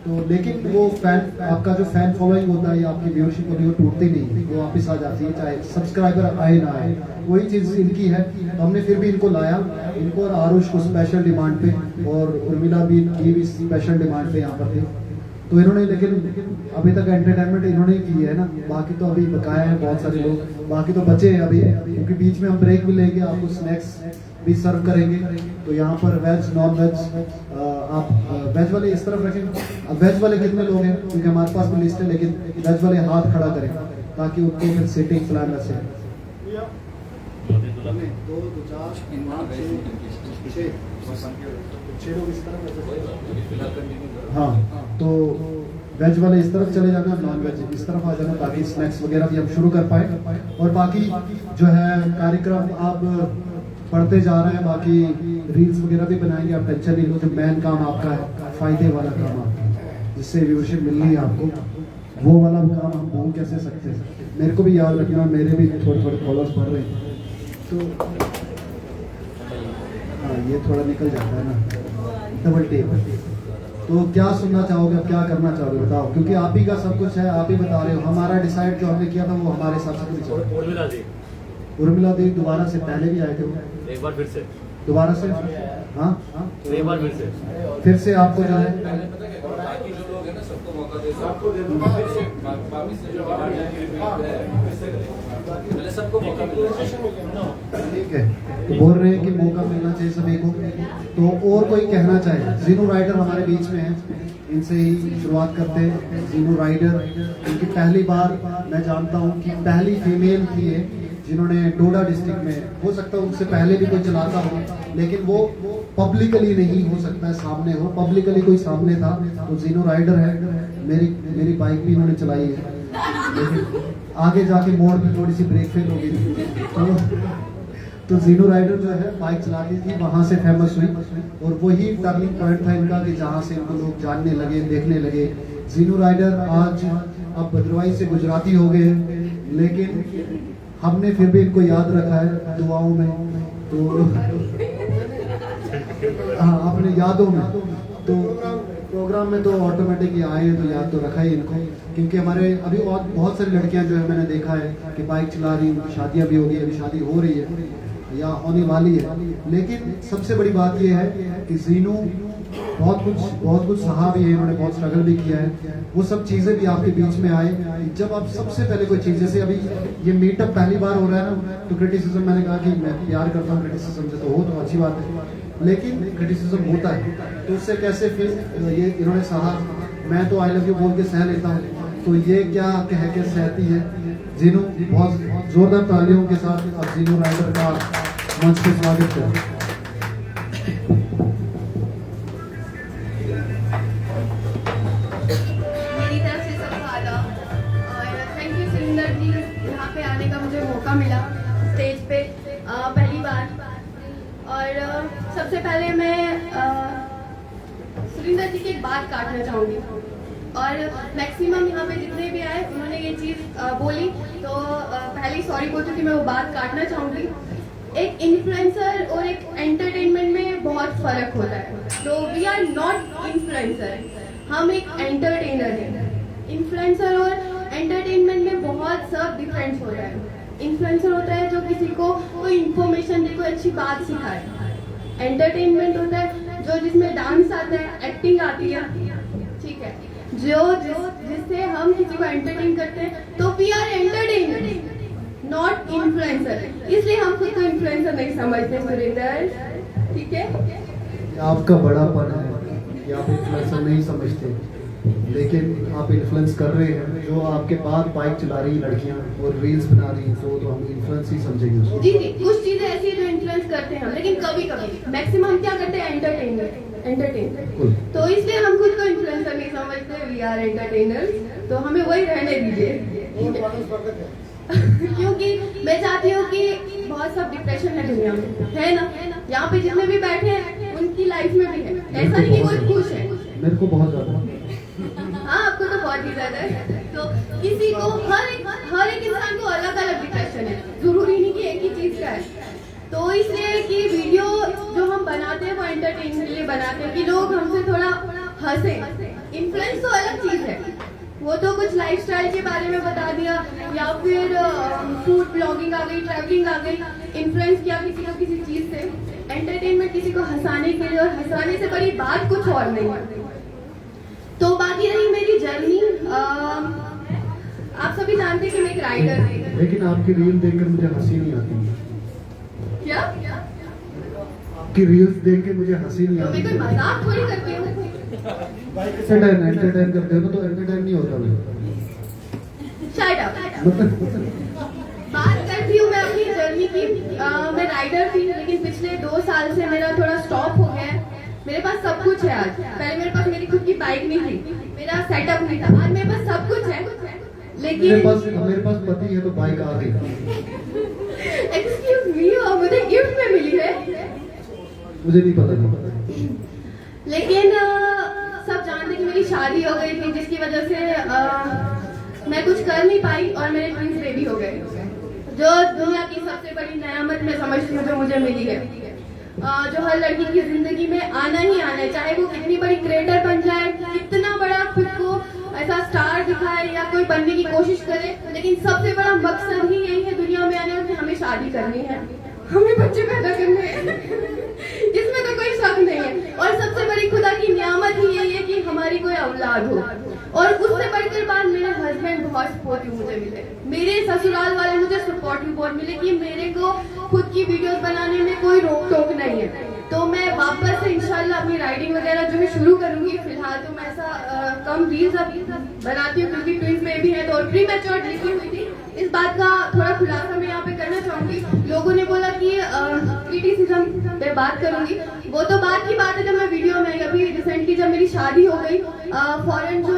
तो लेकिन वो फैन, आपका जो फैन फॉलोइंग होता है या आपकी व्यूअरशिप होती है वो टूटती नहीं, वो वापस आ जाती है, चाहे सब्सक्राइबर आए ना आए। वही चीज इनकी है, तो हमने फिर भी इनको लाया, इनको और आरुष को स्पेशल डिमांड पे, और उर्मिला भी की भी स्पेशल डिमांड पे यहाँ पर थे। तो इन्होंने, लेकिन अभी तक एंटरटेनमेंट इन्होंने की है ना, बाकी तो अभी बकाया है बहुत सारे लोग, बाकी तो बचे हैं अभी, क्योंकि बीच में हम ब्रेक भी लेंगे, आपको स्नैक्स भी सर्व करेंगे। तो यहाँ पर वेज, नॉन वेज, आप वेज वाले इस तरफ रखें। वेज वाले कितने लोग हैं, क्योंकि हमारे पास भी लिस्ट है, लेकिन वेज वाले हाथ खड़ा करें ताकि उनको फिर सीटिंग प्लान रखे। 2 4 6 लोग इस तरफ, हाँ। तो वेज वाले इस तरफ चले जाना, नॉन वेज इस तरफ आ जाना, ताकि स्नैक्स वगैरह भी हम शुरू कर पाए। और बाकी जो है कार्यक्रम आप बढ़ते जा रहे हैं, बाकी रील्स वगैरह भी बनाएंगे, आप टेंशन नहीं लो। जो मेन काम आपका है, फायदे वाला काम आपका, जिससे व्यूअरशिप मिलनी है आपको, वो वाला काम हम भूल कैसे सकते हैं। मेरे को भी याद रखना, मेरे भी थोड़े थोड़े फॉलोअर्स बढ़ रहे हैं, तो हाँ ये थोड़ा निकल जाता है ना, डबल टेप। तो क्या सुनना चाहोगे, क्या करना चाहोगे बताओ, क्योंकि आप ही का सब कुछ है, आप ही बता रहे हो। हमारा डिसाइड जो हमने किया था वो हमारे हिसाब से नहीं चला। उर्मिला देवी दोबारा से, पहले भी आए थे वो, एक बार फिर से, दोबारा से, हाँ एक बार फिर से आपको जो है ठीक है, तो बोल रहे हैं कि मौका मिलना चाहिए सभी को। तो और कोई कहना चाहे, जीनू राइडर हमारे बीच में है, इनसे ही शुरुआत करते हैं। जीनू राइडर, क्योंकि पहली बार मैं जानता हूँ कि पहली फीमेल थी ये जिन्होंने डोडा डिस्ट्रिक्ट में, हो सकता है उनसे पहले भी कोई चलाता हो, लेकिन वो पब्लिकली नहीं हो सकता है, सामने हो, पब्लिकली कोई सामने था, तो जीनू राइडर है। मेरी बाइक भी इन्होंने चलाई है। लेकिन आगे जाके मोड़ पे थोड़ी सी ब्रेक फेल हो गई तो जीनो राइडर जो है बाइक चलाती थी, वहां से फेमस हुई और वही टर्निंग पॉइंट था इनका कि जहां से इनको लोग जानने लगे, देखने लगे। जीनो राइडर आज अब भद्रवाही से गुजराती हो गए, लेकिन हमने फिर भी इनको याद रखा है दुआओं में, तो हाँ अपने यादों में, तो प्रोग्राम में तो ऑटोमेटिक ही आए हैं तो याद तो रखा ही इनको, क्योंकि हमारे अभी और बहुत सारी लड़कियां जो है मैंने देखा है कि बाइक चला रही, शादियां भी हो गई, अभी शादी हो रही है या होने वाली है। लेकिन सबसे बड़ी बात यह है कि जीनू बहुत कुछ सहा भी है, उन्होंने बहुत स्ट्रगल भी किया है, वो सब चीजें भी आपके बीच में आए। जब आप सबसे पहले कोई चीज, जैसे अभी ये मीटअप पहली बार हो रहा है ना, तो क्रिटिसिज्म मैंने कहा कि मैं प्यार करता हूँ क्रिटिसिज्म से, तो हो तो अच्छी बात है, लेकिन क्रिटिसिज्म होता है तो उससे कैसे फिर ये इन्होंने सहा। मैं तो आई लव यू बोल के सह लेता हूँ, तो ये क्या कह के सहती है। जीनू बहुत जोरदार तालियों के साथ अब जीनू राइडर का मंच पे स्वागत करें। मेरी तरफ से सबको आदाब और थैंक यू सुरिंदर जी, यहाँ पे आने का मुझे मौका मिला स्टेज पे पहली बार। और सबसे पहले मैं सुरिंदर जी की एक बात काटना चाहूँगी, और मैक्सिमम यहाँ पे जितने भी आए उन्होंने ये चीज़ बोली, तो पहले सॉरी बोलती हूँ कि मैं वो बात काटना चाहूँगी। एक इन्फ्लुएंसर और एक एंटरटेनमेंट में बहुत फर्क होता है। तो वी आर नॉट इन्फ्लुएंसर, हम एक एंटरटेनर हैं। इन्फ्लुएंसर और एंटरटेनमेंट में बहुत सब डिफरेंस होता है। इन्फ्लुएंसर होता है जो किसी को कोई इन्फॉर्मेशन दे, कोई अच्छी बात सिखाए। एंटरटेनमेंट होता है जो जिसमें डांस आता है, एक्टिंग आती है, ठीक है, जिससे हम किसी को एंटरटेन करते हैं। तो we are entertainer not influencer, इसलिए हम खुद को इन्फ्लुएंसर नहीं समझते सुरिंदर, ठीक है। आपका बड़ापन है कि आप इन्फ्लुएंसर नहीं समझते, लेकिन आप इन्फ्लुएंस कर रहे हैं। जो आपके पास बाइक चला रही लड़कियां और रील्स बना रही हैं, तो हम इन्फ्लुएंस ही समझेंगे उसको। जी जी, कुछ चीजें ऐसी हैं जो इन्फ्लुएंस करते हैं हम, लेकिन कभी कभी मैक्सिमम क्या करते हैं, एंटरटेन। तो इसलिए हम खुद को इन्फ्लुएंसर नहीं समझते, वी आर एंटरटेनर्स। तो हमें वही रहने दीजिए क्योंकि मैं चाहती हूँ कि बहुत सब डिप्रेशन है दुनिया में, है ना। यहाँ पे जितने भी बैठे हैं उनकी लाइफ में भी है, ऐसा नहीं कि कोई खुश है। मेरे को बहुत ज्यादा, हाँ आपको तो बहुत ही ज्यादा है। तो किसी को हर एक इंसान को अलग अलग डिप्रेशन है, जरूरी नहीं कि एक ही चीज का है। तो इसलिए कि वीडियो जो हम बनाते हैं वो एंटरटेनमेंट के लिए बनाते हैं कि लोग हमसे थोड़ा हंसे। इन्फ्लुएंस तो अलग चीज है, वो तो कुछ लाइफस्टाइल के बारे में बता दिया, या फिर फूड ब्लॉगिंग आ गई, ट्रैवलिंग आ गई, इन्फ्लुएंस किया किसी को किसी चीज से। एंटरटेनमेंट किसी को हंसाने के लिए, और हंसाने से बड़ी बात कुछ और नहीं है। तो बाकी रही मेरी जर्नी, आप सभी जानते हैं कि मैं एक राइडर हूँ। लेकिन आपकी रील देखकर मुझे हंसी नहीं आती। क्या? आपकी रील्स देख के मुझे हंसी नहीं तो आती। मैं कोई मजाक थोड़ी करती हूँ। एंटरटेन करते हो तो एंटरटेन नहीं होता मैं। Shut up। बात करती हूँ मैं अपनी जर्नी की। मैं राइडर थी, लेकिन पिछले 2 साल से मेरा थोड़ा स्टॉप हो गया है। मेरे पास सब कुछ है आज। पहले मेरे पास मेरी खुद की बाइक नहीं थी, मेरा सेटअप नहीं था। आज मेरे पास सब कुछ है, लेकिन मेरे पास पति है तो बाइक आ गई। एक्सक्यूज मी, मुझे गिफ्ट में मिली है। मुझे नहीं पता। लेकिन सब जानते कि मेरी शादी हो गई थी, जिसकी वजह से मैं कुछ कर नहीं पाई और मेरे ट्विंस बेबी हो गए, जो दुनिया की सबसे बड़ी नेमत मैं समझती हूँ जो मुझे मिली है। जो हर लड़की की जिंदगी में आना ही आना है, चाहे वो कितनी बड़ी क्रिएटर बन जाए, कितना बड़ा खुद को ऐसा स्टार दिखाए या कोई बनने की कोशिश करे, लेकिन सबसे बड़ा मकसद ही यही है दुनिया में आने का, हमें शादी करनी है, हमें बच्चे पैदा करने हैं। इसमें तो कोई शक नहीं है। और सबसे बड़ी खुदा की नियामत ही यही है कि हमारी कोई औलाद हो। और उससे बढ़कर बात, मेरे हस्बैंड बहुत सपोर्टिव मुझे मिले, मेरे ससुराल वाले मुझे सपोर्टिव बहुत मिले कि मेरे को खुद की वीडियोस बनाने में कोई रोक टोक नहीं है। तो मैं वापस से इंशाल्लाह अपनी राइडिंग वगैरह जो है शुरू करूंगी। फिलहाल तो मैं ऐसा कम रील्स अभी बनाती हूँ क्योंकि ट्विंस बेबी है, तो प्री मैच्योर लिखी हुई थी। इस बात का थोड़ा खुलासा मैं यहाँ पे करना चाहूंगी। लोगों ने बोला कि क्रिटिसिज्म पे बात करूंगी, वो तो बात की बात है। जब मैं वीडियो में अभी रिसेंटली जब मेरी शादी हो गई, फॉरेन जो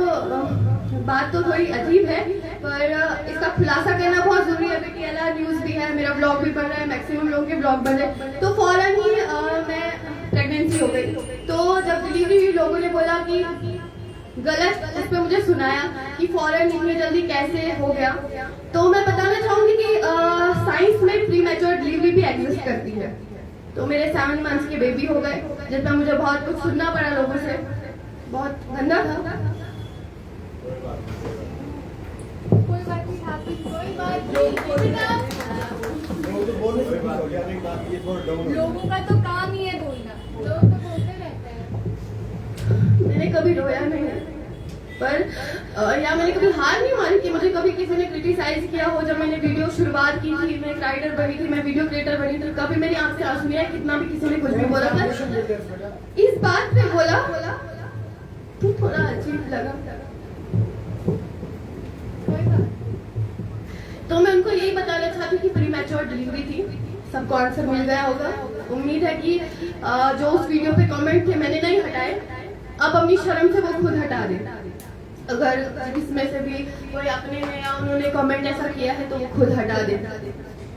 बात तो थोड़ी अजीब है, पर इसका खुलासा करना बहुत जरूरी है क्योंकि अलग न्यूज भी है, मेरा ब्लॉग भी बन रहा है, मैक्सिमम लोगों के ब्लॉग बन रहे, तो फौरन ही मैं प्रेगनेंसी हो गई। तो जब डिलीवरी हुई लोगों ने बोला कि गलत, उस पर मुझे सुनाया कि फौरन इतनी जल्दी कैसे हो गया। तो मैं बताना चाहूंगी कि साइंस में प्री मैच्योर डिलीवरी भी एग्जिस्ट करती है। तो मेरे 7 मंथ्स के बेबी हो गए, जिसमें मुझे बहुत कुछ सुनना पड़ा लोगों से, बहुत गंदा था। कोई बात नहीं आपकी, कोई बात नहीं। लोगों का तो काम ही है बोलना, लोग तो बोलते रहते हैं। मैंने कभी रोया नहीं है, पर या मैंने कभी हार नहीं मानी कि मुझे कभी किसी ने क्रिटिसाइज किया हो। जब मैंने वीडियो शुरुआत की थी, मैं एक राइटर बनी थी, मैं वीडियो क्रिएटर बनी थी, कभी मेरी आंख से आंसू नहीं आए, कितना भी किसी ने कुछ भी बोला था। इस बात पे बोला तो थोड़ा अजीब लगा। तो मैं उनको यही बताना चाहती हूँ कि प्री मैच्योर डिलीवरी थी, सबको आंसर मिल गया होगा। उम्मीद है कि जो उस वीडियो पे कमेंट थे मैंने नहीं हटाए, अब अपनी शर्म से वो खुद हटा दे। अगर इसमें से भी कोई अपने ने या उन्होंने कमेंट ऐसा किया है तो वो खुद हटा दे,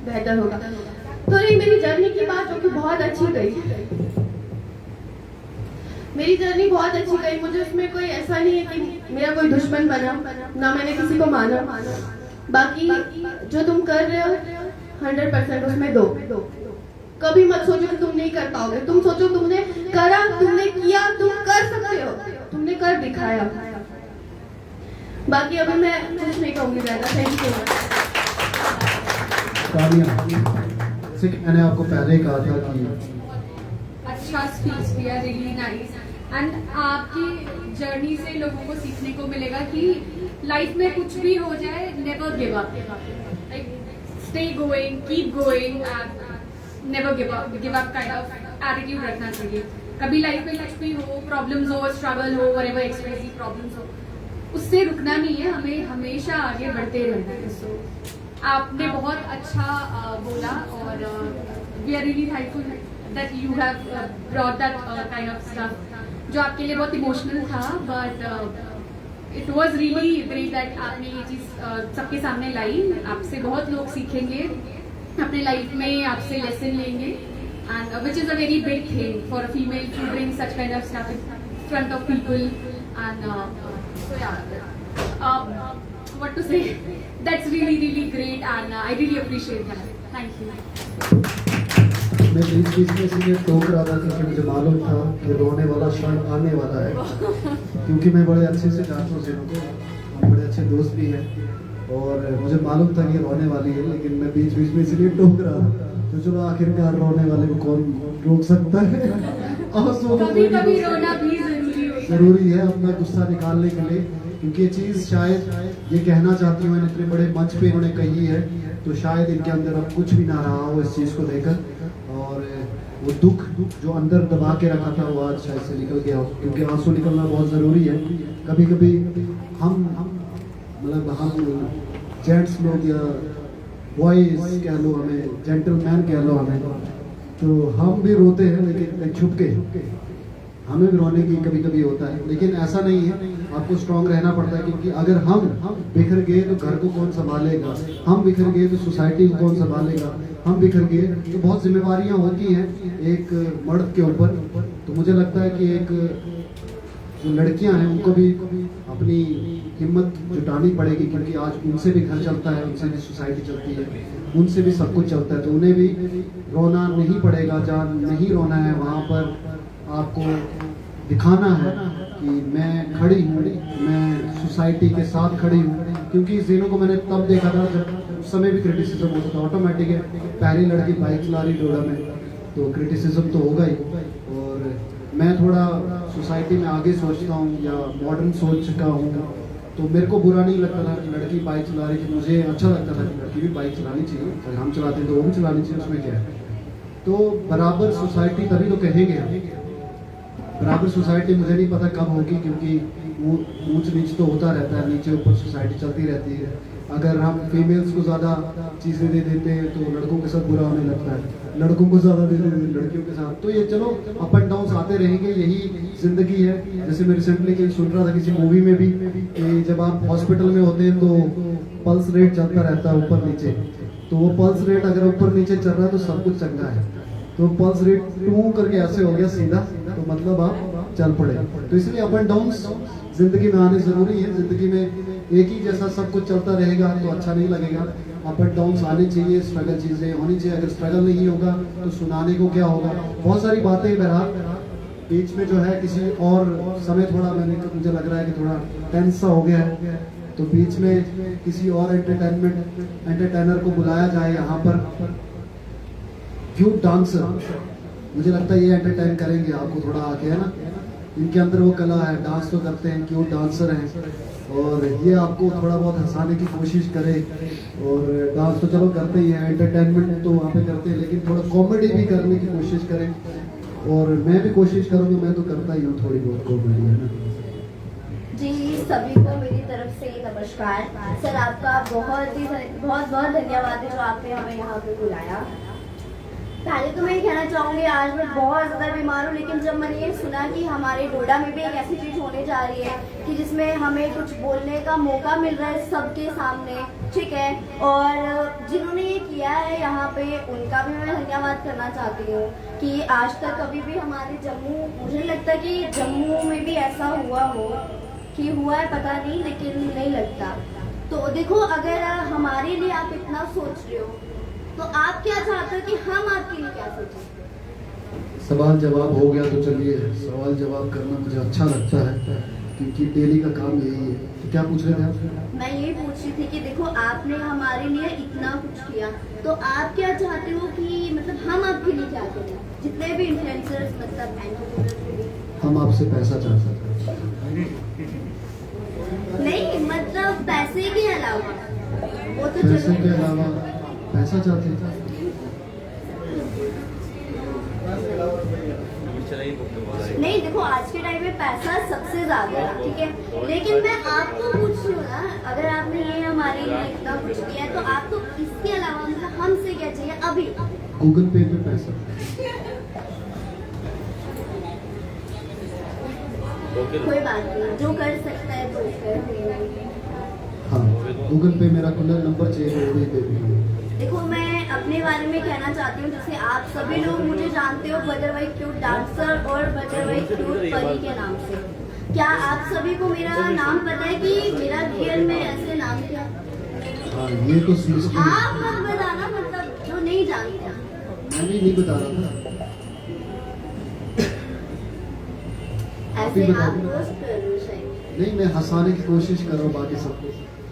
बेहतर होगा। तो रही मेरी जर्नी की बात, जो कि बहुत अच्छी गई। मेरी जर्नी बहुत अच्छी गई, मुझे उसमें कोई ऐसा नहीं है कि मेरा कोई दुश्मन बना, ना मैंने किसी को माना। बाकी जो तुम कर रहे हो 100% उसमें दो। कभी मत सोचो कि तुम नहीं कर पाओगे, तुम सोचो तुमने करा, तुमने किया, तुम कर सकते हो, तुमने कर दिखाया। बाकी अभी मैं कुछ नहीं कहूंगी ज्यादा। Thank you. जैसे कि मैंने आपको पहले ही कहा था कि अच्छा स्पीच दिया, रियली नाइस। एंड आपकी जर्नी से लोगों को सीखने को मिलेगा कि लाइफ में कुछ भी हो जाए, never give up, like stay going, keep going and never give up kind of attitude रखना चाहिए। कभी लाइफ में कुछ भी हो, प्रॉब्लम्स हो, स्ट्रगल हो, व्हाटएवर एक्सप्रेसिव प्रॉब्लम्स हो, उससे रुकना नहीं है, हमें हमेशा आगे बढ़ते रहना है। सो आपने बहुत अच्छा बोला और we are really thankful that you have brought that kind of stuff जो आपके लिए बहुत इमोशनल था, but it was really great that आपने ये चीज़ सबके सामने लाई। आपसे बहुत लोग सीखेंगे अपने लाइफ में, आपसे लेसन लेंगे, and which is a very big thing for a female to bring such kind of stuff in front of people and so yeah, what to say, that's really great and I really appreciate that. Thank you. मैं बीच में इसलिए टोक रहा था क्योंकि मुझे मालूम था कि रोने वाला क्षण आने वाला है, क्योंकि मैं बड़े अच्छे से जानता हूँ जिनको को, हम बड़े अच्छे दोस्त भी हैं और मुझे मालूम था कि रोने वाली है, लेकिन मैं बीच में इसलिए टोक रहा तो चलो आखिरकार रोने वाले को कौन रोक सकता है। कभी रोना भी जरूरी है अपना गुस्सा निकालने के लिए, क्योंकि ये चीज़ शायद ये कहना चाहती हूँ, इतने बड़े मंच पे इन्होंने कही है, तो शायद इनके अंदर अब कुछ भी ना रहा हो इस चीज़ को लेकर, और वो दुख जो अंदर दबा के रखा था वो आज शायद से निकल गया हो, क्योंकि आंसू निकलना बहुत ज़रूरी है। कभी कभी हम मतलब हम जेंट्स लोग या बॉयज़ कह लो, हमें जेंटलमैन कह लो हमें, तो हम भी रोते हैं लेकिन छुप के, हमें भी रोने की कभी कभी होता है, लेकिन ऐसा नहीं है, आपको स्ट्रांग रहना पड़ता है, क्योंकि अगर हम बिखर गए तो घर को कौन संभालेगा, हम बिखर गए तो सोसाइटी को कौन संभालेगा, हम बिखर गए तो बहुत जिम्मेवारियां होती हैं एक मर्द के ऊपर। तो मुझे लगता है कि एक जो लड़कियां हैं उनको भी अपनी हिम्मत जुटानी पड़ेगी, क्योंकि आज उनसे भी घर चलता है, उनसे भी सोसाइटी चलती है, उनसे भी सब कुछ चलता है, तो उन्हें भी रोना नहीं पड़ेगा। जहाँ नहीं रोना है वहाँ पर आपको दिखाना है कि मैं खड़ी हूँ, मैं सोसाइटी के साथ खड़ी हूँ, क्योंकि इस दिनों को मैंने तब देखा था जब उस समय भी क्रिटिसिज्म होता था, ऑटोमेटिक है, पहली लड़की बाइक चला रही डोड़ा में, तो क्रिटिसिज्म तो होगा ही। और मैं थोड़ा सोसाइटी में आगे सोचता हूँ या मॉडर्न सोच का हूँ, तो मेरे को बुरा नहीं लगता था कि लड़की बाइक चला रही थी, मुझे अच्छा लगता था कि लड़की भी बाइक चलानी चाहिए, अगर हम चलाते हैं तो वो भी चलानी चाहिए, उसमें क्या है। तो बराबर सोसाइटी तभी तो कहेंगे हम, बराबर सोसाइटी मुझे नहीं पता कब होगी, क्योंकि ऊंच नीच तो होता रहता है, नीचे ऊपर सोसाइटी चलती रहती है। अगर हम फीमेल्स को ज़्यादा चीज़ें दे देते हैं तो लड़कों के साथ बुरा होने लगता है, लड़कों को ज़्यादा दे देते हैं लड़कियों के साथ। तो ये चलो अप एंड डाउन आते रहेंगे, यही ज़िंदगी है। जैसे मैं रिसेंटली कहीं सुन रहा था किसी मूवी में भी कि जब आप हॉस्पिटल में होते हैं तो पल्स रेट चलता रहता है ऊपर नीचे, तो वो पल्स रेट अगर ऊपर नीचे चल रहा है तो सब कुछ चंगा है। तो पल्स रेट टू करके ऐसे हो गया सीधा, तो मतलब आप चल पड़े। तो इसलिए अप एंड डाउन जिंदगी में आने जरूरी है। जिंदगी में एक ही जैसा सब कुछ चलता रहेगा तो अच्छा नहीं लगेगा। अप एंड डाउन आने चाहिए, स्ट्रगल चीजें होनी चाहिए। अगर स्ट्रगल नहीं होगा तो सुनाने को क्या होगा, बहुत सारी बातें। बहरहाल बीच में जो है किसी और समय थोड़ा मुझे लग रहा है कि थोड़ा टेंस सा हो गया है, तो बीच में किसी और एंटरटेनर को बुलाया जाए यहाँ पर। क्यूट डांसर, मुझे लगता है ये एंटरटेन करेंगे आपको थोड़ा आके, है ना। इनके अंदर वो कला है, डांस तो करते हैं, क्यूट डांसर हैं, और ये आपको थोड़ा बहुत हंसाने की कोशिश करे। और डांस तो चलो करते ही हैं, एंटरटेनमेंट तो वहाँ पे करते हैं, लेकिन थोड़ा कॉमेडी भी करने की कोशिश करें। और मैं भी कोशिश करूँगी, मैं तो करता ही हूँ थोड़ी बहुत कॉमेडी, है ना। जी सभी को मेरी तरफ से नमस्कार। सर आपका बहुत धन्यवाद है जो आपने हमें यहाँ पे बुलाया। पहले तो मैं ये कहना चाहूँगी, आज मैं बहुत ज़्यादा बीमार हूँ, लेकिन जब मैंने ये सुना कि हमारे डोडा में भी एक ऐसी चीज़ होने जा रही है कि जिसमें हमें कुछ बोलने का मौका मिल रहा है सबके सामने, ठीक है, और जिन्होंने ये किया है यहाँ पे उनका भी मैं धन्यवाद करना चाहती हूँ कि आज तक कभी भी हमारे जम्मू, मुझे लगता है कि जम्मू में भी ऐसा हुआ हो कि हुआ है पता नहीं, लेकिन नहीं लगता। तो देखो, अगर हमारे लिए आप इतना सोच रहे हो तो आप क्या चाहते हो कि हम आपके लिए क्या सोचें? सवाल जवाब हो गया तो चलिए, सवाल जवाब करना मुझे अच्छा लगता है क्योंकि डेली का काम यही है। तो क्या पूछ रहे थे आप? मैं ये पूछ रही थी कि देखो आपने हमारे लिए इतना कुछ किया, तो आप क्या चाहते हो कि मतलब हम आपके लिए क्या करें? जितने भी इन्फ्लुएंसर्स मतलब हम आपसे पैसा चाहते हैं। नहीं, मतलब पैसे के अलावा, वो तो पैसे के अलावा पैसा चाहते हैं। नहीं देखो, आज के टाइम में पैसा सबसे ज्यादा है, ठीक है, लेकिन मैं आपको पूछ रही हूँ ना, अगर आपने ये हमारे लिए इतना कुछ किया तो आपको इसके अलावा मतलब हमसे क्या चाहिए अभी? गूगल पे में पैसा। कोई बात नहीं, जो कर सकता है तो कर। हाँ, गूगल पे मेरा खुला नंबर चाहिए, वही पे भी। देखो, मैं अपने बारे में कहना चाहती हूँ, जैसे आप सभी लोग मुझे जानते हो बदर भाई क्यूट डांसर और बदर भाई क्यूट परी के नाम से। क्या आप सभी को मेरा नाम पता है कि मेरा रियल में ऐसे नाम क्या? हाँ, ये तो आप मत बताना, मतलब जो नहीं जानते। मैं भी नहीं बता रहा था। ऐसे आप रोस्ट कर रहे हो शायद। नहीं, मैं हंसाने की कोशिश कर रहा हूँ, बाकी सबको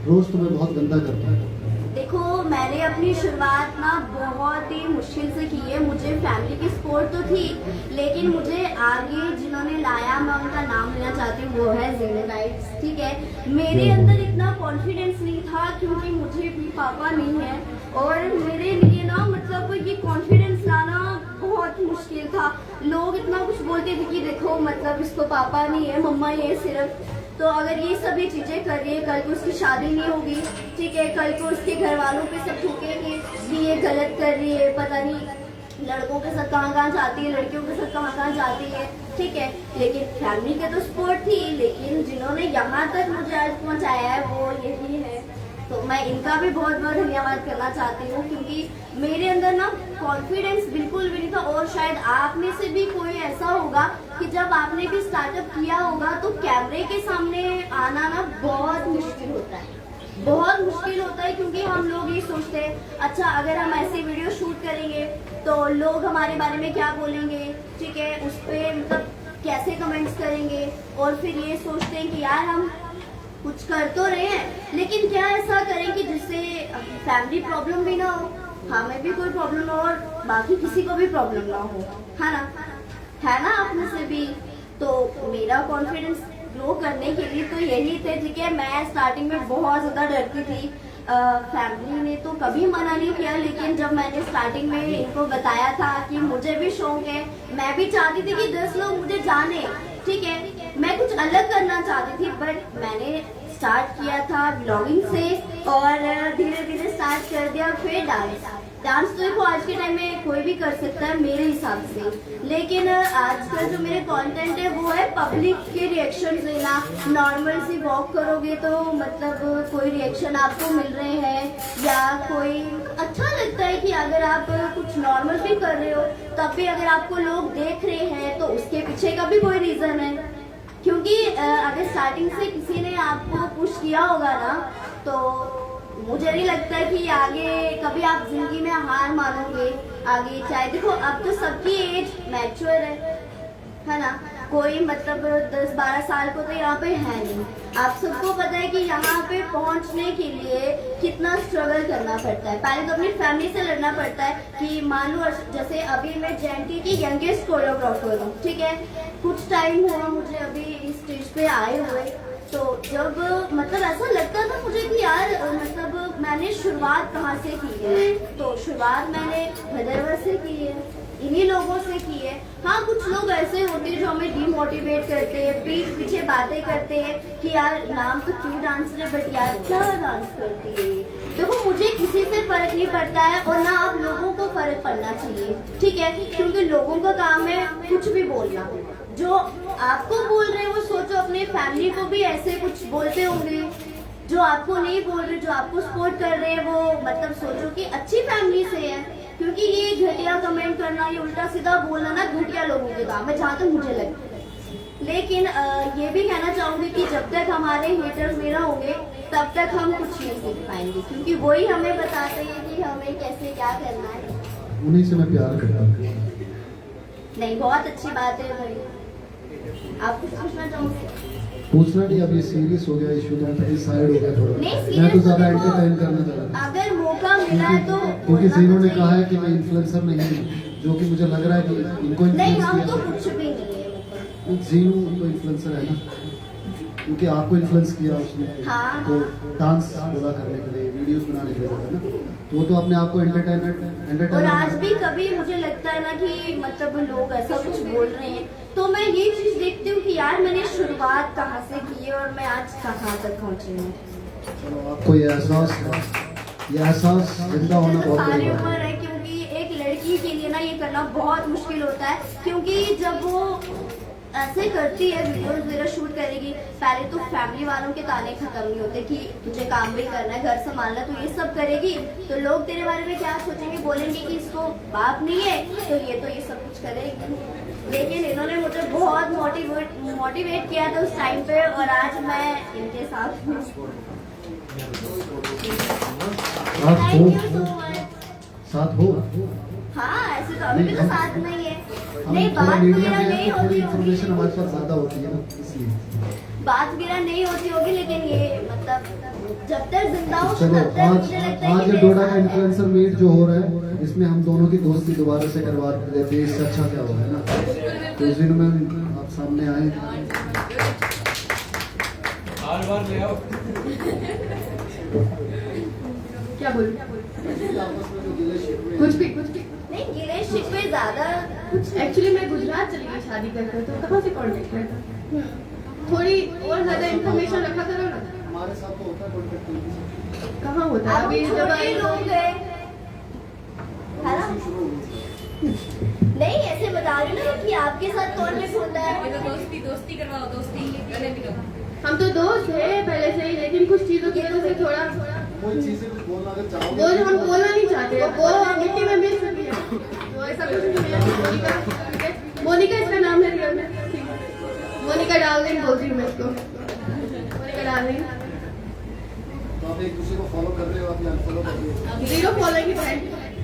रोज तो मैं बहुत गंदा करता हूँ। देखो, मैंने अपनी शुरुआत ना बहुत ही मुश्किल से की है। मुझे फैमिली की सपोर्ट तो थी, लेकिन मुझे आगे जिन्होंने लाया, मैं उनका नाम लेना चाहती हूँ, वो है ज़ीनत गाइड्स, ठीक है। मेरे अंदर इतना कॉन्फिडेंस नहीं था क्योंकि मुझे भी पापा नहीं है, और मेरे लिए ना मतलब ये कॉन्फिडेंस लाना बहुत मुश्किल था। लोग इतना कुछ बोलते थे कि देखो मतलब इसको पापा नहीं है, मम्मा ही है सिर्फ। तो अगर ये सभी चीजें कर रही है, कल को उसकी शादी नहीं होगी, ठीक है, कल को उसके घर वालों पे सब ठोकेंगे कि ये गलत कर रही है, पता नहीं लड़कों के साथ कहाँ जाती है, लड़कियों के साथ कहाँ जाती है, ठीक है। लेकिन फैमिली के तो सपोर्ट थी, लेकिन जिन्होंने यहाँ तक मुझे आज पहुँचाया है वो यही है। तो मैं इनका भी बहुत बहुत धन्यवाद करना चाहती हूँ, क्योंकि मेरे अंदर ना कॉन्फिडेंस बिल्कुल भी नहीं था। और शायद आप में से भी कोई ऐसा होगा कि जब आपने भी स्टार्टअप किया होगा तो कैमरे के सामने आना ना बहुत मुश्किल होता है, बहुत मुश्किल होता है, क्योंकि हम लोग ये सोचते हैं अच्छा अगर हम ऐसी वीडियो शूट करेंगे तो लोग हमारे बारे में क्या बोलेंगे, ठीक है, उस पर मतलब कैसे कमेंट्स करेंगे। और फिर ये सोचते हैं कि यार हम कुछ कर तो रहे हैं, लेकिन क्या ऐसा करें कि जिससे फैमिली प्रॉब्लम भी ना हो, हमें भी कोई प्रॉब्लम ना हो और बाकी किसी को भी प्रॉब्लम ना हो, है ना आप में से भी। तो मेरा कॉन्फिडेंस ग्रो करने के लिए तो यही थे, ठीक है। मैं स्टार्टिंग में बहुत ज़्यादा डरती थी, फैमिली ने तो कभी मना नहीं किया, लेकिन जब मैंने स्टार्टिंग में इनको बताया था कि मुझे भी शौक है, मैं भी चाहती थी कि 10 लोग मुझे जाने, ठीक है, मैं कुछ अलग करना चाहती थी, बट मैंने स्टार्ट किया था ब्लॉगिंग से और धीरे धीरे स्टार्ट कर दिया फिर डांस तो देखो आज के टाइम में कोई भी कर सकता है मेरे हिसाब से, लेकिन आजकल जो मेरे कंटेंट है वो है पब्लिक के रिएक्शन लेना। नॉर्मल सी वॉक करोगे तो मतलब कोई रिएक्शन आपको मिल रहे हैं या कोई अच्छा लगता है कि अगर आप कुछ नॉर्मल भी कर रहे हो तब भी अगर आपको लोग देख रहे हैं तो उसके पीछे का भी कोई रीजन है, क्योंकि अगर स्टार्टिंग से किसी ने आपको पुश किया होगा ना तो मुझे नहीं लगता है कि आगे कभी आप जिंदगी में हार मानोगे। आगे चाहे देखो अब तो सबकी एज मैच्योर है ना, कोई मतलब 10-12 साल को तो यहाँ पे है नहीं। आप सबको पता है कि यहाँ पे पहुँचने के लिए कितना स्ट्रगल करना पड़ता है। पहले तो अपनी फैमिली से लड़ना पड़ता है कि मान लो जैसे अभी मैं जेएनटी की यंगेस्ट कोरियोग्राफर हूँ, ठीक है, कुछ टाइम हुआ मुझे अभी इस स्टेज पे आए हुए, तो जब मतलब ऐसा लगता था मुझे कि यार मतलब मैंने शुरुआत कहाँ से की है, तो शुरुआत मैंने भदरवा से की है, इन्हीं लोगों से की है। हाँ, कुछ लोग ऐसे होते हैं जो हमें डिमोटिवेट करते हैं, पीठ पीछे बातें करते हैं कि यार नाम तो क्यों डांसर है बट यार क्या डांस करती है। देखो मुझे किसी से फर्क नहीं पड़ता है और ना आप लोगों को फर्क पड़ना चाहिए, ठीक है, क्योंकि लोगों का काम है कुछ भी बोलना। जो आपको बोल रहे हैं वो सोचो अपने फैमिली को भी ऐसे कुछ बोलते होंगे, जो आपको नहीं बोल रहे, जो आपको सपोर्ट कर रहे हैं वो मतलब सोचो कि अच्छी फैमिली से है, क्योंकि ये घटिया कमेंट करना, ये उल्टा सीधा बोलना ना घटिया लोगों के काम है जहाँ तक मुझे लगता है। लेकिन ये भी कहना चाहूंगी कि जब तक हमारे हेटर्स मेरा होंगे तब तक हम कुछ नहीं सीख पाएंगे, क्योंकि वही हमें बताते हैं कि हमें कैसे क्या करना है। उन्हीं से मैं प्यार करता हूँ। नहीं, बहुत अच्छी बात है भाई। आप कुछ पूछना चाहोगे? पूछना नहीं, अब ये सीरियस हो गया इशू, तो साइड हो गया थोड़ा। मैं तो ज्यादा एंटरटेन करना चाह रहा। अगर मौका मिला है तो क्योंकि जीनू ने कहा है कि मैं इन्फ्लुएंसर नहीं हूँ, जो कि मुझे लग रहा है कि इनको नहीं, हम तो कुछ भी नहीं है। जीनू तो इन्फ्लुएंसर है ना, क्योंकि आपको इन्फ्लुएंस किया उसने, हाँ, तो डांस बोला करने के लिए, वीडियोस बनाने के लिए बोला ना, तो वो तो अपने आप को एंटरटेनमेंट। और आज भी कभी मुझे लगता है ना कि मतलब लोग ऐसा कुछ बोल रहे हैं तो मैं ये चीज देखती हूँ कि यार मैंने शुरुआत कहाँ से की है और मैं आज कहाँ तक पहुँची हूँ। चलो आपको ये एहसास जिंदा होना बहुत सारी उम्र है, क्योंकि एक लड़की के लिए ना ये करना बहुत मुश्किल होता है, क्योंकि जब वो ऐसे करती है वीडियोस वगैरह शूट करेगी, पहले तो फैमिली वालों के ताने खत्म नहीं होते कि तुझे काम भी करना है, घर संभालना, तो ये सब करेगी तो लोग तेरे बारे में क्या सोचेंगे, बोलेंगे कि इसको बाप नहीं है तो ये सब कुछ करेगी। लेकिन इन्होंने मुझे बहुत मोटिवेट किया था उस टाइम पे और आज मैं इनके साथ हूँ। Thank you so much. साथ हो? हाँ, ऐसे तो अभी भी तो साथ नहीं है। नहीं, थोड़ा बात मीडिया मेरा में नहीं है तो थोड़ी होती होगी, इन्फॉर्मेशन हमारे पास ज्यादा होती है ना, इसलिए बात मेरा नहीं होती होगी, लेकिन ये मतलब जब तक जिंदा हूँ चलो तब तक मुझे लगता है आज कि डोडा का इन्फ्लुएंसर मीट जो हो रहा है इसमें हम दोनों की दोस्ती दोबारा से करवा देते हैं, इससे अच्छा क्या होगा, है ना। तो इस दिन में आप सामने आए, बार ले आओ। क्या बोलूं? कुछ भी नहीं, गिले शिकवे ज्यादा कुछ एक्चुअली मैं गुजरात चली गई शादी करके, तो कहाँ से कॉन्टेक्ट रहता, थोड़ी और ज्यादा इन्फॉर्मेशन रखा करो ना। हमारे साथ तो होता है, कहाँ होता है अभी जब छोटे लोग हैं, है ना? नहीं, ऐसे बता रही ना कि आपके साथ कॉन्टेक्ट होता है। दोस्ती करवाओ, दोस्ती हम तो दोस्त है पहले से ही, लेकिन कुछ चीजों की वजह से थोड़ा कोई चीजें कुछ बोलना अगर चाहोगे वो हम बोलना नहीं चाहते, वो मिट्टी में मिल चुकी है, तो ऐसा कुछ नहीं है। मोनिका इसका नाम है रियल में, मोनिका डार्लिंग बोलती हूँ मैं इसको, मोनिका डार्लिंग। तो आप एक दूसरे को फॉलो कर रहे हो, आप अनफॉलो कर रहे हो? 0 फॉलोइंग की फ्रेंड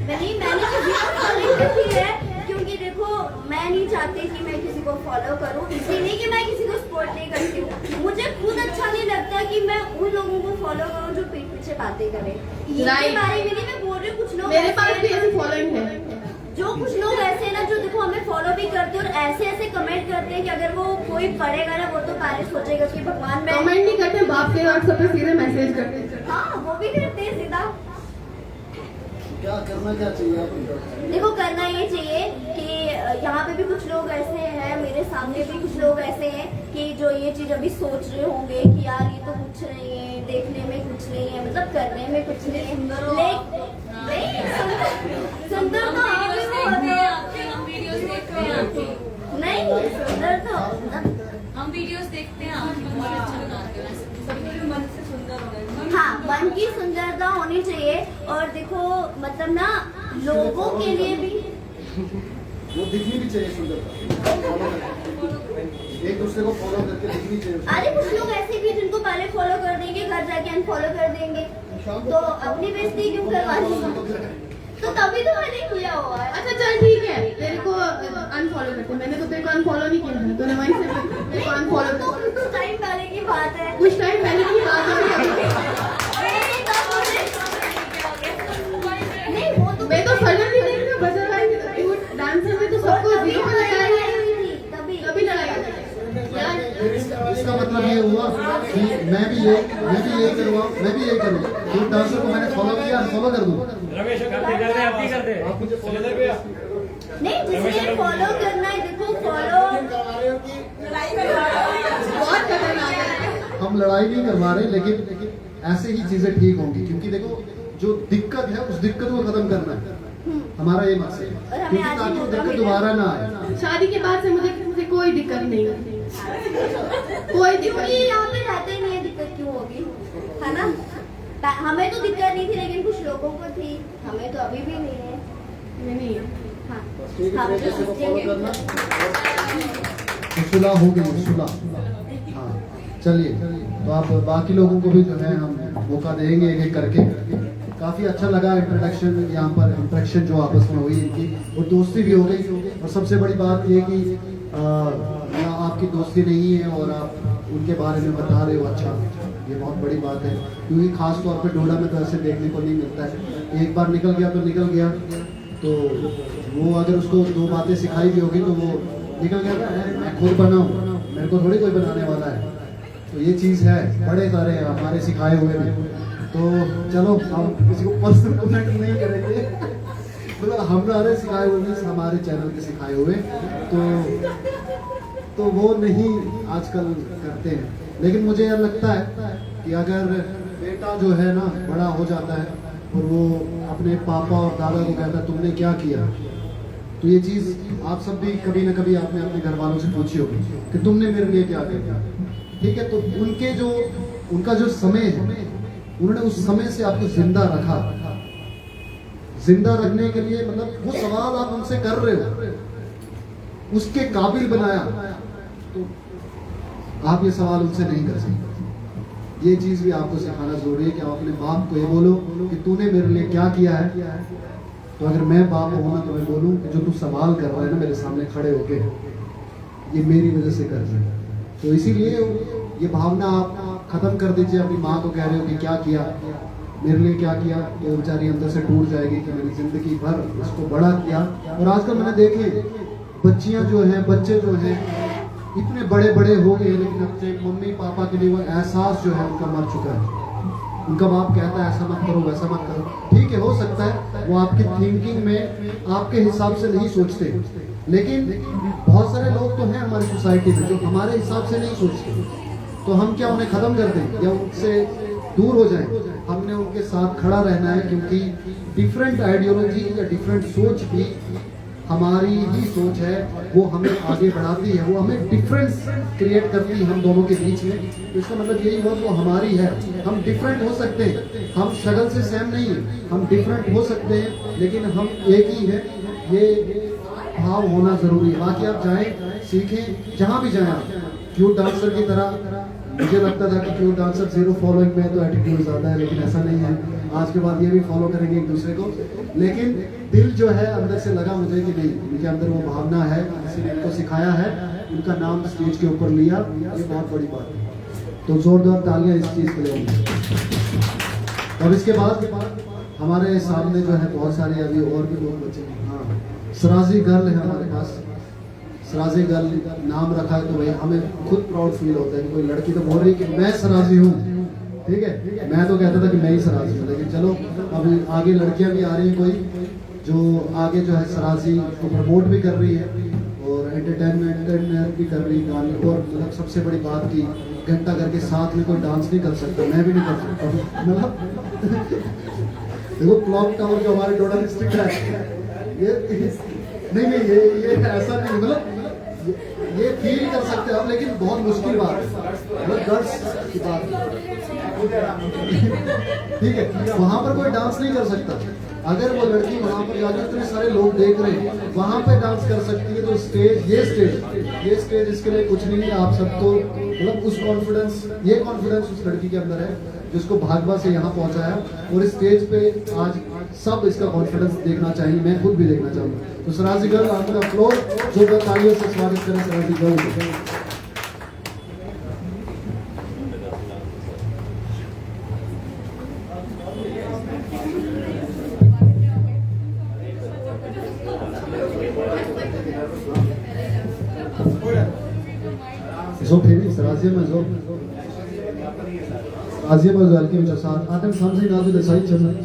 नहीं, मैंने तो 0 फॉलोइंग रखी है, क्योंकि देखो मैं नहीं चाहती कि मैं किसी को फॉलो करूं, इसलिए नहीं कि मैं किसी को सपोर्ट नहीं करती हूँ, मुझे खुद अच्छा नहीं लगता कि मैं उन लोगों को फॉलो करूं जो पीठ पीछे बातें करें। ये बारे में नहीं मैं बोल रही हूँ, कुछ लोग मेरे पास भी ऐसी फॉलोइंग है, जो कुछ लोग ऐसे हैं ना जो देखो हमें फॉलो भी करते हैं और ऐसे ऐसे कमेंट करते हैं कि अगर वो कोई पढ़ेगा ना वो तो पहले सोचेगा कि भगवान मैं कमेंट नहीं करते, बाप के व्हाट्सएप पे सीधे मैसेज करते हैं। हाँ, वो भी करते हैं सीधा। क्या करना क्या चाहिए आपको? देखो करना ये चाहिए कि यहाँ पे भी कुछ लोग ऐसे हैं, मेरे सामने भी कुछ लोग ऐसे हैं कि जो ये चीज अभी सोच रहे होंगे कि यार ये तो कुछ नहीं है, देखने में कुछ नहीं है, मतलब करने में कुछ नहीं है। सुंदर तो हम वीडियोस देखते हैं आपके, नहीं सुंदर तो हम वीडियोस देखते हैं आपके, बहुत अच्छा बनाते हैं, सबके मन से सुंदर होना चाहिए। हाँ, मन की सुंदरता होनी चाहिए। और देखो मतलब ना लोगों के लिए भी वो दिखनी भी चाहिए सुंदरता, एक दूसरे को फॉलो करके दिखनी चाहिए। अरे कुछ लोग ऐसे भी जिनको पहले फॉलो कर देंगे, घर जाके अनफॉलो कर देंगे, तो अपनी बेइज्जती क्यों करवानी? तो तभी तो मैंने किया हुआ है। अच्छा चल ठीक है, तेरे को अनफॉलो करते, मैंने तो तेरे को अनफॉलो नहीं किया था, तूने वहीं से मेरे को अनफॉलो तो कुछ टाइम पहले की बात है, कुछ टाइम पहले की बात हो रही है। नहीं वो तो मैं तो सडन ही देख रही हूँ, बजर भाई क्यूट डांसर में तो सबको जीरो पर लगाया है, तभी लगाया यार। इसका मतलब ये हुआ कि मैं भी यही करूँगा, मैं भी यही करूँगा। क्यूट डांसर को मैंने फॉलो किया, अनफॉलो कर दूँ। रमेश करते आप भी करते आप मुझे सुरेंद्र भैया नहीं, जिसे फॉलो करना है देखो फॉलो बहुत खतरनाक है। हम लड़ाई नहीं करवा रहे, लेकिन ऐसे ही चीजें ठीक होंगी, क्योंकि देखो जो दिक्कत है उस दिक्कत को खत्म करना है हमारा ये मकसद है, क्योंकि ताकि वो दिक्कत दोबारा ना आए। शादी के बाद से मुझे कोई दिक्कत नहीं है, कोई दिक्कत क्योंकि नहीं। यहाँ पे रहते ही नहीं है, दिक्कत क्यों होगी, है ना? हमें तो दिक्कत नहीं थी, लेकिन कुछ लोगों को थी, हमें तो अभी भी नहीं है। नहीं है। हाँ, ठीक है, हम एक दूसरे को फॉलो सीखेंगे। करना। तो सुलह हो गई, सुलह। हाँ चलिए, तो आप बाकी लोगों को भी जो है हम मौका देंगे एक एक करके। काफी अच्छा लगा इंट्रोडक्शन, यहाँ पर इंट्रैक्शन जो आपस में हुई इनकी, और दोस्ती भी हो गई। और सबसे बड़ी बात ये कि आपकी दोस्ती नहीं है और आप उनके बारे में बता रहे हो, अच्छा ये बहुत बड़ी बात है, क्योंकि खास तौर पे डोडा में तो ऐसे देखने को नहीं मिलता है। एक बार निकल गया तो निकल गया, तो वो अगर उसको दो बातें सिखाई भी होगी तो वो निकल गया, मैं खुद बनाऊँ, मेरे को थोड़ी कोई बनाने वाला है। तो ये चीज़ है, बड़े सारे हमारे सिखाए हुए हैं। तो चलो हम किसी को पर्सनल कमेंट नहीं करेंगे, मतलब हमारे सिखाए हुए मीन्स हमारे चैनल के सिखाए हुए, तो वो नहीं आजकल करते हैं। लेकिन मुझे यह लगता है कि अगर बेटा जो है ना बड़ा हो जाता है और वो अपने पापा और दादा को कहता है तुमने क्या किया, तो ये चीज़ आप सब भी कभी ना कभी आपने अपने घर वालों से पूछी होगी कि तुमने मेरे लिए क्या किया। ठीक है, तो उनका जो समय है, उन्होंने उस समय से आपको जिंदा रखा। जिंदा रखने के लिए मतलब वो सवाल आप उनसे कर रहे हो, उसके काबिल बनाया, तो आप ये सवाल उनसे नहीं कर सकते। ये चीज भी आपको सिखाना जरूरी है कि आप अपने बाप को ये बोलो कि तूने मेरे लिए क्या किया है। तो अगर मैं बाप होना तो मैं बोलूँ कि जो तू सवाल कर रहा है ना मेरे सामने खड़े होके, ये मेरी वजह से कर रहे हैं। तो इसीलिए ये भावना आप खत्म कर दीजिए। अपनी माँ को कह रहे हो कि क्या किया, मेरे लिए क्या किया, तो बेचारी अंदर से टूट जाएगी कि मैंने जिंदगी भर इसको बड़ा किया। और आजकल मैंने देखे बच्चियां जो हैं, बच्चे जो हैं इतने बड़े बड़े हो गए, लेकिन अपने मम्मी पापा के लिए वो एहसास जो है उनका मर चुका है। उनका बाप कहता है ऐसा मत करो, वैसा मत करो। ठीक है, हो सकता है वो आपकी थिंकिंग में आपके हिसाब से नहीं सोचते, लेकिन बहुत सारे लोग तो हैं हमारी सोसाइटी में जो हमारे हिसाब से नहीं सोचते। तो हम क्या उन्हें खत्म कर दें या उनसे दूर हो जाएं? हमने उनके साथ खड़ा रहना है, क्योंकि डिफरेंट आइडियोलॉजी या डिफरेंट सोच भी हमारी ही सोच है, वो हमें आगे बढ़ाती है, वो हमें डिफरेंस क्रिएट करती है हम दोनों के बीच में। तो इसका मतलब यही हुआ वो हमारी है। हम डिफरेंट हो सकते हैं, हम शक्ल से सेम नहीं है, हम डिफरेंट हो सकते हैं, लेकिन हम एक ही है। ये भाव होना जरूरी है। बाकी आप जाएं, सीखें, जहाँ भी जाएं आप। क्यूट डांसर की तरह मुझे लगता था कि क्यूट डांसर 0 फॉलोइंग में तो एटीट्यूड ज़्यादा है, लेकिन ऐसा नहीं है। आज के बाद ये भी फॉलो करेंगे एक दूसरे को, लेकिन दिल जो है अंदर से लगा मुझे कि नहीं, उनके अंदर वो भावना है, किसी ने इनको सिखाया है, उनका नाम स्टेज के ऊपर लिया, ये बहुत बड़ी बात है। तो जोरदार तालियां इस चीज़ के लिए होंगी। और इसके बाद हमारे सामने जो है बहुत सारे अभी और भी लोग बचे हैं। हाँ, सराजी गर्ल है हमारे पास। सराजी गर्ल नाम रखा है तो भाई हमें खुद प्राउड फील होता है कि कोई लड़की तो बोल रही है कि मैं सराजी हूँ। ठीक है। मैं तो कहता था कि मैं ही सराजी हूँ, लेकिन चलो अब आगे लड़कियां भी आ रही हैं कोई जो आगे जो है सराजी को प्रमोट भी कर रही है और एंटरटेनमेंट भी कर रही है गाने। और मतलब सबसे बड़ी बात की घंटा करके साथ में कोई डांस नहीं कर सकता, मैं भी नहीं कर सकता। मतलब देखो क्लॉक टावर जो हमारे डोडा डिस्ट्रिक्ट है ये नहीं ये ऐसा नहीं, मतलब ये फील कर सकते हैं आप, लेकिन बहुत मुश्किल बात है, मतलब गर्ल्स की बात ठीक है। वहां पर कोई डांस नहीं कर सकता, अगर वो लड़की वहां पर जाकर इतने सारे लोग देख रहे हैं वहां पे डांस कर सकती है, तो ये स्टेज इसके लिए कुछ नहीं है। आप सबको मतलब उस कॉन्फिडेंस, ये कॉन्फिडेंस उस लड़की के अंदर है जिसको भागवा से यहाँ पहुंचाया, और इस स्टेज पे आज सब इसका कॉन्फिडेंस देखना चाहिए, मैं खुद भी देखना चाहूंगा। तो सराजी गर्ल आपका फ्लोर जो तालियों से स्वागत करें Siraji girl. So Felix, Razia Mazo. Razia Mazo, welcome to Sar. Adam something now to the side channel.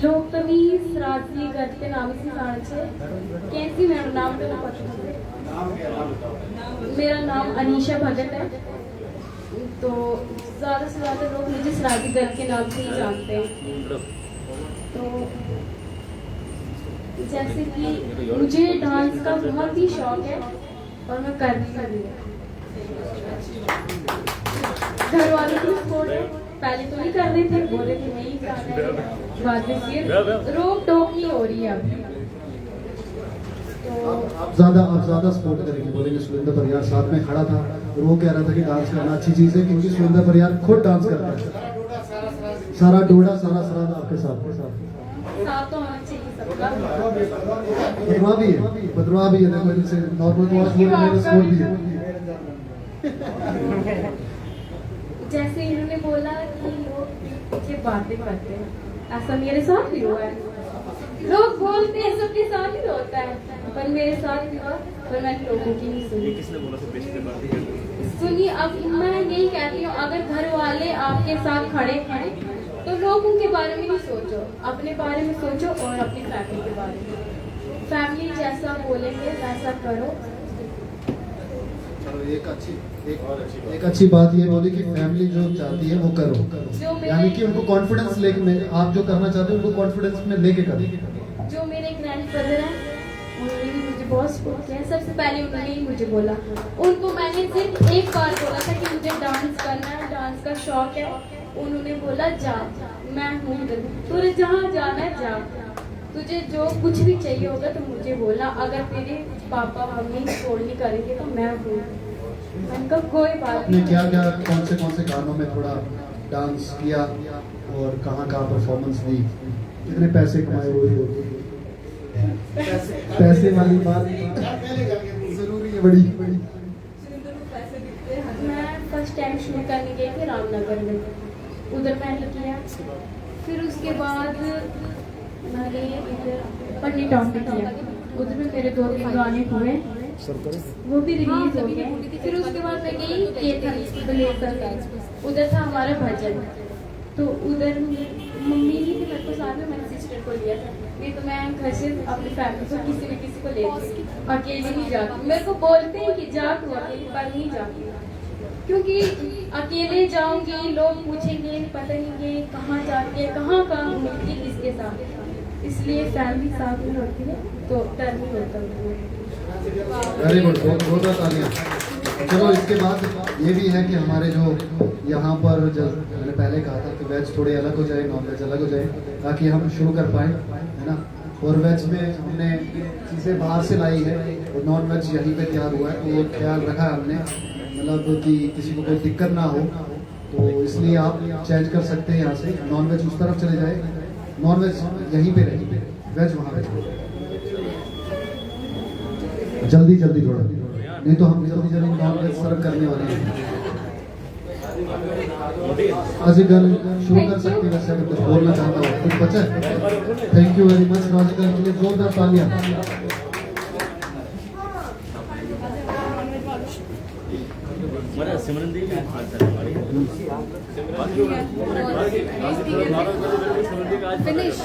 लोग कभी राजली करते नाम से जान छे कैसी मेरा नाम तो पता है। मेरा नाम अनीशा भगत है, तो ज़्यादा से ज़्यादा लोग मुझे सराजी गर्ल के नाम से ही जानते हैं। तो जैसे कि मुझे डांस का बहुत ही शौक है और मैं कर भी रही हूँ। घर वालों की सपोर्ट है, पहले तो नहीं कर रहे थे, बोले थे नहीं जाना है, बाद में फिर रोक टोक नहीं हो रही है अभी। आप ज्यादा सपोर्ट करेंगे, बोलेंगे सुरेंद्र परियार साथ में खड़ा था और वो कह रहा था कि डांस करना अच्छी चीज है, क्योंकि सुरेंद्र परियार खुद डांस करता है। सारा डोडा सारा आपके साथ तो होना चाहिए सबका। बदरवा भी है देखो, इनसे नॉर्मल सपोर्ट भी है। जैसे इन्होंने बोला कि लोग मुझे बातें करते हैं, ऐसा मेरे साथ भी हुआ है। लोग बोलते हैं सबके साथ ही होता है, पर मेरे साथ भी हुआ, पर मैंने लोगों की नहीं सुनी। अब मैं यही कहती हूँ, अगर घर वाले आपके साथ खड़े हैं तो लोग उनके बारे में नहीं सोचो, अपने बारे में सोचो और अपनी फैमिली के बारे में। फैमिली जैसा बोलेंगे वैसा करो। एक अच्छी बात ये बोली कि फैमिली जो चाहती है वो करो, यानी कि उनको कॉन्फिडेंस लेके, आप जो करना चाहते हो उनको कॉन्फिडेंस में लेके करो। जो मेरे ग्रैंड फादर हैं उन्होंने भी मुझे बहुत सपोर्ट किया। सबसे पहले उन्होंने ही मुझे बोला, उनको मैंने सिर्फ एक बार बोला था कि मुझे डांस करना है, डांस का शौक है। उन्होंने बोला जा, मैं हूँ इधर, तुझे जहाँ जाना है जा, तुझे जो कुछ भी चाहिए होगा तो मुझे बोलना, अगर तेरे पापा मम्मी सपोर्ट नहीं करेंगे तो मैं हूँ। मैंने कहा कोई बात नहीं। क्या कौन से गानों में थोड़ा डांस किया और कहाँ परफॉर्मेंस दी, कितने पैसे कमाए, वो पैसे वाली बात जरूरी है बड़ी। मैं फर्स्ट टाइम शूट करने गई थी रामनगर में, उधर मैंने किया। फिर उसके बाद मैंने इधर पन्नी टाउन में किया, उधर में मेरे 2-3 गाने हुए, वो भी रिलीज हो गए। फिर उसके बाद मैं गई केतन, उधर था हमारा भजन, तो उधर मम्मी नहीं थी मेरे को साथ में, मैंने सिस्टर को लिया था। नहीं तो मैं घर से अपनी फैमिली को किसी को लेती, अकेले नहीं जाती। मेरे को बोलते हैं कि जा तू अकेले, पर नहीं जाती, क्योंकि अकेले जाऊंगी लोग पूछेंगे पता नहीं ये कहाँ जाती है, कहाँ मिलती किसके साथ, इसलिए फैमिली साथ में होती है तो डर नहीं होता। वेरी गुड, बहुत तालियां। चलो इसके बाद ये भी है कि हमारे जो यहाँ पर जब मैंने पहले कहा था कि वेज थोड़े अलग हो जाए, नॉन वेज अलग हो जाए, ताकि हम शुरू कर पाए, है ना। और वेज में हमने चीज़ें बाहर से लाई है और नॉन वेज यहीं पे तैयार हुआ है, तो वो ख्याल रखा है हमने, मतलब कि किसी को कोई दिक्कत ना हो, तो इसलिए आप चेंज कर सकते हैं यहाँ से। नॉन वेज उस तरफ चले जाए, नॉन वेज यहीं पे रहे, वेज वहाँ पे। जल्दी थोड़ा, नहीं तो हम जल्दी नॉन वेज सर्व करने वाले हैं। राजिकल शुरू कर सकते हैं वैसे अगर कुछ बोलना चाहता हो कुछ बचा है? थैंक यू वेरी मच राजिकल के लिए जोरदार तालियां। Finish.